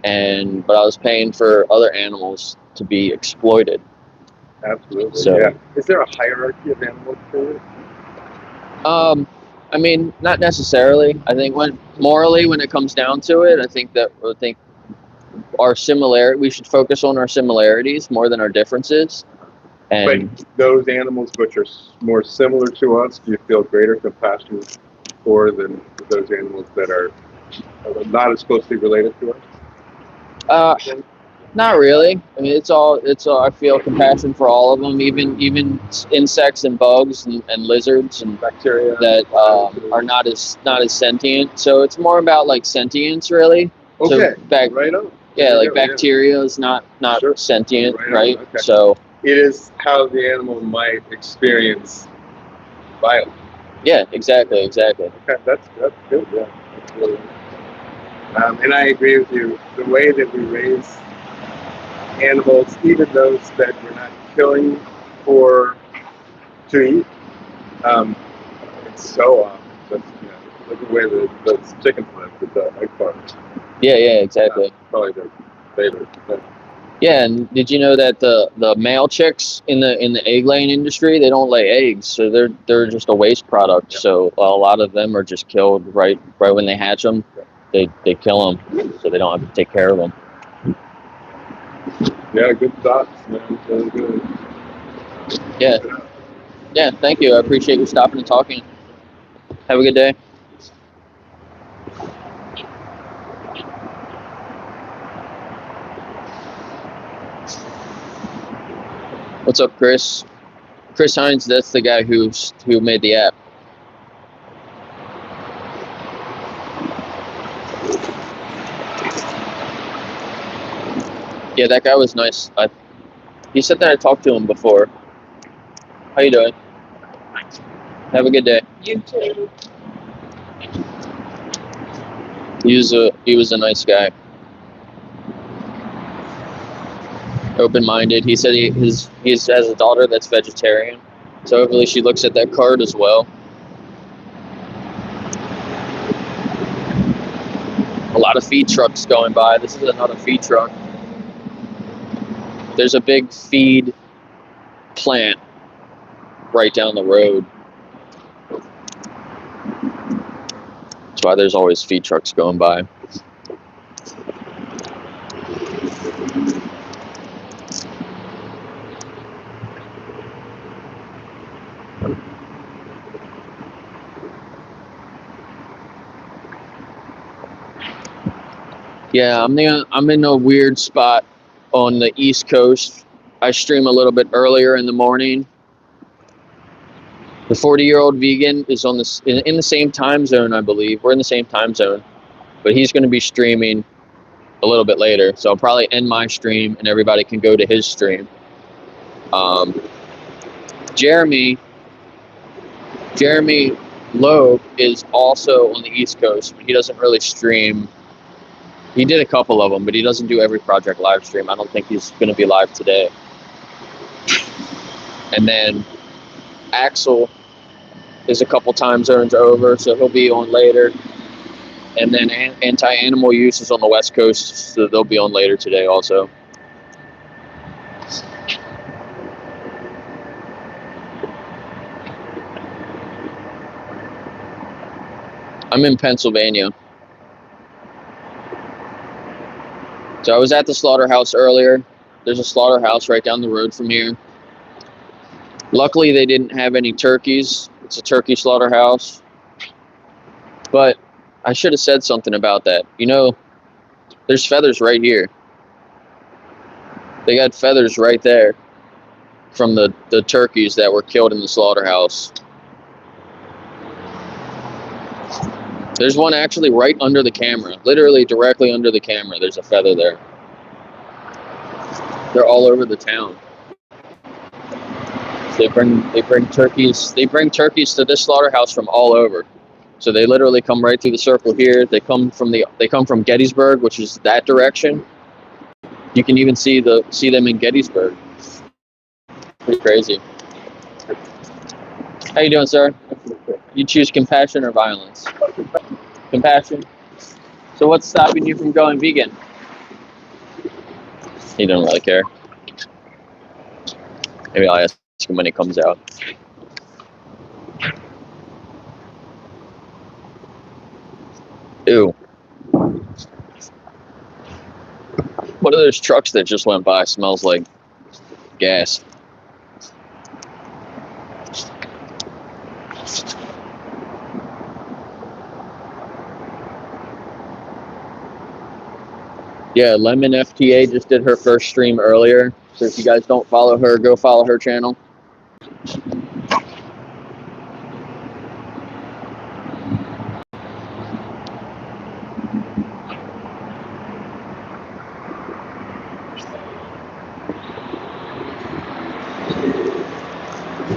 but I was paying for other animals to be exploited. Absolutely. So, yeah. Is there a hierarchy of animal cruelty? I mean, not necessarily. I think when it comes down to it, I think we should focus on our similarities more than our differences. And but those animals which are more similar to us, do you feel greater compassion for than those animals that are not as closely related to us? Not really. I mean, it's all. I feel compassion for all of them, even insects and bugs and lizards and Bacteria that are not as sentient. So it's more about like sentience, really. Okay. So right on. Yeah, like bacteria is not sure. Sentient, right? Okay. So it is how the animal might experience violence. Yeah, exactly. Okay, that's good. Yeah, that's really. And I agree with you. The way that we raise animals, even those that we're not killing to eat, it's so just look at the way the chickens live with the egg farms. Yeah, exactly. Probably their favorite. Yeah, and did you know that the male chicks in the egg laying industry, they don't lay eggs, so they're just a waste product. Yeah. So a lot of them are just killed right when they hatch them. Yeah. They kill them, so they don't have to take care of them. Yeah, good thoughts, man. Really good. Yeah. Thank you. I appreciate you stopping and talking. Have a good day. What's up, Chris? Chris Hines, that's the guy who made the app. Yeah, that guy was nice. He said that I talked to him before. How you doing? Have a good day. You too. He was a nice guy. Open-minded. He said he has a daughter that's vegetarian, so hopefully she looks at that card as well. A lot of feed trucks going by. This is another feed truck. There's a big feed plant right down the road. That's why there's always feed trucks going by. Yeah, I'm in a weird spot on the East Coast. I stream a little bit earlier in the morning. The 40-year-old vegan is on this in the same time zone, I believe. We're in the same time zone, but he's going to be streaming a little bit later. So I'll probably end my stream, and everybody can go to his stream. Jeremy Loeb is also on the East Coast, but he doesn't really stream. He did a couple of them, but he doesn't do every project live stream. I don't think he's going to be live today. And then Axel is a couple time zones over, so he'll be on later. And then Anti-Animal Use is on the West Coast, so they'll be on later today also. I'm in Pennsylvania. So I was at the slaughterhouse earlier. There's a slaughterhouse right down the road from here. Luckily, they didn't have any turkeys. It's a turkey slaughterhouse. But I should have said something about that. You know, there's feathers right here. They got feathers right there from the turkeys that were killed in the slaughterhouse. There's one actually right under the camera, literally directly under the camera. There's a feather there. They're all over the town. They bring turkeys. They bring turkeys to this slaughterhouse from all over. So they literally come right through the circle here. They come from Gettysburg, which is that direction. You can even see them in Gettysburg. Pretty crazy. How you doing, sir? You choose compassion or violence? Compassion. So what's stopping you from going vegan? He don't really care. Maybe I'll ask him when he comes out. Ew. What are those trucks that just went by? Smells like gas. Yeah, Lemon FTA just did her first stream earlier. So if you guys don't follow her, go follow her channel.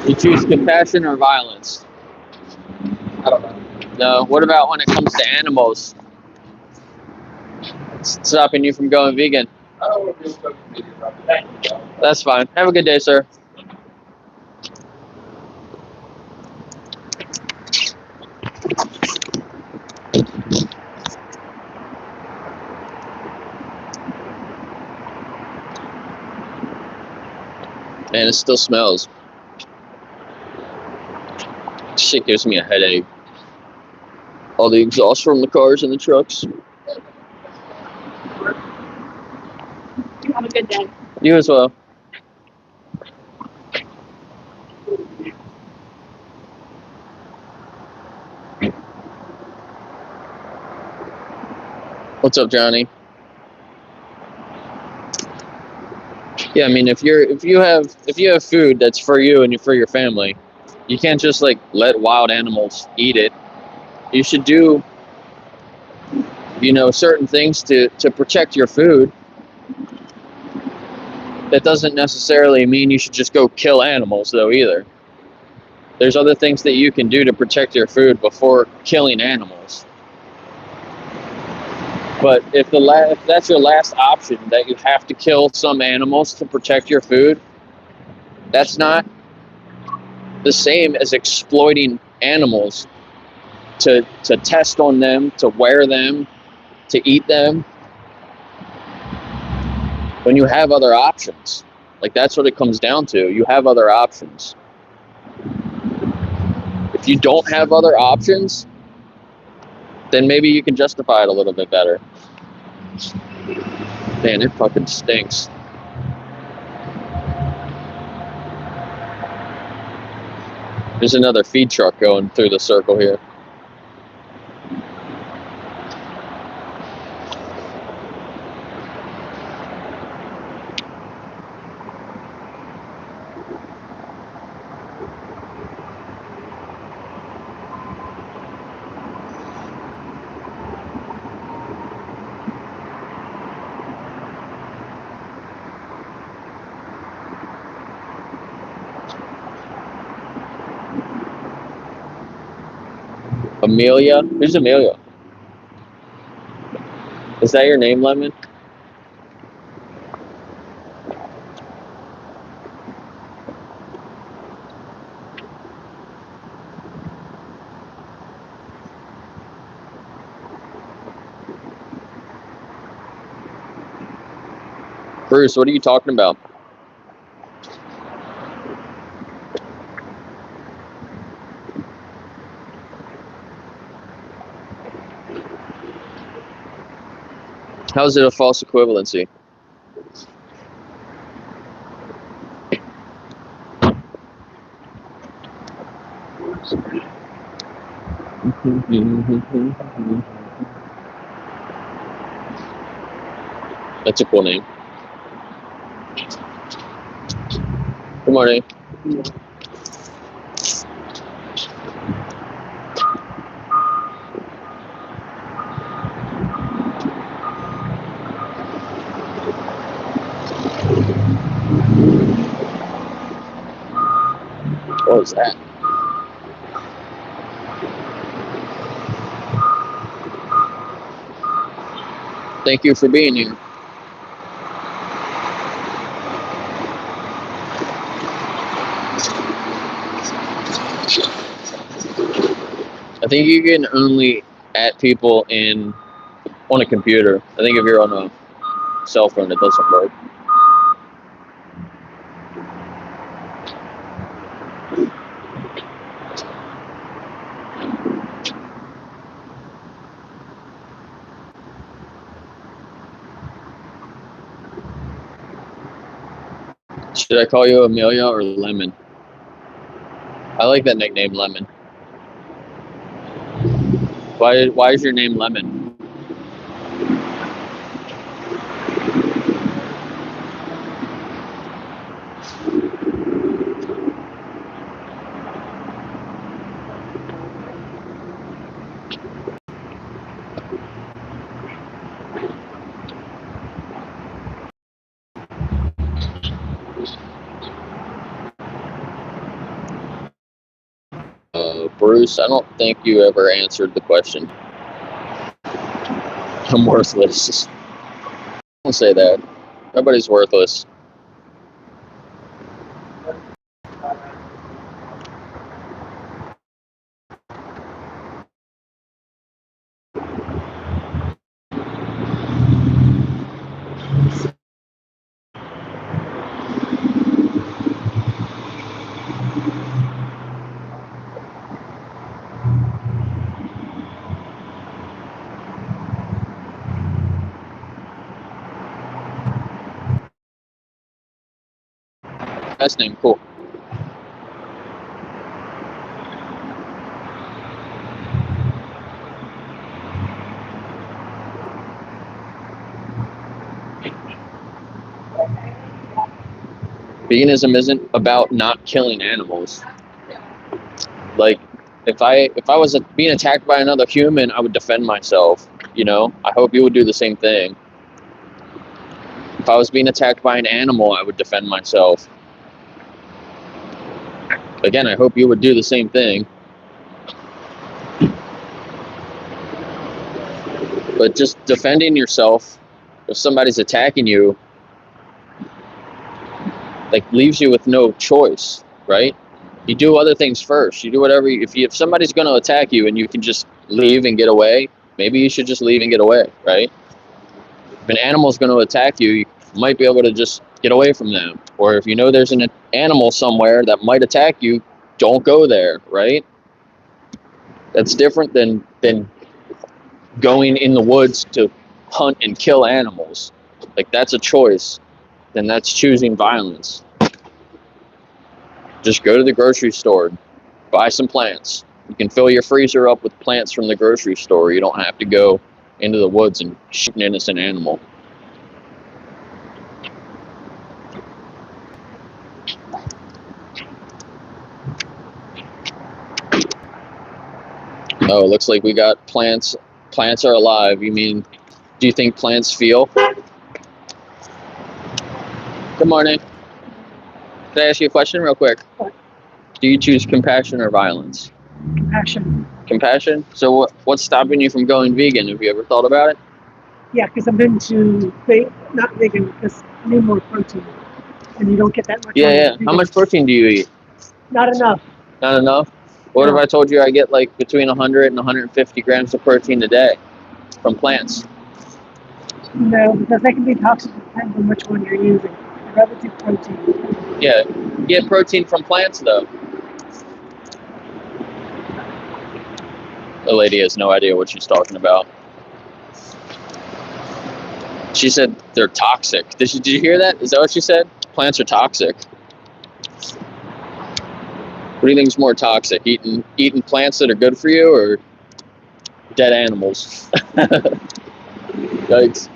You choose compassion or violence? I don't know. No. What about when it comes to animals? It's stopping you from going vegan? I don't want to do something vegan, Thank you. That's fine. Have a good day, sir. Man, it still smells. Shit gives me a headache. All the exhaust from the cars and the trucks. You have a good day. You as well. What's up, Johnny? Yeah, I mean, if you have food that's for you and for your family, you can't just like let wild animals eat it. You should do, certain things to protect your food. That doesn't necessarily mean you should just go kill animals, though, either. There's other things that you can do to protect your food before killing animals. But if that's your last option, that you have to kill some animals to protect your food, that's not the same as exploiting animals to test on them, to wear them, to eat them. When you have other options, like that's what it comes down to. You have other options. If you don't have other options, then maybe you can justify it a little bit better. Man, it fucking stinks. There's another feed truck going through the circle here. Amelia? Who's Amelia? Is that your name, Lemon? Bruce, what are you talking about? How is it a false equivalency? That's a cool name. Good morning. What was that? Thank you for being here. I think you can only at people on a computer. I think if you're on a cell phone, it doesn't work. Should I call you Amelia or Lemon? I like that nickname, Lemon. Why is your name Lemon? Bruce, I don't think you ever answered the question. I'm worthless. Don't say that. Nobody's worthless. Last name, cool. Veganism isn't about not killing animals. Like, if I was being attacked by another human, I would defend myself. You know, I hope you would do the same thing. If I was being attacked by an animal, I would defend myself. Again, I hope you would do the same thing. But just defending yourself if somebody's attacking you, like, leaves you with no choice, right? You do other things first. You do whatever. If somebody's going to attack you and you can just leave and get away, maybe you should just leave and get away, right? If an animal's going to attack you, you might be able to just get away from them. Or if you know there's an animal somewhere that might attack you, don't go there, right? That's different than going in the woods to hunt and kill animals, like that's a choice, then that's choosing violence. Just go to the grocery store, buy some plants. You can fill your freezer up with plants from the grocery store. You don't have to go into the woods and shoot an innocent animal. Oh, it looks like we got plants. Plants are alive. You mean, do you think plants feel? Good morning. Can I ask you a question real quick? What? Do you choose compassion or violence? Compassion. Compassion? So what's stopping you from going vegan? Have you ever thought about it? Yeah, because I've been to, not vegan, because I need more protein. And you don't get that much. Yeah. How much protein do you eat? Not enough. Not enough? What if I told you I get like between 100 and 150 grams of protein a day from plants? No, because they can be toxic depending on which one you're using. I'd rather do protein. Yeah, get protein from plants though. The lady has no idea what she's talking about. She said they're toxic. Did you hear that? Is that what she said? Plants are toxic. What do you think is more toxic? Eating plants that are good for you, or dead animals? Yikes.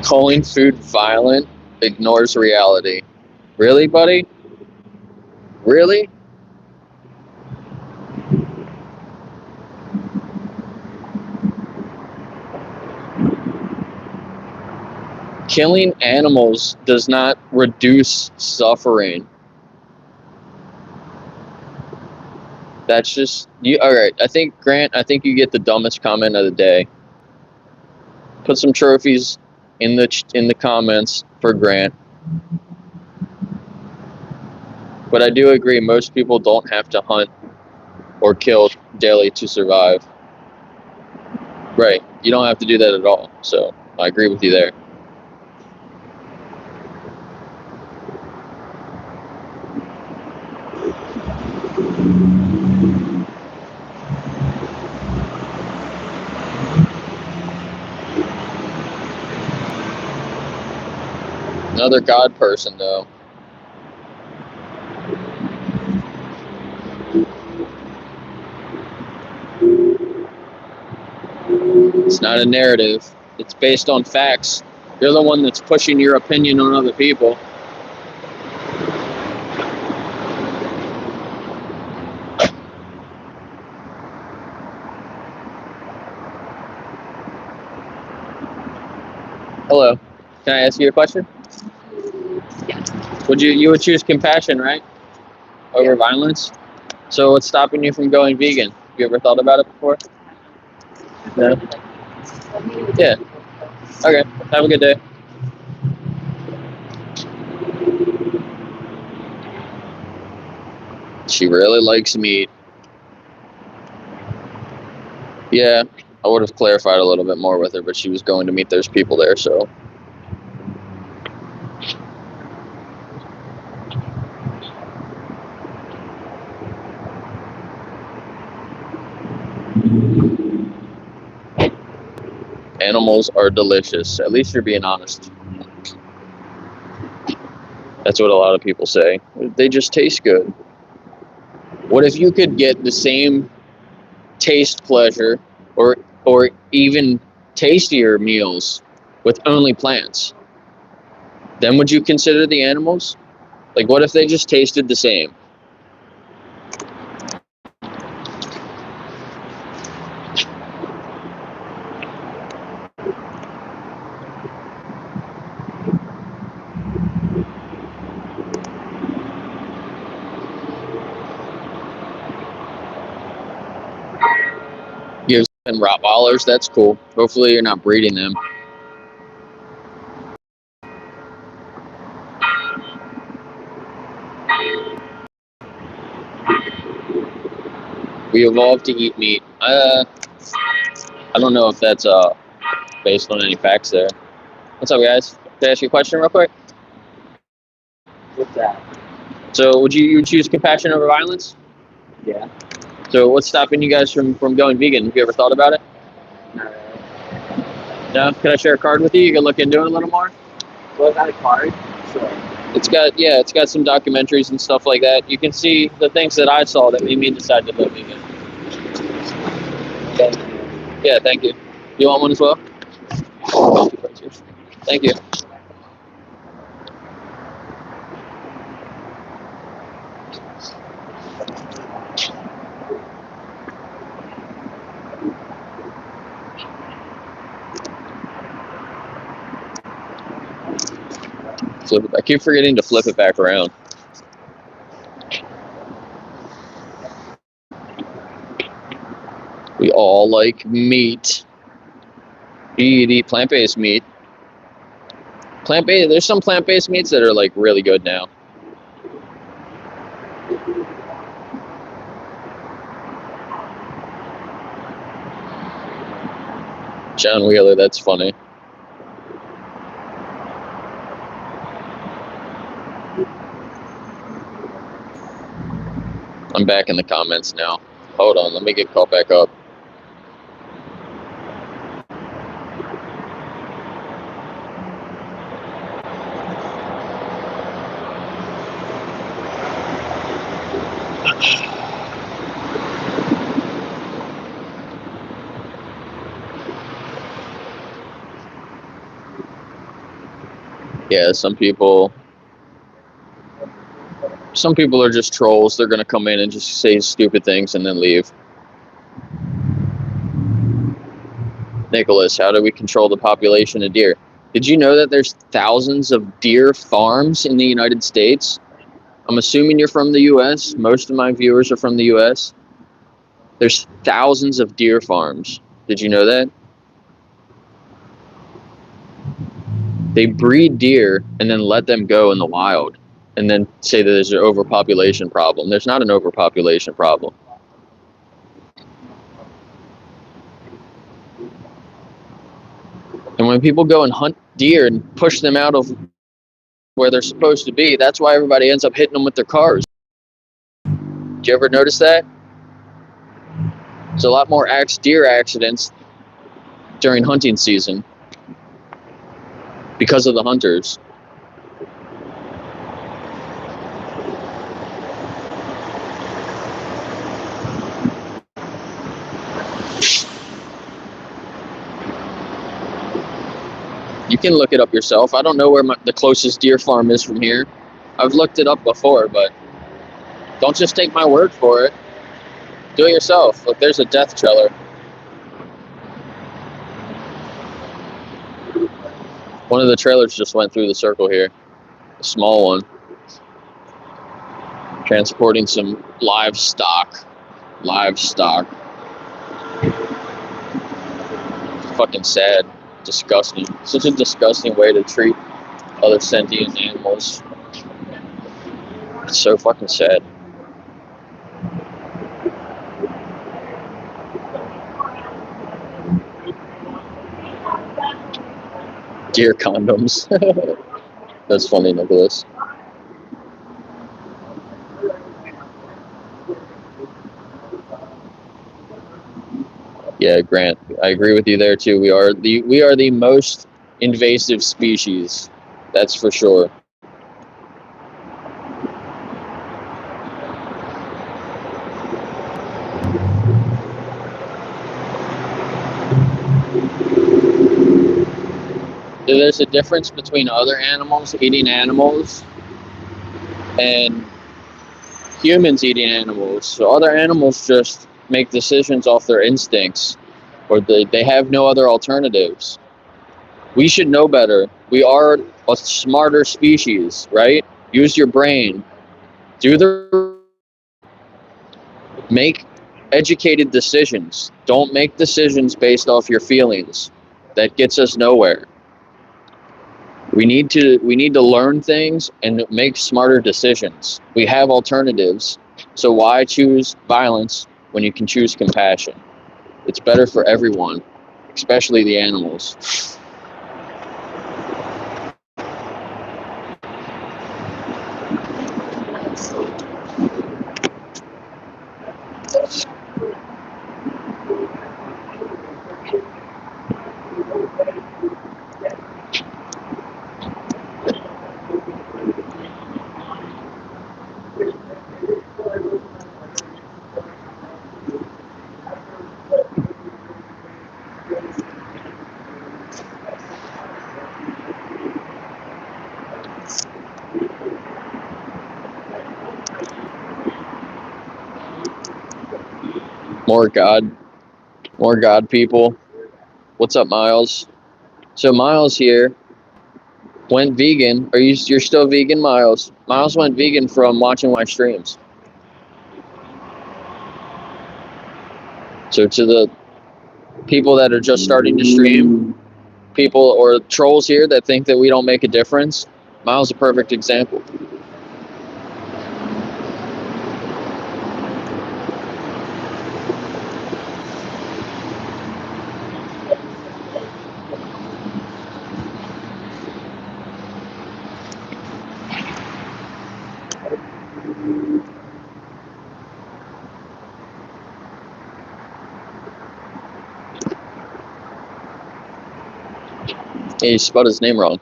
Calling food violent ignores reality. Really, buddy? Really? Killing animals does not reduce suffering. That's just you. All right, I think Grant. I think you get the dumbest comment of the day. Put some trophies in the comments for Grant. But I do agree, most people don't have to hunt or kill daily to survive. Right? You don't have to do that at all. So I agree with you there. Another God person, though. It's not a narrative. It's based on facts. You're the one that's pushing your opinion on other people. Hello. Can I ask you a question? You would choose compassion, right? Over violence? So what's stopping you from going vegan? You ever thought about it before? No? Yeah. Okay. Have a good day. She really likes meat. Yeah, I would have clarified a little bit more with her, but she was going to meet those people there, so. Animals are delicious. At least you're being honest. That's what a lot of people say. They just taste good. What if you could get the same taste pleasure or even tastier meals with only plants? Then would you consider the animals? Like, what if they just tasted the same? You have Rottweilers, that's cool. Hopefully you're not breeding them. We evolved to eat meat. I don't know if that's based on any facts there. What's up, guys? Can I ask you a question real quick? What's that? So would you choose compassion over violence? Yeah. So what's stopping you guys from going vegan? Have you ever thought about it? Not really. No? Can I share a card with you? You can look into it a little more? Well, got a card? Sure. It's got some documentaries and stuff like that. You can see the things that I saw that made me decide to go vegan. Thank you. Yeah, thank you. You want one as well? Thank you. So I keep forgetting to flip it back around. We all like meat. Eat plant-based meat. There's some plant-based meats that are like really good now. John Wheeler, that's funny. I'm back in the comments now. Hold on, let me get caught back up. Yeah, some people are just trolls. They're gonna come in and just say stupid things and then leave. Nicholas, how do we control the population of deer? Did you know that there's thousands of deer farms in the United States? I'm assuming you're from the US. Most of my viewers are from the US. There's thousands of deer farms. Did you know that? They breed deer and then let them go in the wild and then say that there's an overpopulation problem. There's not an overpopulation problem. And when people go and hunt deer and push them out of where they're supposed to be, that's why everybody ends up hitting them with their cars. Did you ever notice that? There's a lot more deer accidents during hunting season because of the hunters. You can look it up yourself. I don't know where the closest deer farm is from here. I've looked it up before, but don't just take my word for it. Do it yourself. Look, there's a death trailer. One of the trailers just went through the circle here. A small one. Transporting some livestock. Fucking sad. Disgusting. Such a disgusting way to treat other sentient animals. It's so fucking sad. Deer condoms. That's funny, Nicholas. Yeah, Grant, I agree with you there too. We are the most invasive species. That's for sure. There's a difference between other animals eating animals and humans eating animals. So other animals just make decisions off their instincts, or they have no other alternatives. We should know better. We are a smarter species, right? Use your brain. Make educated decisions. Don't make decisions based off your feelings. That gets us nowhere. We need to learn things and make smarter decisions. We have alternatives. So why choose violence when you can choose compassion? It's better for everyone. especially the animals. More God people. What's up, Miles? So Miles here went vegan. You're still vegan, Miles? Miles went vegan from watching my streams. So to the people that are just starting to stream, people or trolls here that think that we don't make a difference, Miles is a perfect example. Hey, you spelled his name wrong.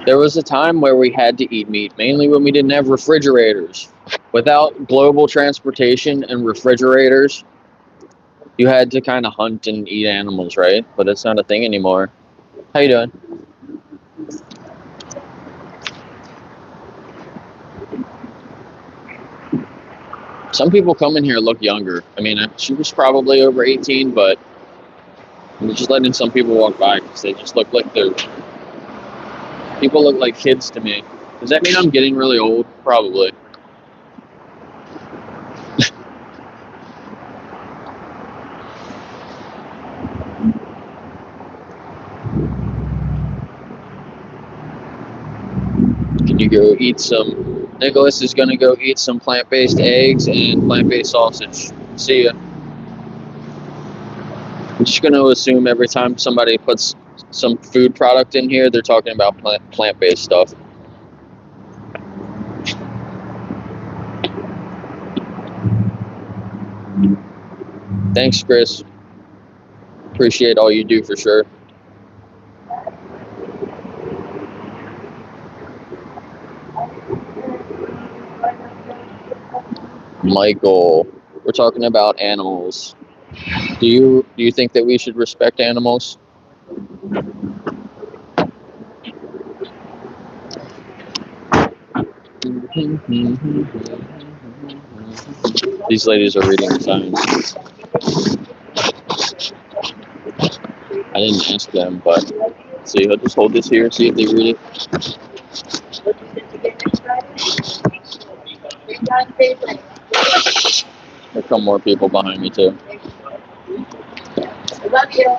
There was a time where we had to eat meat, mainly when we didn't have refrigerators. Without global transportation and refrigerators, you had to kind of hunt and eat animals, right? But it's not a thing anymore. How you doing? Some people come in here look younger. I mean, she was probably over 18, but I'm just letting some people walk by because they just look like they're... People look like kids to me. Does that mean I'm getting really old? Probably. Can you go eat some... Nicholas is going to go eat some plant-based eggs and plant-based sausage. See ya. I'm just going to assume every time somebody puts some food product in here, they're talking about plant-based stuff. Thanks, Chris. Appreciate all you do for sure. Michael, we're talking about animals. Do you think that we should respect animals? These ladies are reading signs. I didn't ask them, but see, I'll just hold this here, see if they read it. There come more people behind me too. Love you.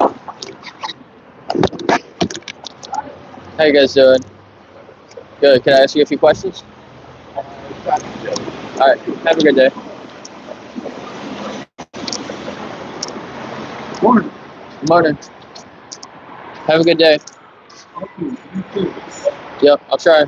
How you guys doing? Good. Can I ask you a few questions? All right. Have a good day. Morning. Good morning. Have a good day. Yep, I'll try.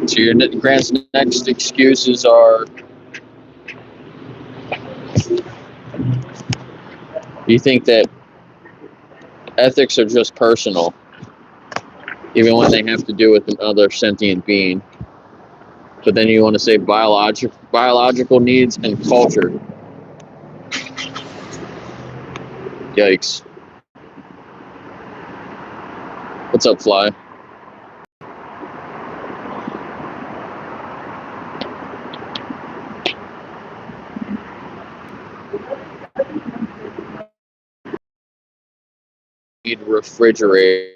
So your Grant's next excuses are, you think that ethics are just personal, even when they have to do with another sentient being. But then you want to say biological needs and culture. Yikes. What's up, Fly? refrigerator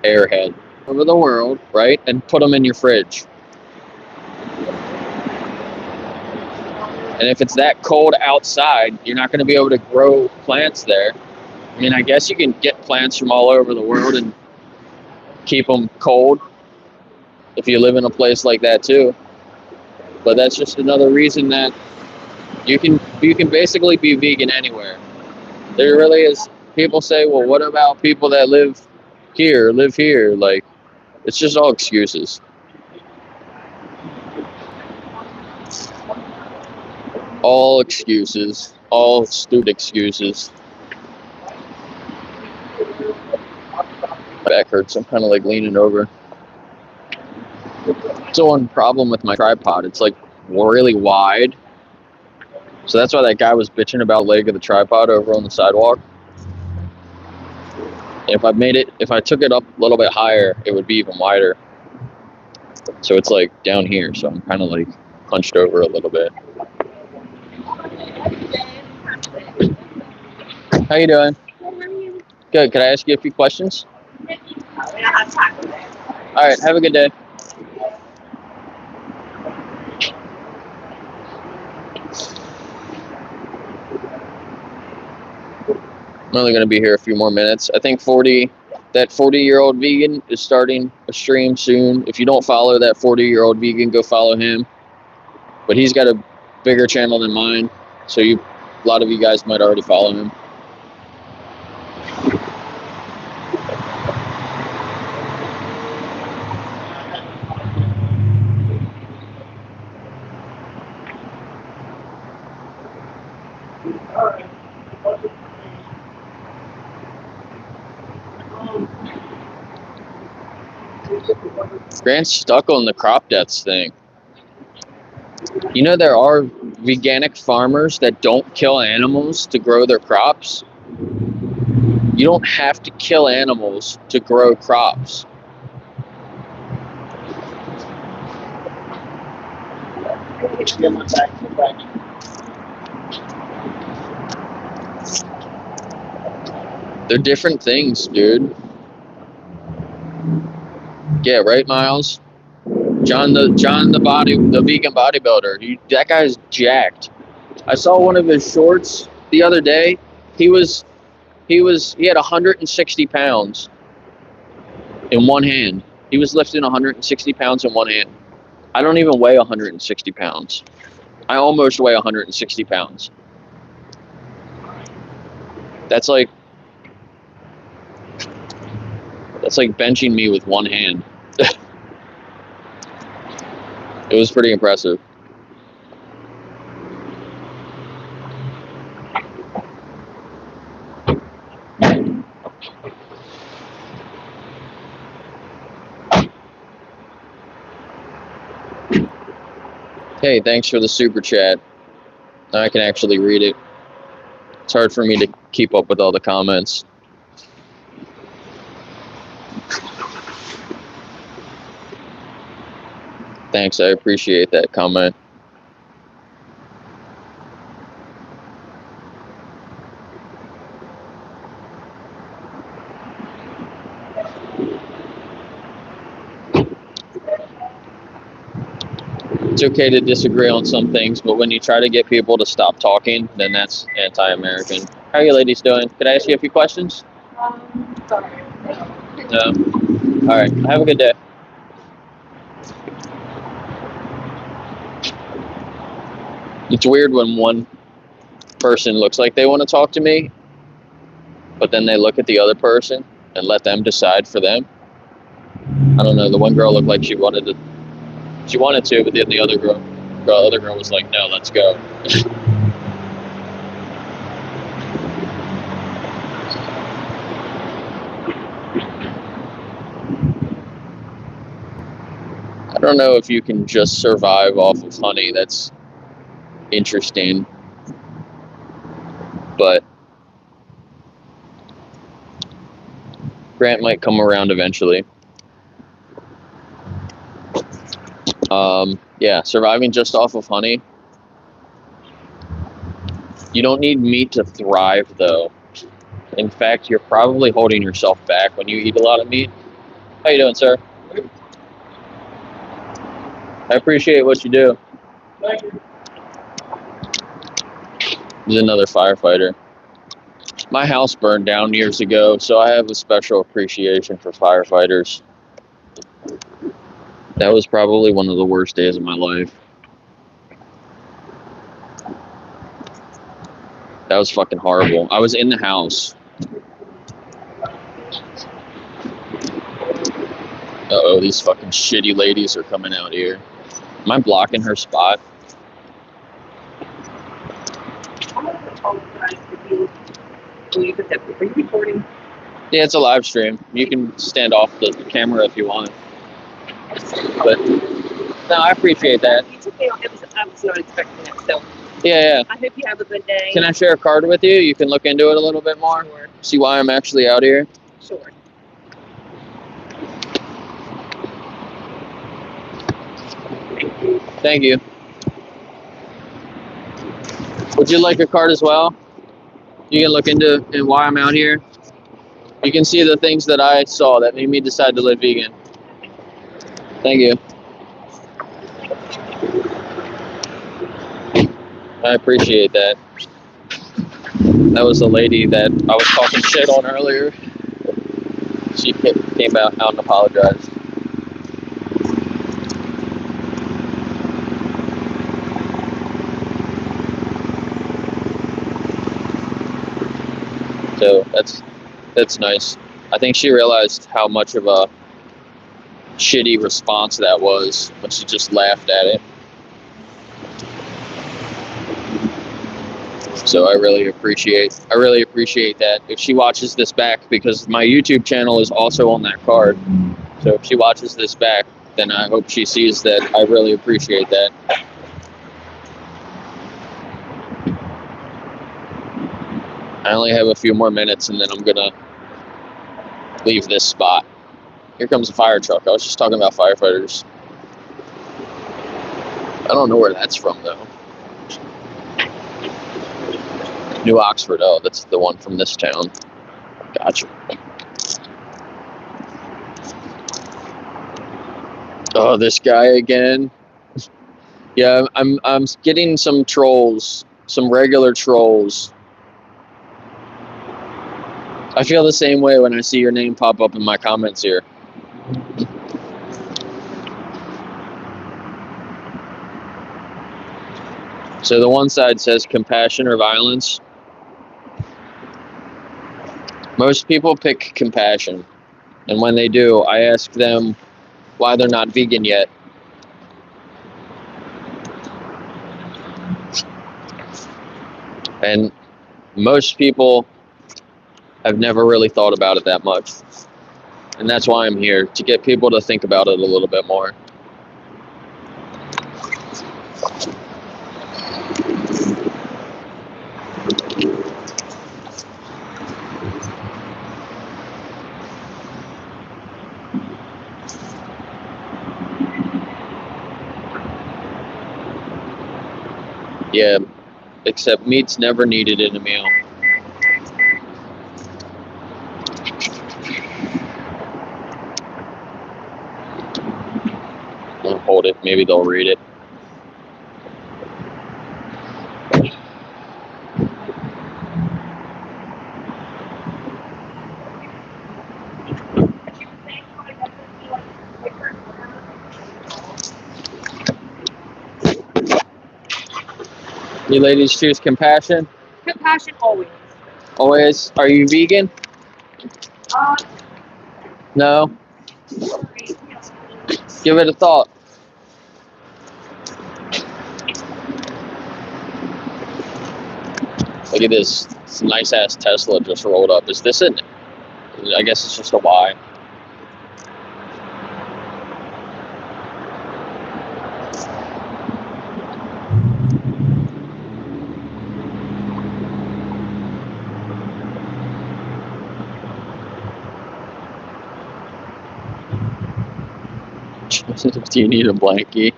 airhead over the world, right? And put them in your fridge. And if it's that cold outside, you're not going to be able to grow plants there. I mean, I guess you can get plants from all over the world and keep them cold if you live in a place like that too. But that's just another reason that you can basically be vegan anywhere. There really is. People say, well, what about people that live here? Like, it's just all excuses. All excuses. All stupid excuses. My back hurts. I'm kind of like leaning over. It's the one problem with my tripod. It's like really wide. So that's why that guy was bitching about the leg of the tripod over on the sidewalk. And if I took it up a little bit higher, it would be even wider. So it's like down here. So I'm kind of like hunched over a little bit. How you doing? Good. Can I ask you a few questions? All right. Have a good day. I'm only going to be here a few more minutes. I think that 40-year-old vegan is starting a stream soon. If you don't follow that 40-year-old vegan, go follow him. But he's got a bigger channel than mine, so a lot of you guys might already follow him. Grant's stuck on the crop deaths thing. You know, there are veganic farmers that don't kill animals to grow their crops. You don't have to kill animals to grow crops. They're different things, dude. Yeah, right, Miles? John the vegan bodybuilder. That guy's jacked. I saw one of his shorts the other day. He had 160 pounds in one hand. He was lifting 160 pounds in one hand. I don't even weigh 160 pounds. I almost weigh 160 pounds. That's like benching me with one hand. It was pretty impressive. Hey, thanks for the super chat. Now I can actually read it. It's hard for me to keep up with all the comments. Thanks, I appreciate that comment. It's okay to disagree on some things, but when you try to get people to stop talking, then that's anti-American. How are you ladies doing? Could I ask you a few questions? Sorry. No? All right, have a good day. It's weird when one person looks like they want to talk to me, but then they look at the other person and let them decide for them. I don't know, the one girl looked like she wanted to, but then the other girl was like, no, let's go. I don't know if you can just survive off of honey. That's interesting. But Grant might come around eventually. Yeah, surviving just off of honey. You don't need meat to thrive, though. In fact, you're probably holding yourself back when you eat a lot of meat. How you doing, sir? I appreciate what you do. Thank you. There's another firefighter. My house burned down years ago, so I have a special appreciation for firefighters. That was probably one of the worst days of my life. That was fucking horrible. I was in the house. Uh-oh, these fucking shitty ladies are coming out here. Am I blocking her spot? I'm going to apologize for you. Are you recording? Yeah, it's a live stream. You can stand off the camera if you want. But no, I appreciate that. It's okay. I was not expecting it. So Yeah. I hope you have a good day. Can I share a card with you? You can look into it a little bit more. Sure. See why I'm actually out here. Sure. Thank you. Would you like a card as well? You can look into and why I'm out here. You can see the things that I saw that made me decide to live vegan. Thank you. I appreciate that. That was a lady that I was talking shit on earlier. She came out and apologized. So that's nice. I think she realized how much of a shitty response that was when she just laughed at it. So I really appreciate that. If she watches this back, because my YouTube channel is also on that card. So if she watches this back, then I hope she sees that I really appreciate that. I only have a few more minutes and then I'm gonna leave this spot. Here comes a fire truck. I was just talking about firefighters. I don't know where that's from though. New Oxford. Oh, that's the one from this town. Gotcha. Oh, this guy again. Yeah, I'm getting some trolls, some regular trolls. I feel the same way when I see your name pop up in my comments here. So the one side says compassion or violence. Most people pick compassion. And when they do, I ask them why they're not vegan yet. And most people have never really thought about it that much. And that's why I'm here, to get people to think about it a little bit more. Yeah, except meat's never needed in a meal. I'll hold it, maybe they'll read it. You ladies choose compassion? Compassion always. Always? Are you vegan? No? Give it a thought. Look at this. This nice ass Tesla just rolled up. Is this it? I guess it's just a Y. Do you need a blankie?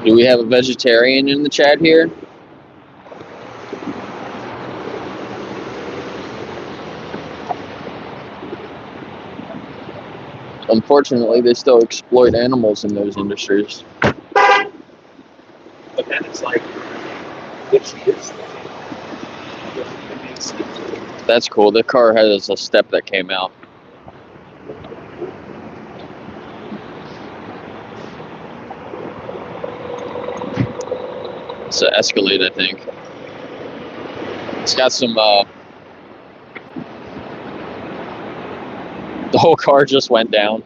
Do we have a vegetarian in the chat here? Unfortunately, they still exploit animals in those industries. But then it's like, if she is, it makes sense. That's cool. The car has a step that came out. It's an Escalade, I think. It's got some, the whole car just went down.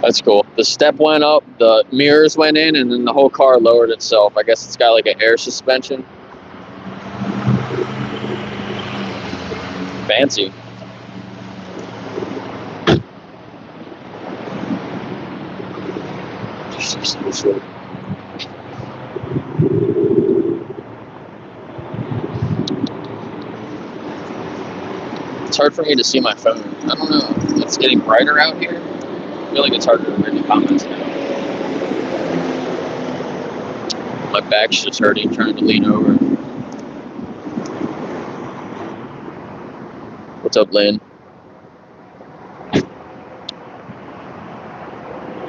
That's cool. The step went up, the mirrors went in, and then the whole car lowered itself. I guess it's got like an air suspension. Fancy. It's hard for me to see my phone. I don't know. It's getting brighter out here. I feel like it's harder to read the comments now. My back's just hurting trying to lean over. What's up, Lynn?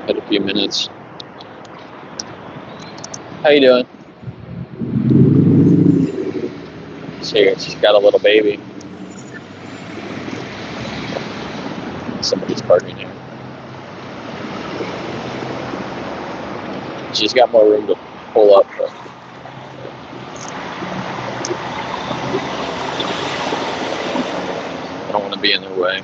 Had a few minutes. How you doing? See, she's got a little baby. Somebody's parking here. She's got more room to pull up, but I don't want to be in their way.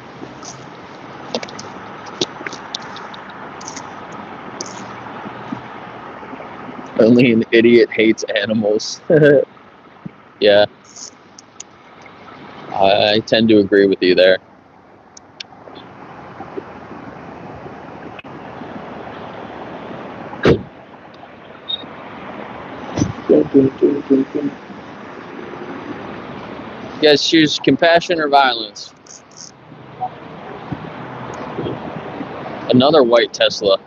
Only an idiot hates animals. Yeah. I tend to agree with you there. You guys choose compassion or violence? Another white Tesla.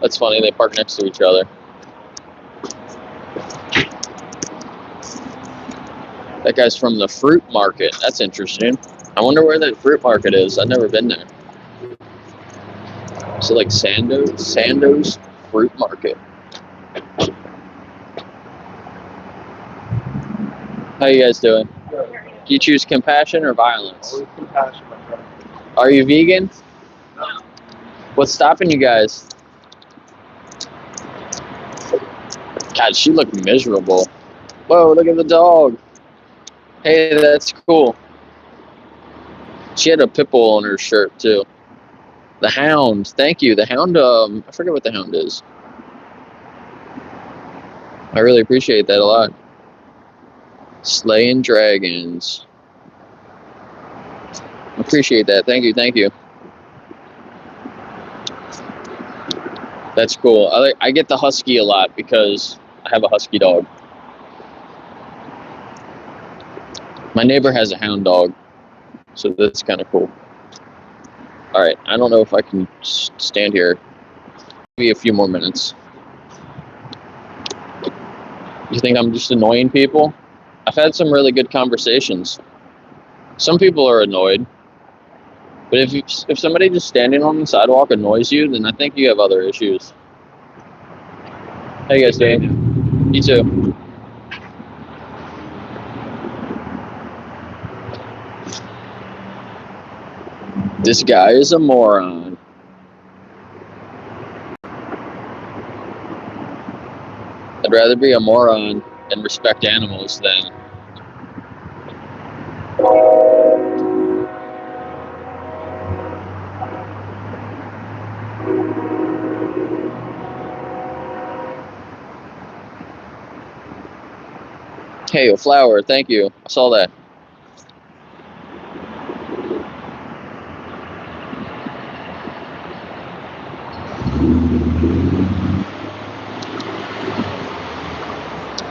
That's funny, they park next to each other. That guy's from the fruit market. That's interesting. I wonder where that fruit market is. I've never been there. Is it like Sandoz Fruit Market? How you guys doing? Do you choose compassion or violence? Always compassion, my friend. Are you vegan? No. What's stopping you guys? God, she looked miserable. Whoa, look at the dog. Hey, that's cool. She had a pit bull on her shirt, too. The hound. Thank you. The hound, I forget what the hound is. I really appreciate that a lot. Slaying dragons. Appreciate that. Thank you. Thank you. That's cool. I get the husky a lot because I have a husky dog. My neighbor has a hound dog, so that's kind of cool. All right, I don't know if I can stand here. Maybe a few more minutes. You think I'm just annoying people? I've had some really good conversations. Some people are annoyed, but if somebody just standing on the sidewalk annoys you, then I think you have other issues. How you guys doing? You too. This guy is a moron. I'd rather be a moron and respect animals than hey, a flower, thank you. I saw that.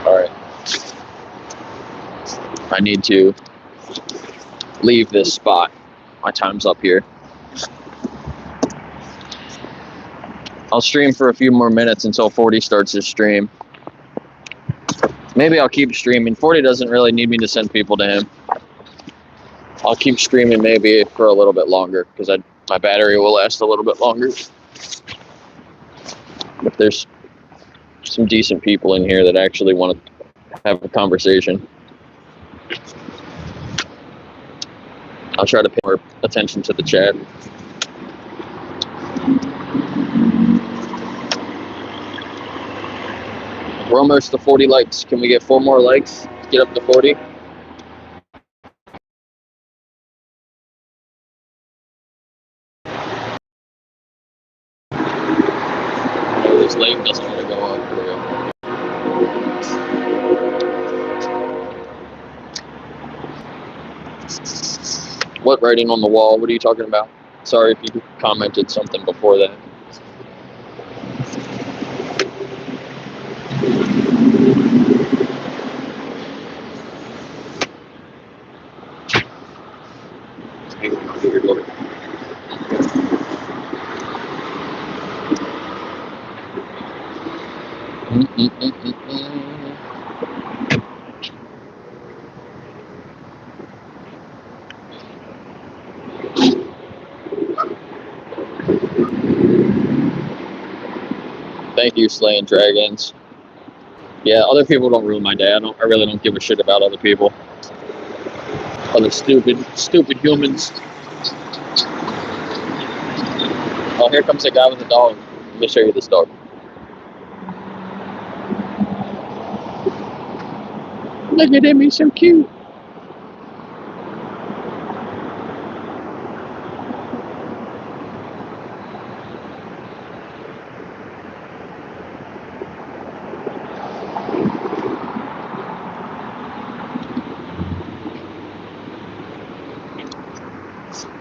Alright. I need to leave this spot. My time's up here. I'll stream for a few more minutes until 40 starts his stream. Maybe I'll keep streaming. 40 doesn't really need me to send people to him. I'll keep streaming maybe for a little bit longer because my battery will last a little bit longer. If there's some decent people in here that actually want to have a conversation, I'll try to pay more attention to the chat. We're almost to 40 likes. Can we get 4 more likes to get up to 40? Oh, this lane doesn't want to go on. There we go. What writing on the wall? What are you talking about? Sorry if you commented something before that. Thank you, Slaying Dragons. Yeah, other people don't ruin my day. I really don't give a shit about other people. Other stupid humans. Oh, here comes a guy with a dog. Let me show you this dog. Look at him, he's so cute.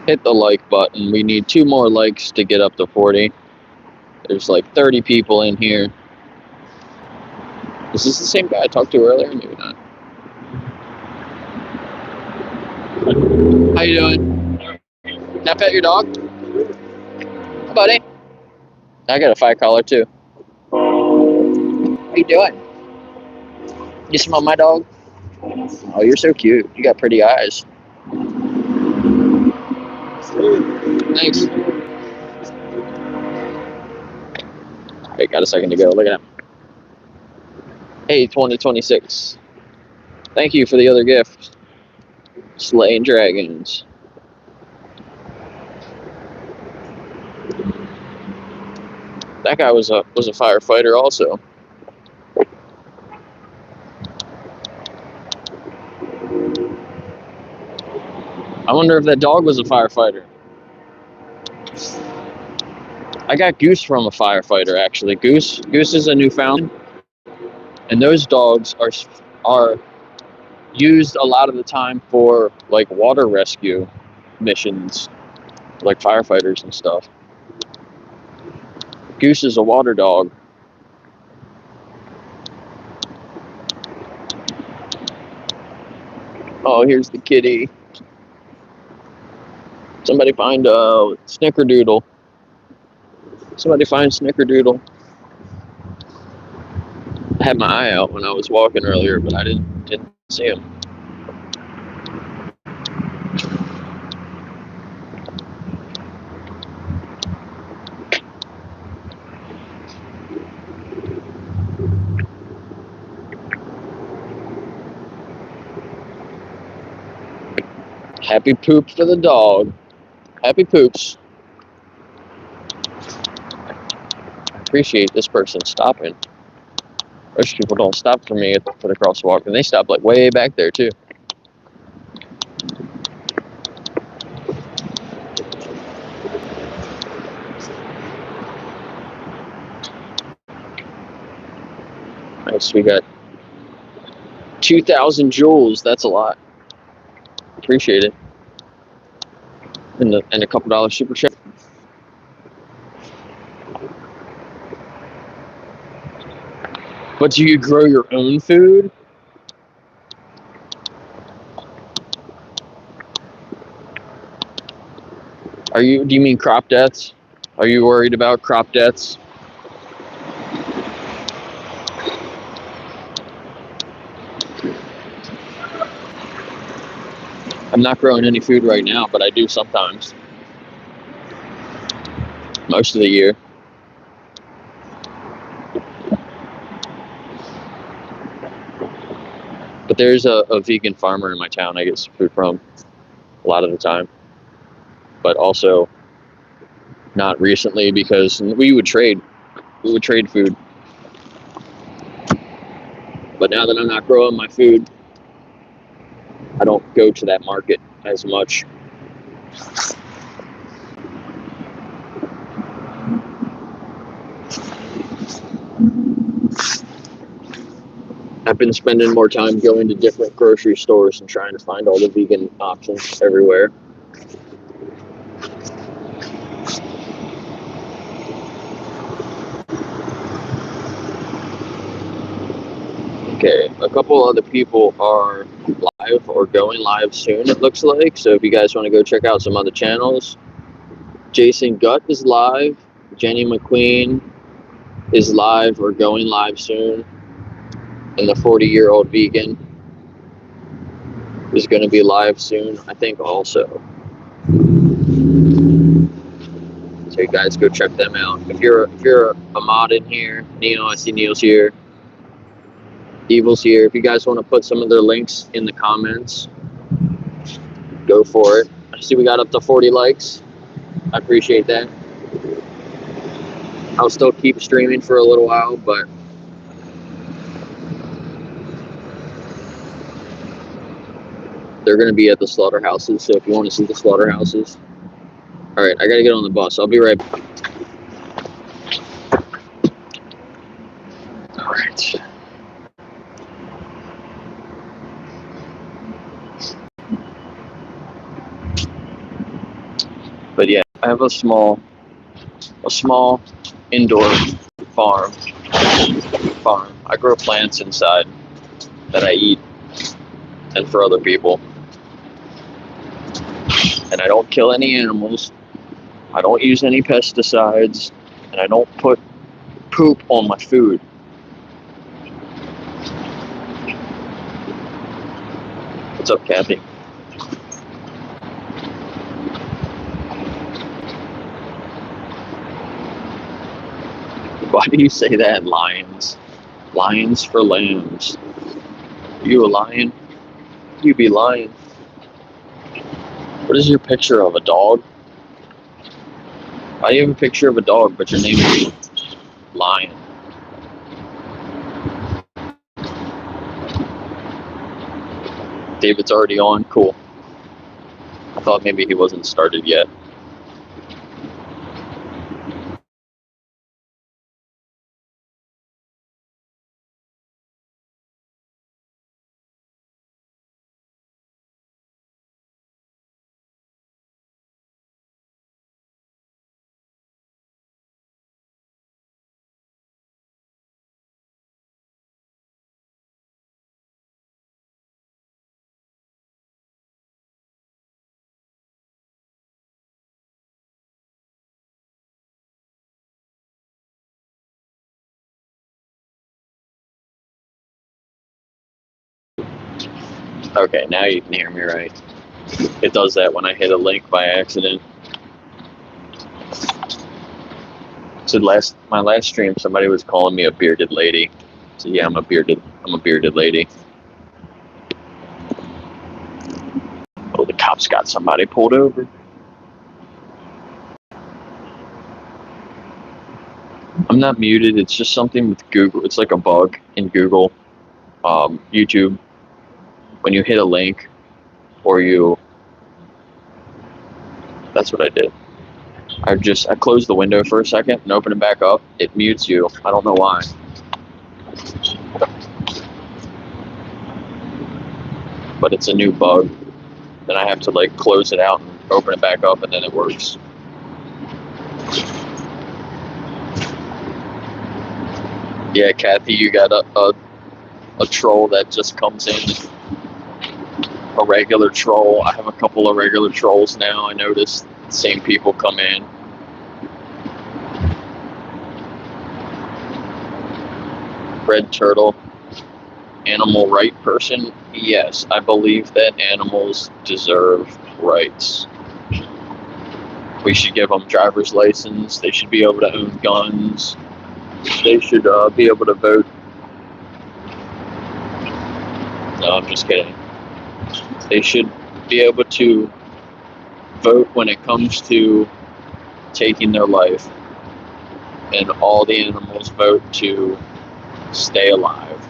Hit the like button. We need 2 more likes to get up to 40. There's like 30 people in here. Is this the same guy I talked to earlier? Maybe not. How you doing? Can I pet your dog? Hi, buddy. I got a 5 collar too. How you doing? You smell my dog? Oh, you're so cute. You got pretty eyes. Thanks. Wait, got a second to go. Look at him. Hey, 2026. Thank you for the other gift. Slaying Dragons. That guy was a firefighter also. I wonder if that dog was a firefighter. I got Goose from a firefighter, actually. Goose is a Newfoundland, and those dogs are used a lot of the time for like water rescue missions, like firefighters and stuff. Goose is a water dog. Oh, here's the kitty. Somebody find Snickerdoodle. Somebody find Snickerdoodle. I had my eye out when I was walking earlier, but I didn't see him. Happy poop for the dog. Happy poops. I appreciate this person stopping. Most people don't stop for me for the crosswalk, and they stop like way back there too. Nice, we got 2,000 joules. That's a lot. Appreciate it. And a couple dollars super chat. But do you grow your own food? Do you mean crop deaths? Are you worried about crop deaths I'm not growing any food right now, but I do sometimes. Most of the year. But there's a vegan farmer in my town I get some food from a lot of the time. But also not recently, because we would trade food. But now that I'm not growing my food, I don't go to that market as much. I've been spending more time going to different grocery stores and trying to find all the vegan options everywhere. Okay, a couple other people are live or going live soon, it looks like. So if you guys want to go check out some other channels, Jason Gutt is live. Jenny McQueen is live or going live soon. And the 40-year-old vegan is going to be live soon, I think, also. So you guys go check them out. If you're a mod in here, Neo, I see Neo's here. Evil's here. If you guys want to put some of their links in the comments, go for it. I see we got up to 40 likes. I appreciate that. I'll still keep streaming for a little while, but they're going to be at the slaughterhouses, so if you want to see the slaughterhouses. Alright, I got to get on the bus. I'll be right back. Alright. But yeah, I have a small indoor farm. I grow plants inside that I eat and for other people. And I don't kill any animals. I don't use any pesticides, and I don't put poop on my food. What's up, Kathy? Why do you say that? Lions. Lions for lambs. Are you a lion? You be lying. What is your picture of? A dog? Why do you have a picture of a dog, but your name is Lion? David's already on? Cool. I thought maybe he wasn't started yet. Okay, now you can hear me right. It does that when I hit a link by accident. So my last stream, somebody was calling me a bearded lady. So yeah, I'm a bearded lady. Oh, the cops got somebody pulled over. I'm not muted. It's just something with Google. It's like a bug in Google, YouTube. When you hit a link, or that's what I did. I closed the window for a second and opened it back up. It mutes you. I don't know why. But it's a new bug. Then I have to like close it out and open it back up, and then it works. Yeah, Kathy, you got a troll that just comes in. A regular troll. I have a couple of regular trolls now. I noticed the same people come in. Red Turtle. animal right person, yes, I believe that animals deserve rights. We should give them driver's license. They should be able to own guns. They should be able to vote. No, I'm just kidding. They should be able to vote when it comes to taking their life. And all the animals vote to stay alive.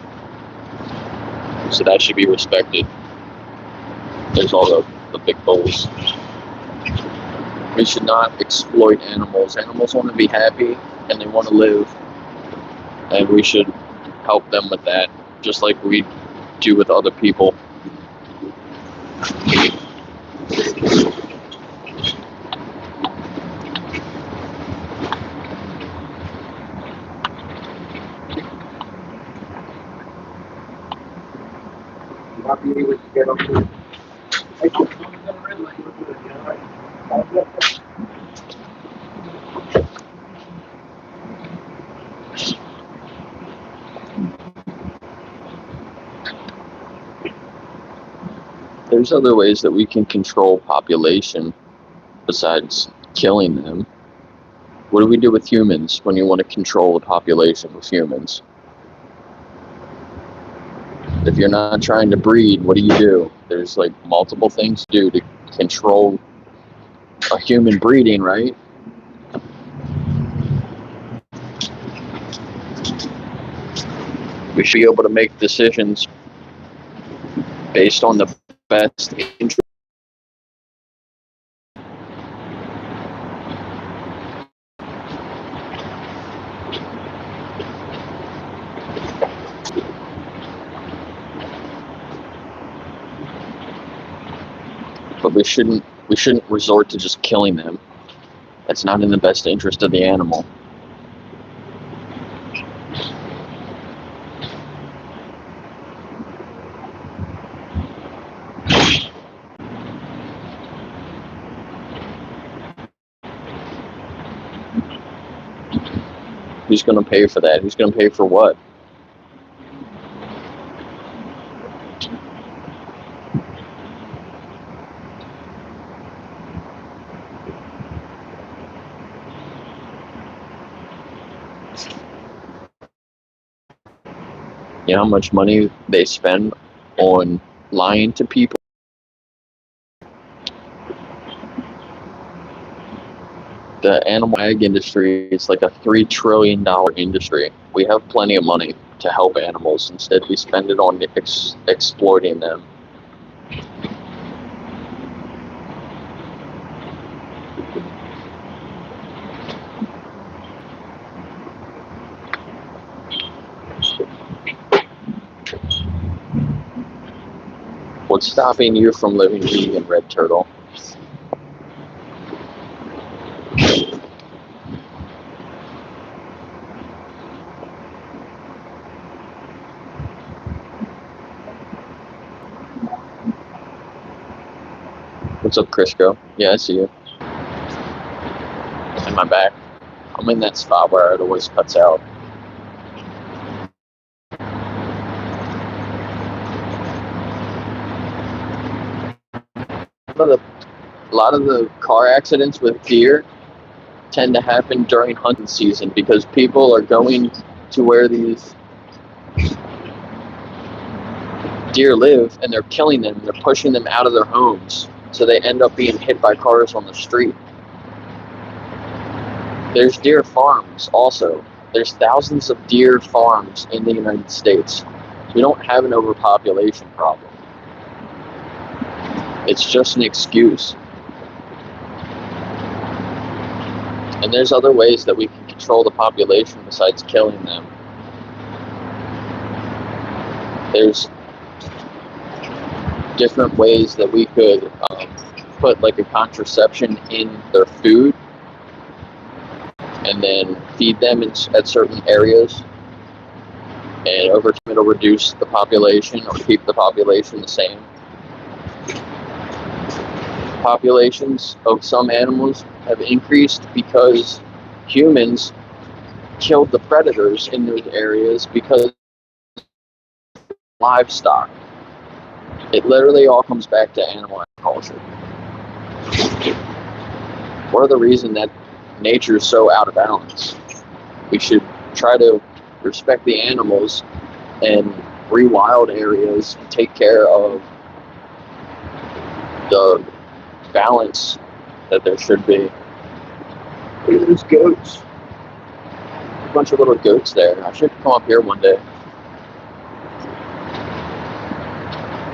So that should be respected. There's all the big bulls. We should not exploit animals. Animals want to be happy and they want to live. And we should help them with that, just like we do with other people. Happy with you get up here. Thank you. There's other ways that we can control population besides killing them. What do we do with humans when you want to control the population with humans? If you're not trying to breed, what do? There's like multiple things to do to control a human breeding, right? We should be able to make decisions based on the best interest. But we shouldn't resort to just killing them. That's not in the best interest of the animal. Who's going to pay for that? Who's going to pay for what? You know how much money they spend on lying to people? The animal ag industry is like a $3 trillion industry. We have plenty of money to help animals. Instead, we spend it on exploiting them. What's stopping you from living vegan, Red Turtle? What's up, Crisco? Yeah, I see you. In my back. I'm in that spot where it always cuts out. A lot of the car accidents with deer tend to happen during hunting season because people are going to where these deer live and they're killing them. They're pushing them out of their homes. So they end up being hit by cars on the street. There's deer farms also. There's thousands of deer farms in the United States. We don't have an overpopulation problem. It's just an excuse. And there's other ways that we can control the population besides killing them. There's different ways that we could put like a contraception in their food and then feed them at certain areas, and over time it'll reduce the population or keep the population the same. Populations of some animals have increased because humans killed the predators in those areas because livestock. It literally all comes back to animal agriculture. What are the reason that nature is so out of balance? We should try to respect the animals and rewild areas and take care of the balance that there should be. Look at those goats. A bunch of little goats there. I should come up here one day.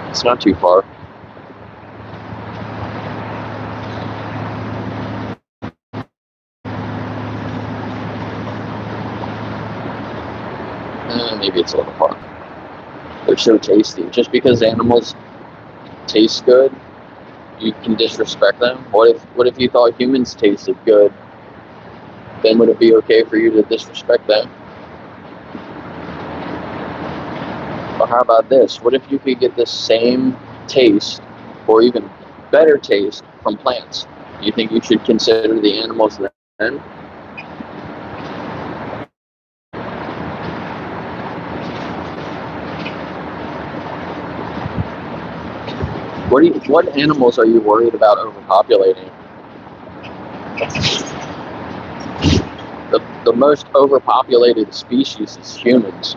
It's not too far. Maybe it's a little far. They're so tasty. Just because animals taste good, you can disrespect them. What if you thought humans tasted good? Then would it be okay for you to disrespect them? Or how about this? What if you could get the same taste, or even better taste, from plants? Do you think you should consider the animals then? What animals are you worried about overpopulating? The most overpopulated species is humans.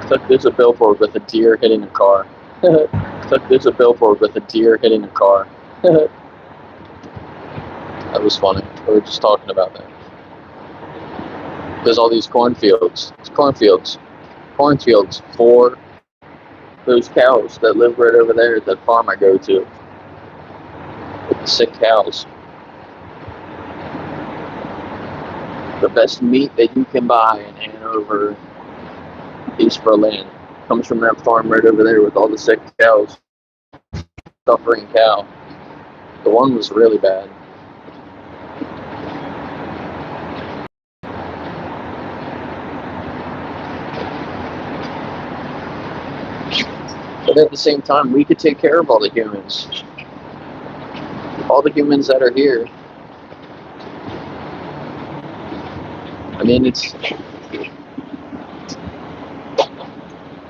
Look, there's a billboard with a deer hitting a car. Look, there's a billboard with a deer hitting a car. That was funny. We were just talking about that. There's all these cornfields. It's cornfields. Cornfields for those cows that live right over there at that farm I go to. With the sick cows. The best meat that you can buy in Hanover, East Berlin, comes from that farm right over there with all the sick cows. Suffering cow. The one was really bad. But at the same time, we could take care of all the humans. All the humans that are here. I mean,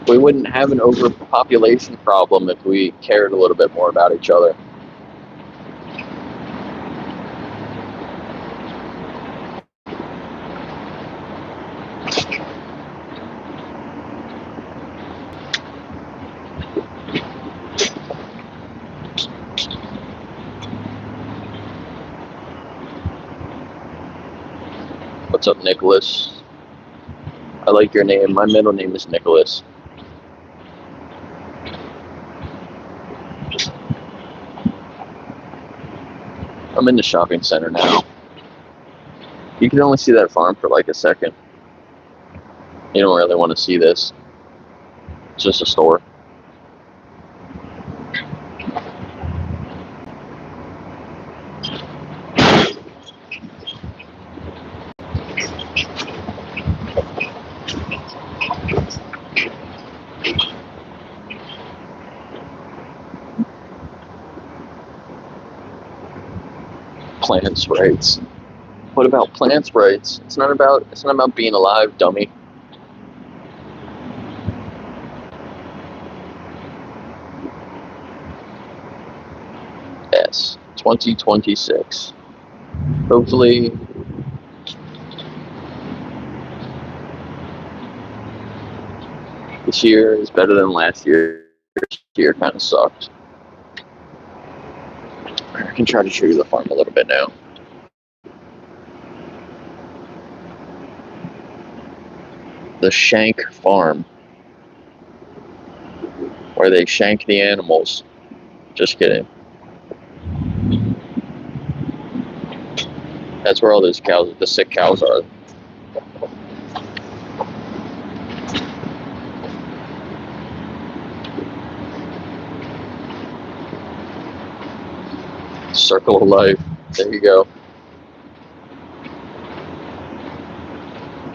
we wouldn't have an overpopulation problem if we cared a little bit more about each other. What's up, Nicholas? I like your name. My middle name is Nicholas. I'm in the shopping center now. You can only see that farm for like a second. You don't really want to see this. It's just a store. Plants' rights. What about plants' rights? It's not about being alive, dummy. Yes, 2026. Hopefully this year is better than last year. This year kind of sucked. I can try to show you the farm a little bit now. The Shank Farm, where they shank the animals. Just kidding. That's where all those cows, the sick cows, are. Circle of life. There you go.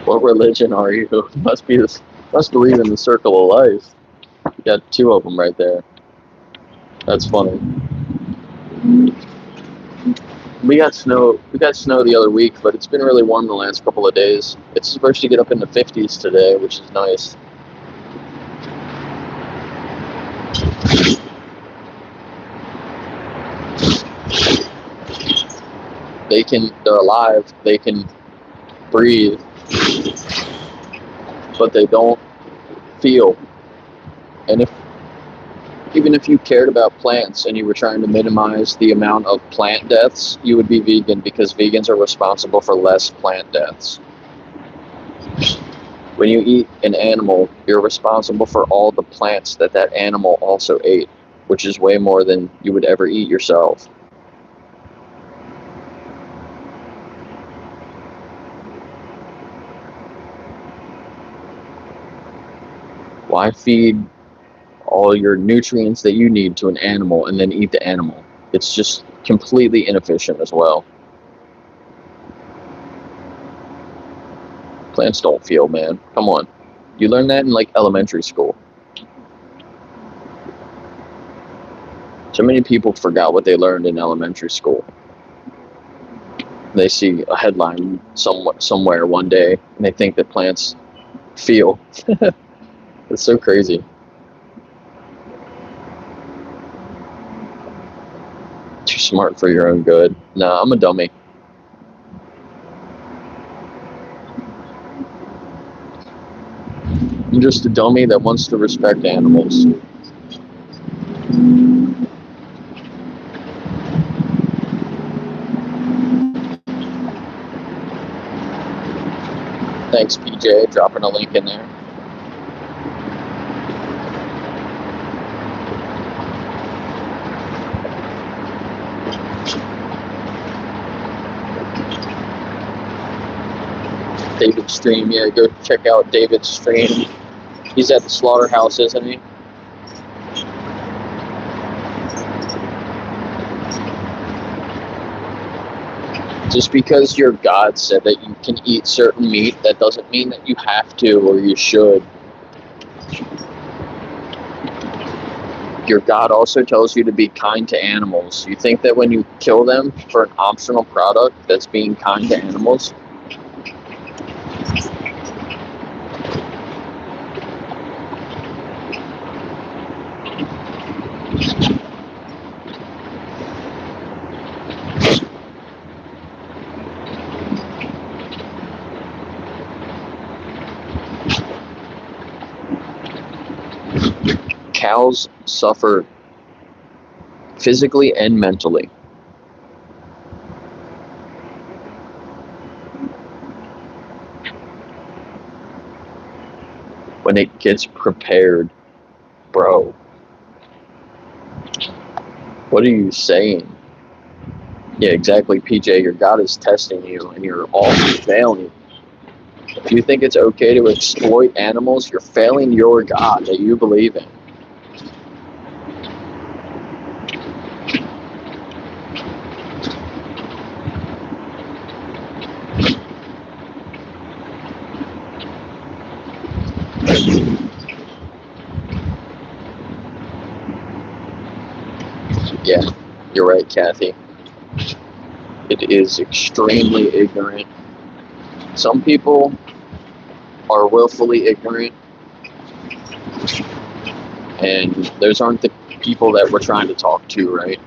What religion are you? Must believe in the circle of life. You got two of them right there. That's funny. We got snow the other week, but it's been really warm the last couple of days. It's supposed to get up in the 50s today, which is nice. They're alive, they can breathe, but they don't feel. And even if you cared about plants and you were trying to minimize the amount of plant deaths, you would be vegan, because vegans are responsible for less plant deaths. When you eat an animal, you're responsible for all the plants that animal also ate, which is way more than you would ever eat yourself. Why feed all your nutrients that you need to an animal and then eat the animal? It's just completely inefficient as well. Plants don't feel, man. Come on. You learn that in like elementary school. So many people forgot what they learned in elementary school. They see a headline somewhere one day and they think that plants feel. It's so crazy. Too smart for your own good. Nah, I'm a dummy. I'm just a dummy that wants to respect animals. Thanks, PJ, dropping a link in there. David's stream, yeah, go check out David's stream. He's at the slaughterhouse, isn't he? Just because your God said that you can eat certain meat, that doesn't mean that you have to or you should. Your God also tells you to be kind to animals. You think that when you kill them for an optional product, that's being kind to animals? Cows suffer physically and mentally. When it gets prepared, bro. What are you saying? Yeah, exactly, PJ. Your God is testing you and you're all failing. If you think it's okay to exploit animals, you're failing your God that you believe in. Yeah, you're right, Kathy. It is extremely ignorant. Some people are willfully ignorant, and those aren't the people that we're trying to talk to, right?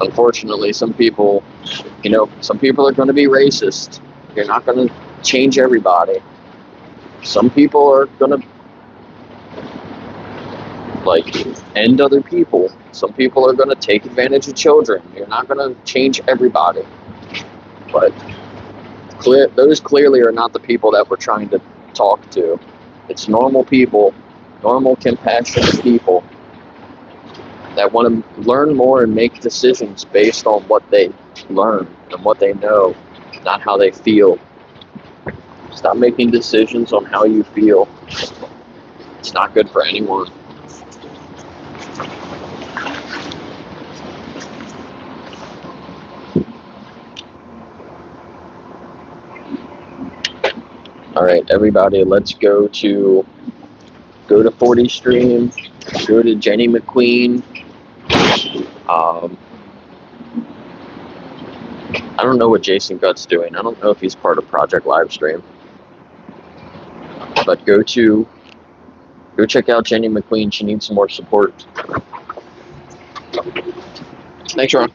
Unfortunately, some people are going to be racist. You're not going to change everybody. Some people are going to end other people. Some people are going to take advantage of children. You're not going to change everybody. But those clearly are not the people that we're trying to talk to. It's normal people, normal, compassionate people that want to learn more and make decisions based on what they learn and what they know, not how they feel. Stop making decisions on how you feel. It's not good for anyone. All right, everybody, let's go to 40 stream, go to Jenny McQueen, I don't know what Jason Gutt's doing. I don't know if he's part of Project Livestream. But go check out Jenny McQueen. She needs some more support. Thanks, Ron.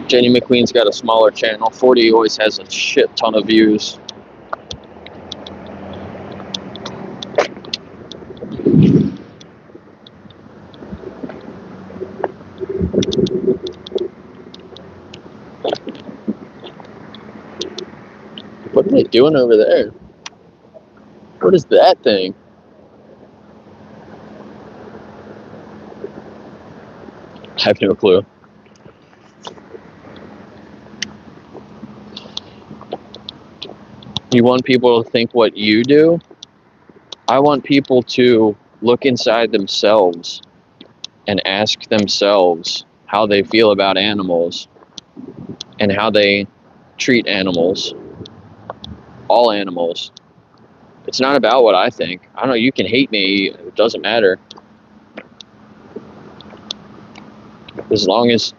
Jenny McQueen's got a smaller channel. 40 always has a shit ton of views. What are they doing over there? What is that thing? I have no clue. You want people to think what you do? I want people to look inside themselves and ask themselves how they feel about animals and how they treat animals. All animals. It's not about what I think. I don't know, you can hate me, it doesn't matter. As long as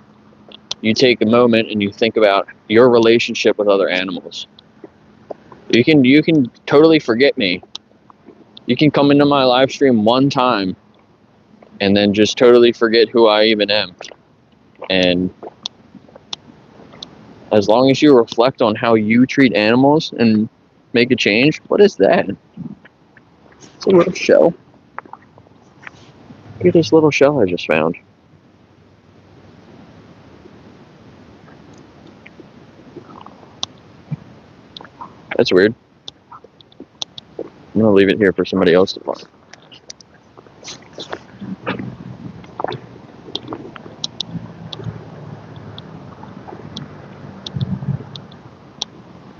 you take a moment and you think about your relationship with other animals. You can totally forget me. You can come into my live stream one time and then just totally forget who I even am. And as long as you reflect on how you treat animals and make a change. What is that? It's a little shell. Look at this little shell I just found. That's weird. I'm gonna leave it here for somebody else to find.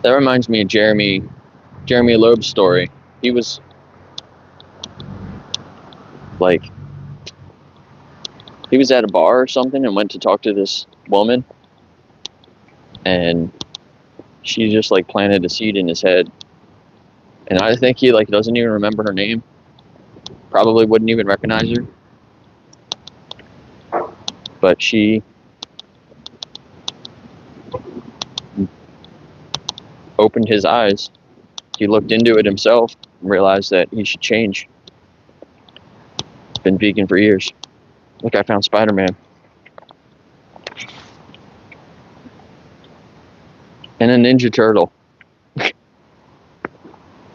That reminds me of Jeremy Loeb's story. He was at a bar or something and went to talk to this woman, and she just planted a seed in his head. And I think he doesn't even remember her name. Probably wouldn't even recognize her. But she opened his eyes. He looked into it himself and realized that he should change. Been vegan for years. Look, I found Spider-Man. And a Ninja Turtle. Wait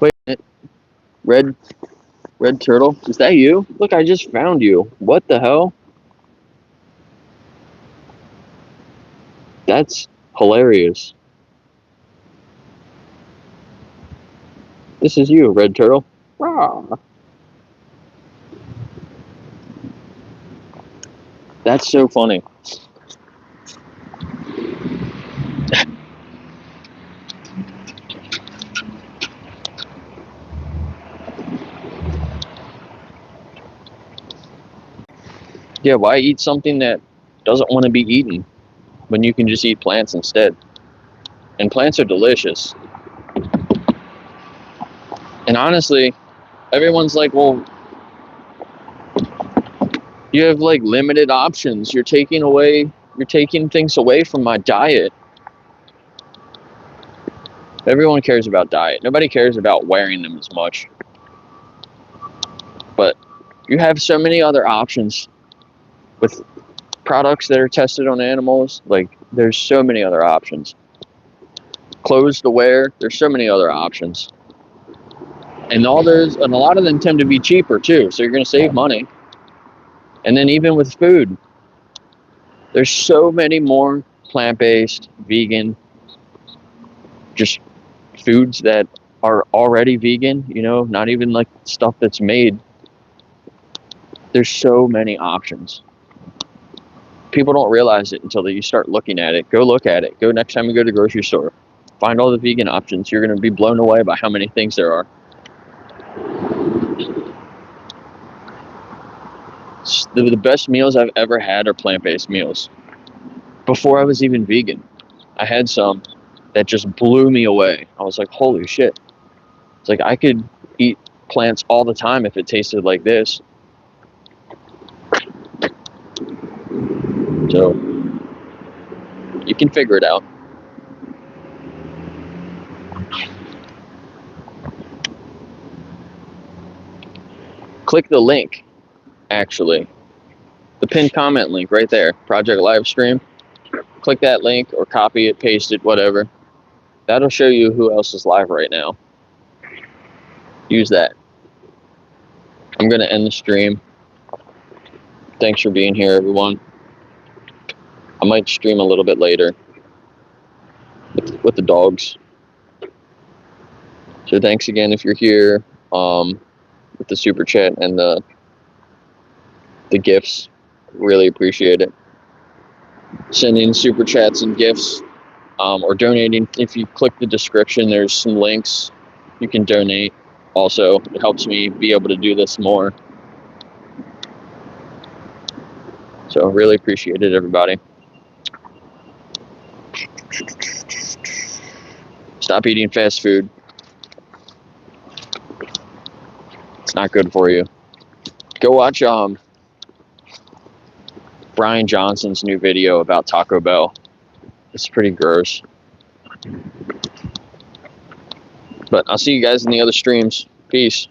a minute. Red Turtle? Is that you? Look, I just found you. What the hell? That's hilarious. This is you, Red Turtle. Rah. That's so funny. Yeah, why eat something that doesn't want to be eaten when you can just eat plants instead? And plants are delicious. And honestly, everyone's like, well, you have limited options. You're taking things away from my diet. Everyone cares about diet. Nobody cares about wearing them as much. But you have so many other options with products that are tested on animals. There's so many other options. Clothes to wear, there's so many other options. And a lot of them tend to be cheaper too, so you're going to save money. And then even with food, there's so many more plant-based, vegan, just foods that are already vegan, not even stuff that's made. There's so many options. People don't realize it until you start looking at it. Go look at it. Go next time you go to the grocery store. Find all the vegan options. You're going to be blown away by how many things there are. The best meals I've ever had are plant-based meals. Before I was even vegan, I had some that just blew me away. I was like, holy shit. It's like I could eat plants all the time if it tasted like this. So you can figure it out. Click the link, actually. The pinned comment link right there, Project Livestream. Click that link or copy it, paste it, whatever. That'll show you who else is live right now. Use that. I'm going to end the stream. Thanks for being here, everyone. I might stream a little bit later with the dogs. So thanks again if you're here with the super chat and the gifts. Really appreciate it. Sending super chats and gifts or donating. If you click the description, there's some links. You can donate. Also, it helps me be able to do this more. So really appreciate it, everybody. Stop eating fast food. It's not good for you. Go watch Brian Johnson's new video about Taco Bell. It's pretty gross. But I'll see you guys in the other streams. Peace.